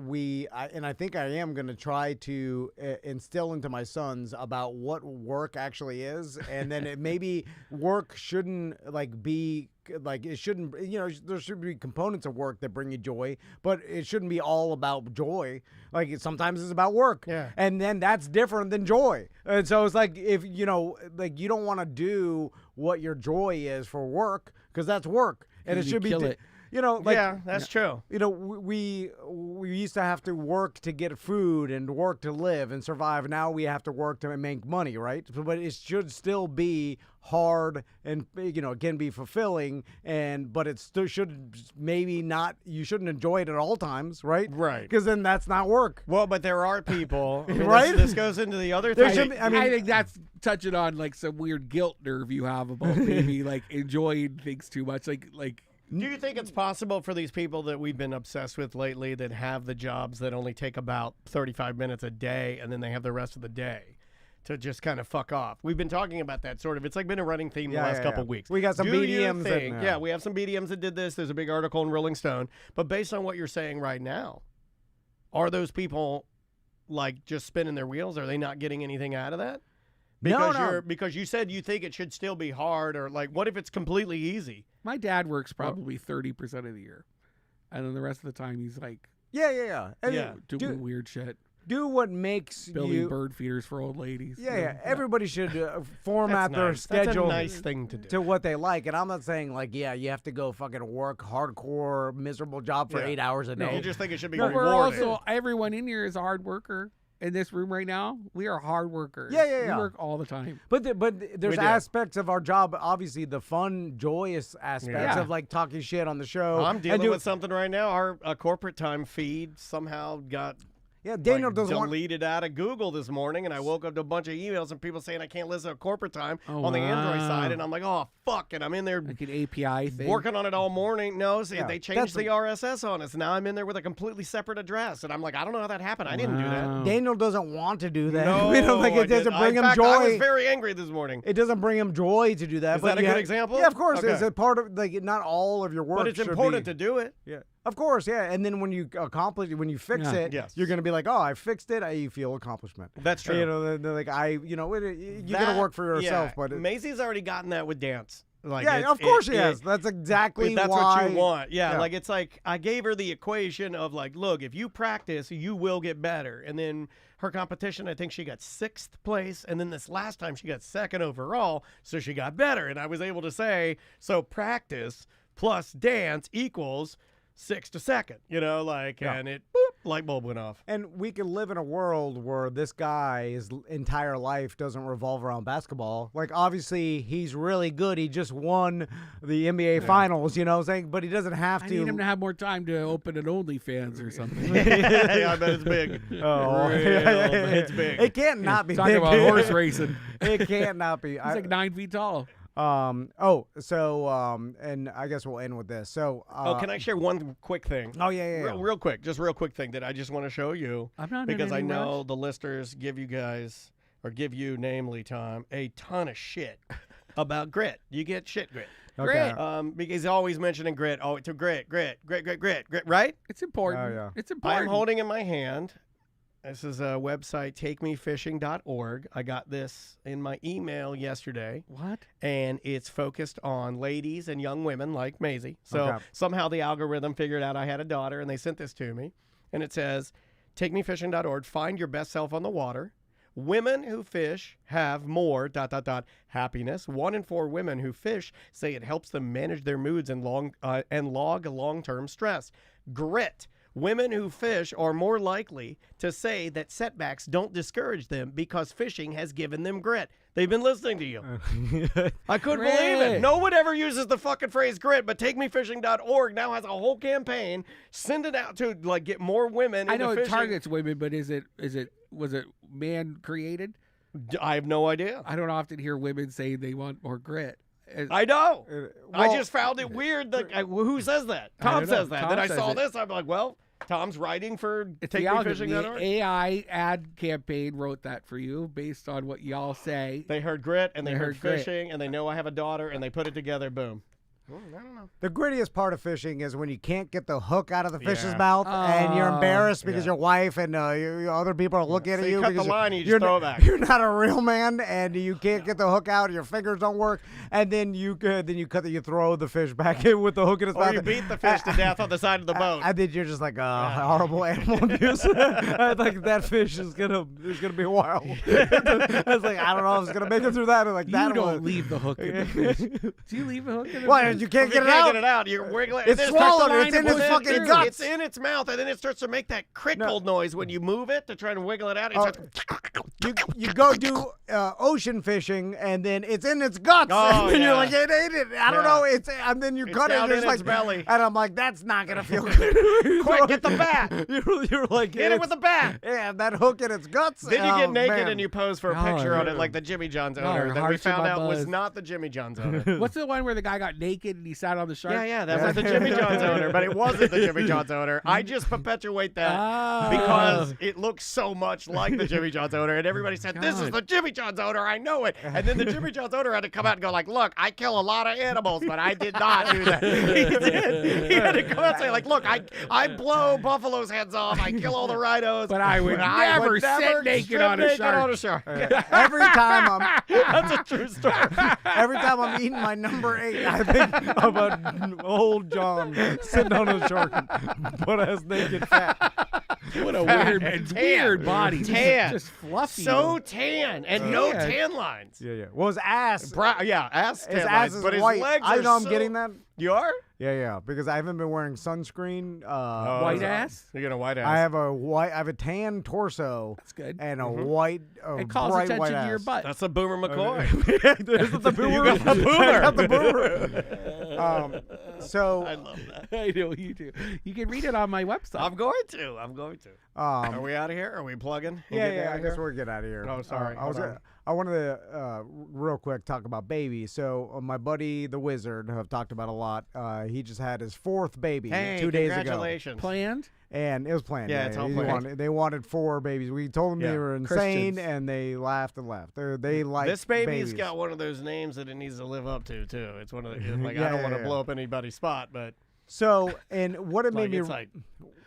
I think I am going to try to instill into my sons about what work actually is, and then maybe work shouldn't like be like it shouldn't, you know, there should be components of work that bring you joy, but it shouldn't be all about joy. Like sometimes it's about work. Yeah. And then that's different than joy. And so it's like if, you know, like you don't want to do what your joy is for work because that's work. And it You should be, kill it. you know, like, yeah, that's true. you know, we used to have to work to get food and work to live and survive. Now we have to work to make money, right? But it should still be hard and, you know, it can be fulfilling, but it still should maybe not, you shouldn't enjoy it at all times, right? Right. Because then that's not work. Well, but there are people, I mean, Right? This goes into the other There thing. should be- I think that's touching on like some weird guilt nerve you have about maybe like enjoying things too much. Like Do you think it's possible for these people that we've been obsessed with lately that have the jobs that only take about 35 minutes a day and then they have the rest of the day to just kind of fuck off? We've been talking about that sort of. It's like been a running theme the last couple weeks. We got some Do you BDMs that- think- yeah, we have some BDMs that did this. There's a big article in Rolling Stone. But based on what you're saying right now, are those people like just spinning their wheels? Are they not getting anything out of that? No. Because you said you think it should still be hard, or like, what if it's completely easy? my dad works probably 30% of the year, and then the rest of the time he's like Yeah. And Yeah. doing weird shit. Do what makes Building you bird feeders for old ladies. Yeah. Everybody should format That's their nice. That's a schedule nice thing to do. to what they like. And I'm not saying like, yeah, you have to go fucking work hardcore, miserable job for Yeah. 8 hours a No, day. you just think it should be But we're rewarded. also, everyone in here is a hard worker. In this room right now, we are hard workers. Yeah. We work all the time. But there's We do. aspects of our job, obviously the fun, joyous aspects Yeah. of like talking shit on the show. I'm and dealing with something right now. Our corporate time feed somehow got Daniel doesn't want. deleted out of Google this morning, and I woke up to a bunch of emails and people saying I can't listen to corporate time on the Android wow. side, and I'm like, oh fuck, and I'm in there Like an API thing. working on it all morning. No, see, Yeah, they that's changed the RSS on us. Now I'm in there with a completely separate address, and I'm like, I don't know how that happened. I didn't do that. Daniel doesn't want to do that. No, we don't think I it doesn't didn't. bring In him fact, joy. I was very angry this morning. It doesn't bring him joy to do that. Is but that a you good ha- example? Yeah, of course. Okay. It's a part of like not all of your work. But it's should important be- to do it. Yeah, of course. Yeah, and then when you accomplish, when you fix Yeah. it, Yes. you're gonna be like, oh, I fixed it. You feel accomplishment. That's true. You know, they're like you gotta That- work for yourself. yeah, But Macy's already gotten that with dance. Like, yeah, it's- of course it- she it- has. That's exactly That's why. what you want. Yeah, Yeah. like it's like I gave her the equation of like, look, if you practice, you will get better. And then her competition, I think she got 6th place, and then this last time she got 2nd overall, so she got better. And I was able to say, so practice plus dance equals 6th to 2nd. You know, like, Yeah. and it boop, light bulb went off. And we can live in a world where this guy's entire life doesn't revolve around basketball. Like, obviously, he's really good. He just won the NBA Finals, you know what I'm saying? But he doesn't have I to. need him to have more time to open an OnlyFans or something. Yeah, I bet it's big. Oh, It's big. It can't not be Talk big. about horse racing. It can't not be. He's like 9 feet tall. and I guess we'll end with this. So, Can I share one quick thing? Oh, yeah. Real quick, just real quick thing that I just want to show you. I'm not because in I any know rush. the listeners give you guys, or give you, namely Tom, a ton of shit about grit. You get shit grit. Okay. Because he's always mentioning grit. Oh, to grit, right? It's important. Oh, yeah. It's important. I'm holding in my hand This is a website, takemefishing.org. I got this in my email yesterday. What? And it's focused on ladies and young women like Maisie. So Okay. somehow the algorithm figured out I had a daughter, and they sent this to me. And it says, takemefishing.org, find your best self on the water. Women who fish have more ... happiness. 1 in 4 women who fish say it helps them manage their moods and log long-term stress. Grit. Women who fish are more likely to say that setbacks don't discourage them because fishing has given them grit. They've been listening to you. I couldn't believe it. No one ever uses the fucking phrase grit, but takemefishing.org now has a whole campaign. Send it out to like get more women. I know into it fishing. targets women, but was it man created? I have no idea. I don't often hear women say they want more grit. I know. I well- just found it weird. That, who says that? I Tom don't know. says that. Tom Then I says saw it. this. I'm like, well, Tom's writing for It's the algorithm. takemefishing.org. The AI ad campaign wrote that for you based on what y'all say. They heard grit and they heard grit. fishing and they know I have a daughter and they put it together. Boom. Well, I don't know. The grittiest part of fishing is when you can't get the hook out of the fish's Yeah. mouth and you're embarrassed because yeah. your wife and other people are looking at So you. you cut the because line and you you're just throw n- it back. You're not a real man and you can't get the hook out. Your fingers don't work, and then you throw the fish back in with the hook in his Or mouth. you beat the fish to death on the side of the boat. And then you're just like horrible animal abuse. I think that fish is gonna be wild. I was like, I don't know if it's gonna make it through that. Like that You don't was- leave the hook in the fish. Do you leave the hook in the Why fish? you can't If you get it can't out? get it out, you're wiggling. It's and then it starts swallowed. to It's in line its up. fucking It's- guts. It's in its mouth, and then it starts to make that crickle noise when you move it to try and wiggle it out. It starts You go do ocean fishing and then it's in its guts. Oh, and then yeah. you're like, it ate it. I don't Yeah. know. And then you It's cut it. down And it's in like its belly. And I'm like, that's not gonna feel good. Quick, get the bat. You're like, Hit it with the bat. Yeah, that hook in its guts. Then you get Oh, naked man. and you pose for a Y'all picture are- on it like the Jimmy John's y'all owner are that we harsh in found my out was buzz. not the Jimmy John's owner. What's the one where the guy got naked and he sat on the shark? Yeah, that was the Jimmy John's owner, but it wasn't the Jimmy John's owner. I just perpetuate that because it looks so much like the Jimmy John's owner, and everybody said, "This is God. the Jimmy John's owner. I know it." And then the Jimmy John's owner had to come out and go like, "Look, I kill a lot of animals, but I did not do that." He did. He had to come out and say like, "Look, I blow buffaloes' heads off. I kill all the rhinos, But I would never sit naked strip on a naked shark." on a shark." Every time I'm That's a true story. every time I'm eating my number 8, I think about old John sitting on a shark, butt ass naked, fat. What a weird, it's weird body. Tan. Just fluffy. So tan and no Yeah. tan lines. Yeah. Well, his ass. Ass His tan ass lines, is but his white. legs I are know I'm so- getting that. You are? Yeah, because I haven't been wearing sunscreen. White ass? You got a white ass. I have a tan torso. That's good. And a white, It calls bright attention white to your ass. butt. That's a Boomer McCoy. Is it the boomer? You got the boomer. I got the boomer. So I love that. I know you do. You can read it on my website. I'm going to. Are we out of here? Are we plugging? Yeah. I guess we're getting out of here. Oh, sorry. I wanted to real quick talk about babies. So my buddy the Wizard, who I've talked about a lot, he just had his 4th baby Hey, 2 days ago. congratulations. Planned? And it was planned. Yeah, it's all planned. They wanted 4 babies. We told them they Yeah. were insane, Christians. and they laughed and laughed. They like This baby's babies. got one of those names that it needs to live up to too. It's one of the like Yeah, I don't want to yeah. blow up anybody's spot, but So, and what it made me it's like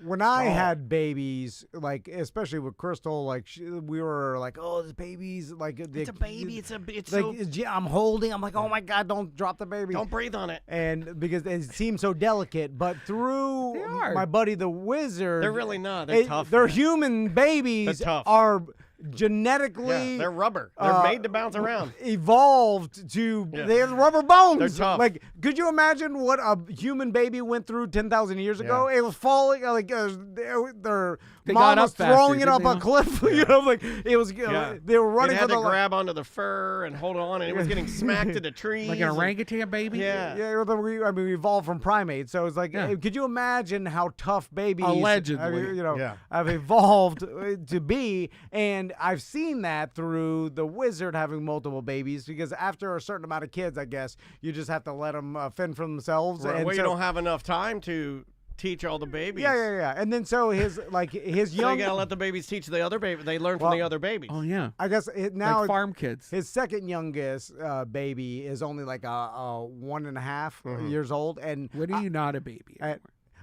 when I strong. had babies, like especially with Crystal, like we were like, oh, this baby's like it's a baby. It's like so I'm holding. I'm like, oh my god, don't drop the baby. don't breathe on it. And because it seems so delicate, but through They are. my buddy the Wizard, They're really not. They're tough. They're man. human babies. They're tough. Are genetically Yeah, they're rubber. They're made to bounce around. Evolved to Yeah. they have rubber bones. They're tough. Like, could you imagine what a human baby went through 10,000 years ago? It was falling like their They mom got up was throwing faster, it up didn't a cliff. You know, like it was. Yeah. They were running it for had the to grab onto the fur and hold on, and it was getting smacked into trees. Like an and- orangutan baby? Yeah. Yeah, we evolved from primates, so it's like, Yeah. could you imagine how tough babies, Allegedly. have evolved to be? And I've seen that through the Wizard having multiple babies, because after a certain amount of kids, I guess you just have to let them fend for themselves. Right, And well, you so- don't have enough time to teach all the babies. Yeah. And then so his So young. you gotta let the babies teach the other baby. They learn from the other babies. Oh, yeah. I guess now Like farm kids. his second youngest baby is only like a 1.5 years old, and When are you not a baby anymore?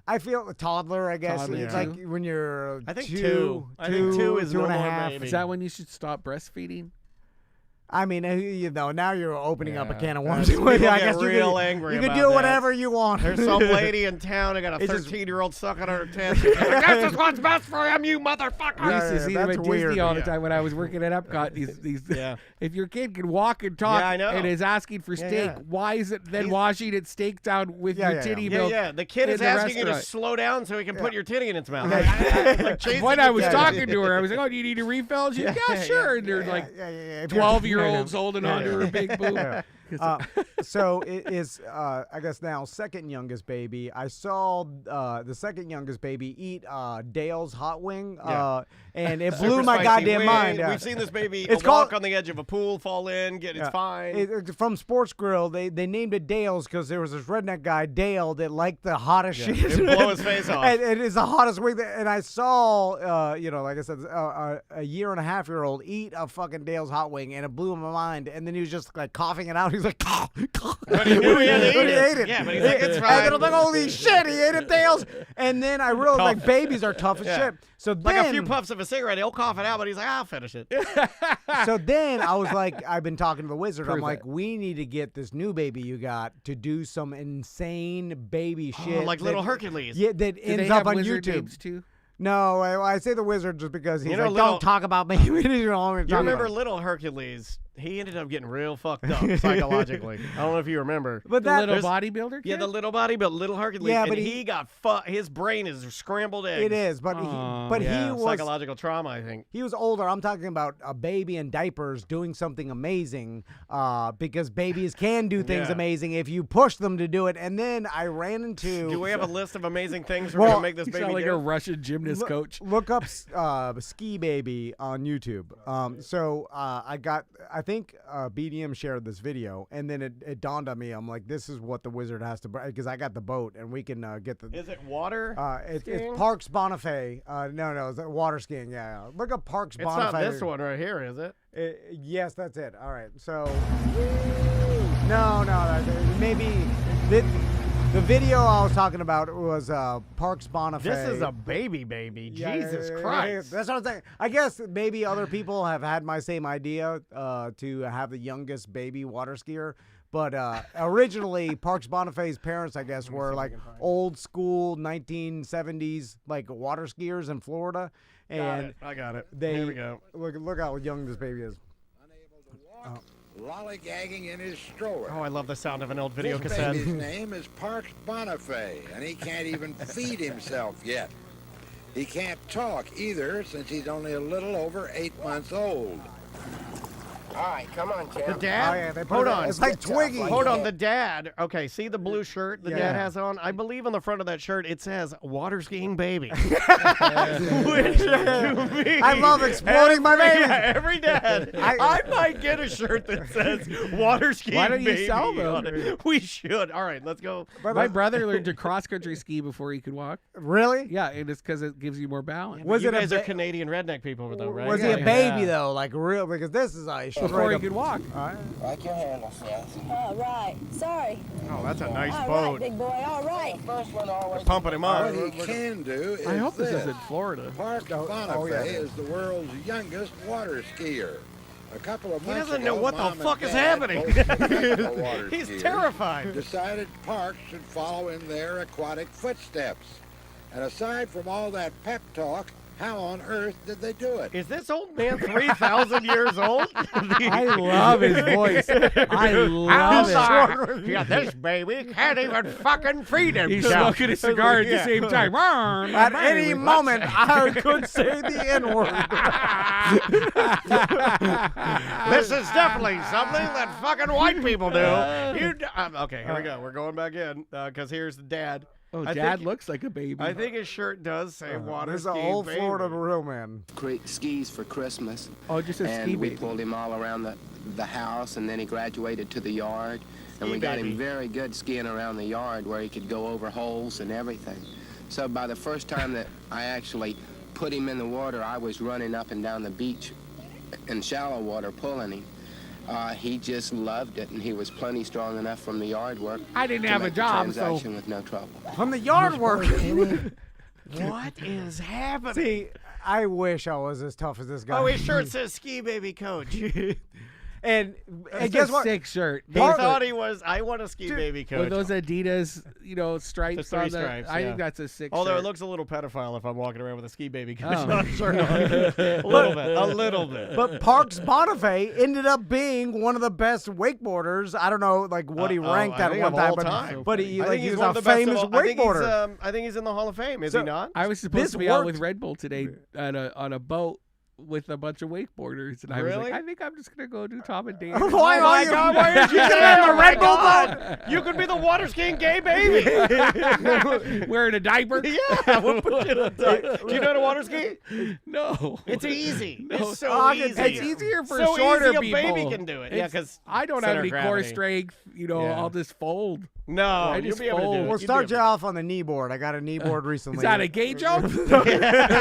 I feel a toddler. I guess Toddler, it's yeah. like when you're. I think two. two. I think two is two and a no more half. baby. Is that when you should stop breastfeeding? I mean, you know, now you're opening up a Yeah. can of worms. People I get guess real you angry can about do that. whatever you want. There's some lady in town that got a It's just- 13-year-old sucking on her tits. She's like, this is what's best for him, you motherfucker. I used to see them that's at Disney weird. all the Yeah. time when I was working at Epcot. These Yeah. If your kid can walk and talk Yeah, I know. and is asking for Yeah, steak, yeah. why is it then washing its steak down with Yeah, your yeah, titty Yeah, milk? yeah. The kid in is the asking you to restaurant? slow down so he can put your titty in its mouth. Like, chasing when I it was down. talking to her, I was like, "Oh, do you need a refill?" She's like, "Yeah, sure." And they're like yeah. 12-year-olds holding onto her big boob. So it is, I guess now second youngest baby. I saw the second youngest baby eat Dale's hot wing, and it blew Super my spicy goddamn wing. mind. We've seen this baby It's walk called- on the edge of a pool, fall in, it's fine. From Sports Grill, they named it Dale's because there was this redneck guy, Dale, that liked the hottest shit. It'd blow his face off. And it is the hottest wing. And I saw, like I said, a year and a half-year-old eat a fucking Dale's hot wing, and it blew my mind. And then he was just like coughing it out. He's like, But he knew he had to eat When he it. ate it. Yeah, but he's like, it's And fine. then I'm like, holy shit, he ate it, Dale's. And then I realized, like, Tough. babies are tough as Yeah. shit. So Like then, a few puffs of a cigarette, he'll cough it out, but he's like, I'll finish it. so then I was like, I've been talking to the wizard. I'm Prove like, it. we need to get this new baby you got to do some insane baby shit. like that- little Hercules. Yeah, that Do ends they up have on wizard YouTube. names too? No, I say the wizard just because he's You know, like, little- don't talk about babies. You know, You remember little Hercules? He ended up getting real fucked up psychologically. I don't know if you remember. But The that little there's- bodybuilder kid? Yeah, the little body, but little Hercules. Yeah, and but he got his brain is scrambled eggs. it is, but Yeah, he was psychological trauma, I think. He was older. I'm talking about a baby in diapers doing something amazing because babies can do things Yeah. amazing if you push them to do it. And then I ran into. Do we have a list of amazing things we're Well, gonna make this You baby sound like do? a Russian gymnast coach. Look up Ski Baby on YouTube. I think BDM shared this video, and then it dawned on me. I'm like, this is what the wizard has to bring because I got the boat, and we can get the. Is it water? It's skiing? Parks Bonifay. No, it's water skiing. Yeah. Look up Parks It's Bonifay. not this one right here, is it? Yes, that's it. All right. So, no, maybe the video I was talking about was Parks Bonifay. This is a baby. Jesus Christ. That's what I'm saying. I guess maybe other people have had my same idea to have the youngest baby water skier. But originally, Parks Bonifay's parents, I guess, were like old school 1970s like water skiers in Florida. And I got it. Here we go. Look how young this baby is. Lollygagging in his stroller. Oh, I love the sound of an old video This cassette. baby's name is Parks Bonifay, and he can't even feed himself yet. He can't talk either, since he's only a little over 8 months old. All right, come on, The champ. dad? Oh, yeah, they put Hold it- on. it's like Twiggy. Hold on. The dad. Okay, see the blue shirt the Yeah. dad has on? I believe on the front of that shirt it says water skiing baby. Which to me, I love exploding my baby. Yeah, every dad. I- I might get a shirt that says water skiing Why don't you baby sell them? on it. We should. All right, let's go. My brother learned to cross-country ski before he could walk. Really? Yeah, and it's because it gives you more balance. Was you it a guys are ba- Canadian redneck people, though, right? Was he a baby though, like real? Because this is a straight Before he up- could walk. Like your handle, Seth. All right. Sorry. Oh, that's a nice All boat. right, big boy. All right. First one always. Pumping him up. What he can do is I hope this this. is in Florida. Parks Bonifay is the world's youngest water skier. A couple of He months doesn't ago, know what the Mom and fuck is Dad, happening. both professional water He's skiers, terrified. decided Parks should follow in their aquatic footsteps. And aside from all that pep talk, how on earth did they do it? Is this old man 3,000 years old? I love his voice. I love it. Yeah, this baby can't even fucking feed himself. He's smoking a cigar at the same time. At any moment, I could say the N-word. This is definitely something that fucking white people do. Okay, here we go. We're going back in because here's the dad. Oh, I Dad think- looks like a baby. I think his shirt does say water This is an ski old baby. Florida real man. Skis for Christmas. Oh, just a And ski we baby. pulled him all around the house, and then he graduated to the yard. And we got baby. him very good skiing around the yard where he could go over holes and everything. So by the first time that I actually put him in the water, I was running up and down the beach in shallow water pulling him. He just loved it, and he was plenty strong enough from the yard work. I didn't to have a make the job, so transaction with no trouble. From the yard work. What is happening? See, I wish I was as tough as this guy. Oh, his shirt says "Ski Baby Coach." and That's guess a what? sick shirt. He thought he was. I want a Ski Baby Coach. With those Adidas, stripes The on three there. stripes, I yeah. think that's a sick Although shirt. it looks a little pedophile if I'm walking around with a Ski Baby Coach Oh. shirt on. A little bit. But Parks Bonifay ended up being one of the best wakeboarders. I don't know, like what he ranked I at think one of all time, but he, I like, think he he's was one a of the best of famous all- wakeboarder. I think he's in the Hall of Fame. Is So, he not? I was supposed This to be out with worked. Red Bull today on a boat with a bunch of wakeboarders, and I was Really? like, I think I'm just gonna go do Tom and Dan. Why Oh my are you? God! Why aren't you You're there? in the Oh Red my Bull God. boat? You could be the water skiing gay baby. Wearing a diaper? Yeah, we'll put you in a diaper. Do you know how to water ski? No. It's easy. No. It's so Oh, easy. It's easier for so shorter easy, people. A baby can do it. Yeah, It's- because I don't have any core strength. Yeah. I'll just fold. No, I you'll just be able to do fold. it. We'll You'll start be you able off on the knee board. I got a knee board recently. Is that a gay joke?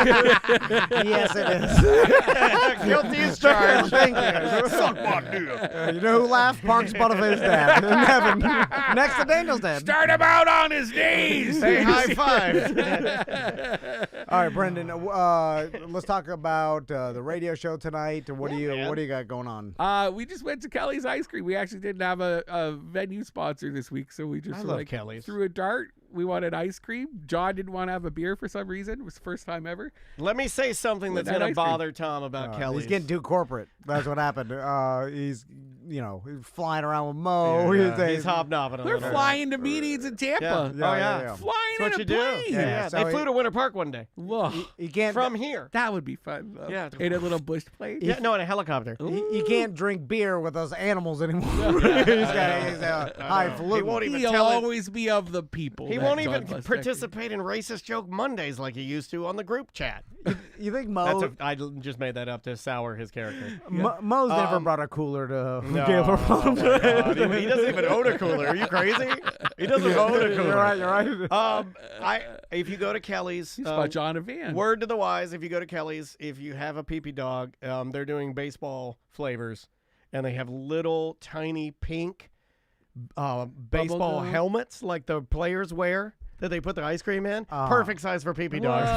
Yes, it is. Guilty as charged. Thank you. Suck my dick. You know who laughed? Parks Bonifay's dad. Nevin. Next to Daniel's dad. Start him out on his knees. Hey, high five. All right, Brendan. Let's talk about the radio show tonight. What do you got going on? We just went to Kelly's Ice Cream. We actually didn't have a venue sponsor this week, so we just I were love like Kelly's. threw a dart. We wanted ice cream. John didn't want to have a beer for some reason. It was the first time ever. Let me say something that's With that going to ice cream. bother Tom about Kelly's. He's getting too corporate. That's what happened. He's flying around with Mo. He's hobnobbing a We're little. flying to meetings in Tampa. Yeah. Flying That's what in you a do. plane. Yeah. So They flew to Winter Park one day. Whoa. He can't. From here. That would be fun. Though. Yeah. In a little bush plane. Yeah, no, in a helicopter. He can't drink beer with those animals anymore. He's highfalutin. He won't even He'll tell it. always be of the people. He that won't John even Mustache. participate in Racist Joke Mondays like he used to on the group chat. You think Mo? I just made that up to sour his character. Mo's never brought a cooler to No, Gaylord Palms. oh my God. He doesn't even own a cooler. Are you crazy? He doesn't own a cooler. You're right. If you go to Kelly's, He's about John and Van. word to the wise, if you go to Kelly's, if you have a pee-pee dog, they're doing baseball flavors, and they have little tiny pink baseball gum? helmets like the players wear that they put the ice cream in. Uh-huh. Perfect size for pee-pee dogs.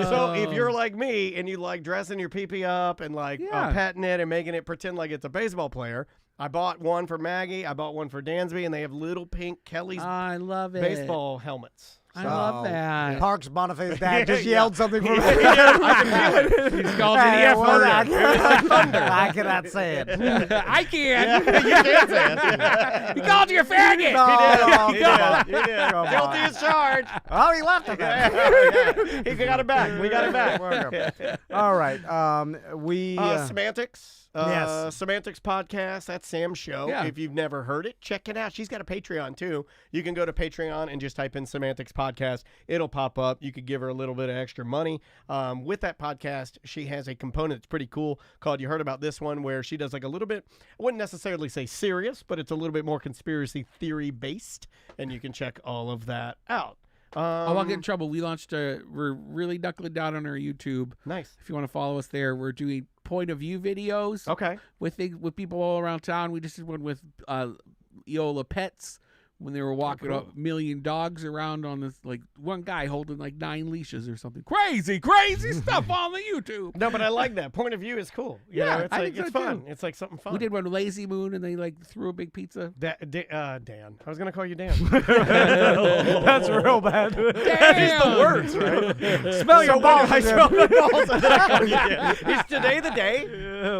So if you're like me and you like dressing your pee-pee up and like Yeah. petting it and making it pretend like it's a baseball player, I bought one for Maggie, I bought one for Dansby, and they have little pink Kelly's I love it. baseball helmets. I love that. Parks Bonifay's dad just Yeah. yelled something for me. I can feel it. He's called an F well, word. I cannot say it. I can. You can say it. He called you a faggot. No, He come on. did. Come Guilty on. as charged. Oh, he left it then. Yeah. He got it back. We got it back. All right. We Semantics. Yes. Semantics podcast. That's Sam's show. Yeah. If you've never heard it, check it out. She's got a Patreon too. You can go to Patreon and just type in Semantics podcast. It'll pop up. You could give her a little bit of extra money. With that podcast, she has a component that's pretty cool called You Heard About This One, where she does like a little bit, I wouldn't necessarily say serious, but it's a little bit more conspiracy theory based. And you can check all of that out. I won't get in trouble. We're really knuckling down on our YouTube. Nice. If you want to follow us there, we're doing point of view videos. Okay. With people all around town. We just did one with Eola Pets when they were walking a million dogs around on this, like one guy holding like 9 leashes or something. Crazy stuff on the YouTube. No, but I like that. Point of view is cool. You know, it's I like think it's so, fun. too. It's like something fun. We did one with Lazy Moon and they like threw a big pizza. Dan. I was gonna call you Dan. That's real bad. It's the words, right? Smell your balls. I smell my balls. And then I call you Dan. Is today the day?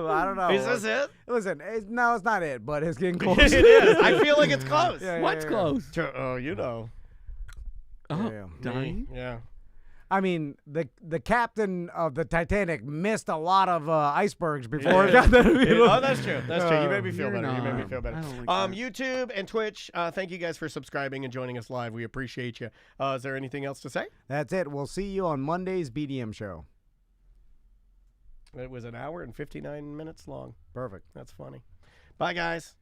I don't know. Is this it? Listen, no, it's not it, but it's getting close. It is. I feel like it's close. What's close? Oh, you know. Oh, Yeah. dying? Yeah. I mean, the captain of the Titanic missed a lot of icebergs before it got there. Oh, that's true. That's true. You made me feel You're better. You made me not. feel better. I don't like that. YouTube and Twitch, thank you guys for subscribing and joining us live. We appreciate you. Is there anything else to say? That's it. We'll see you on Monday's BDM show. It was an hour and 59 minutes long. Perfect. That's funny. Bye, guys.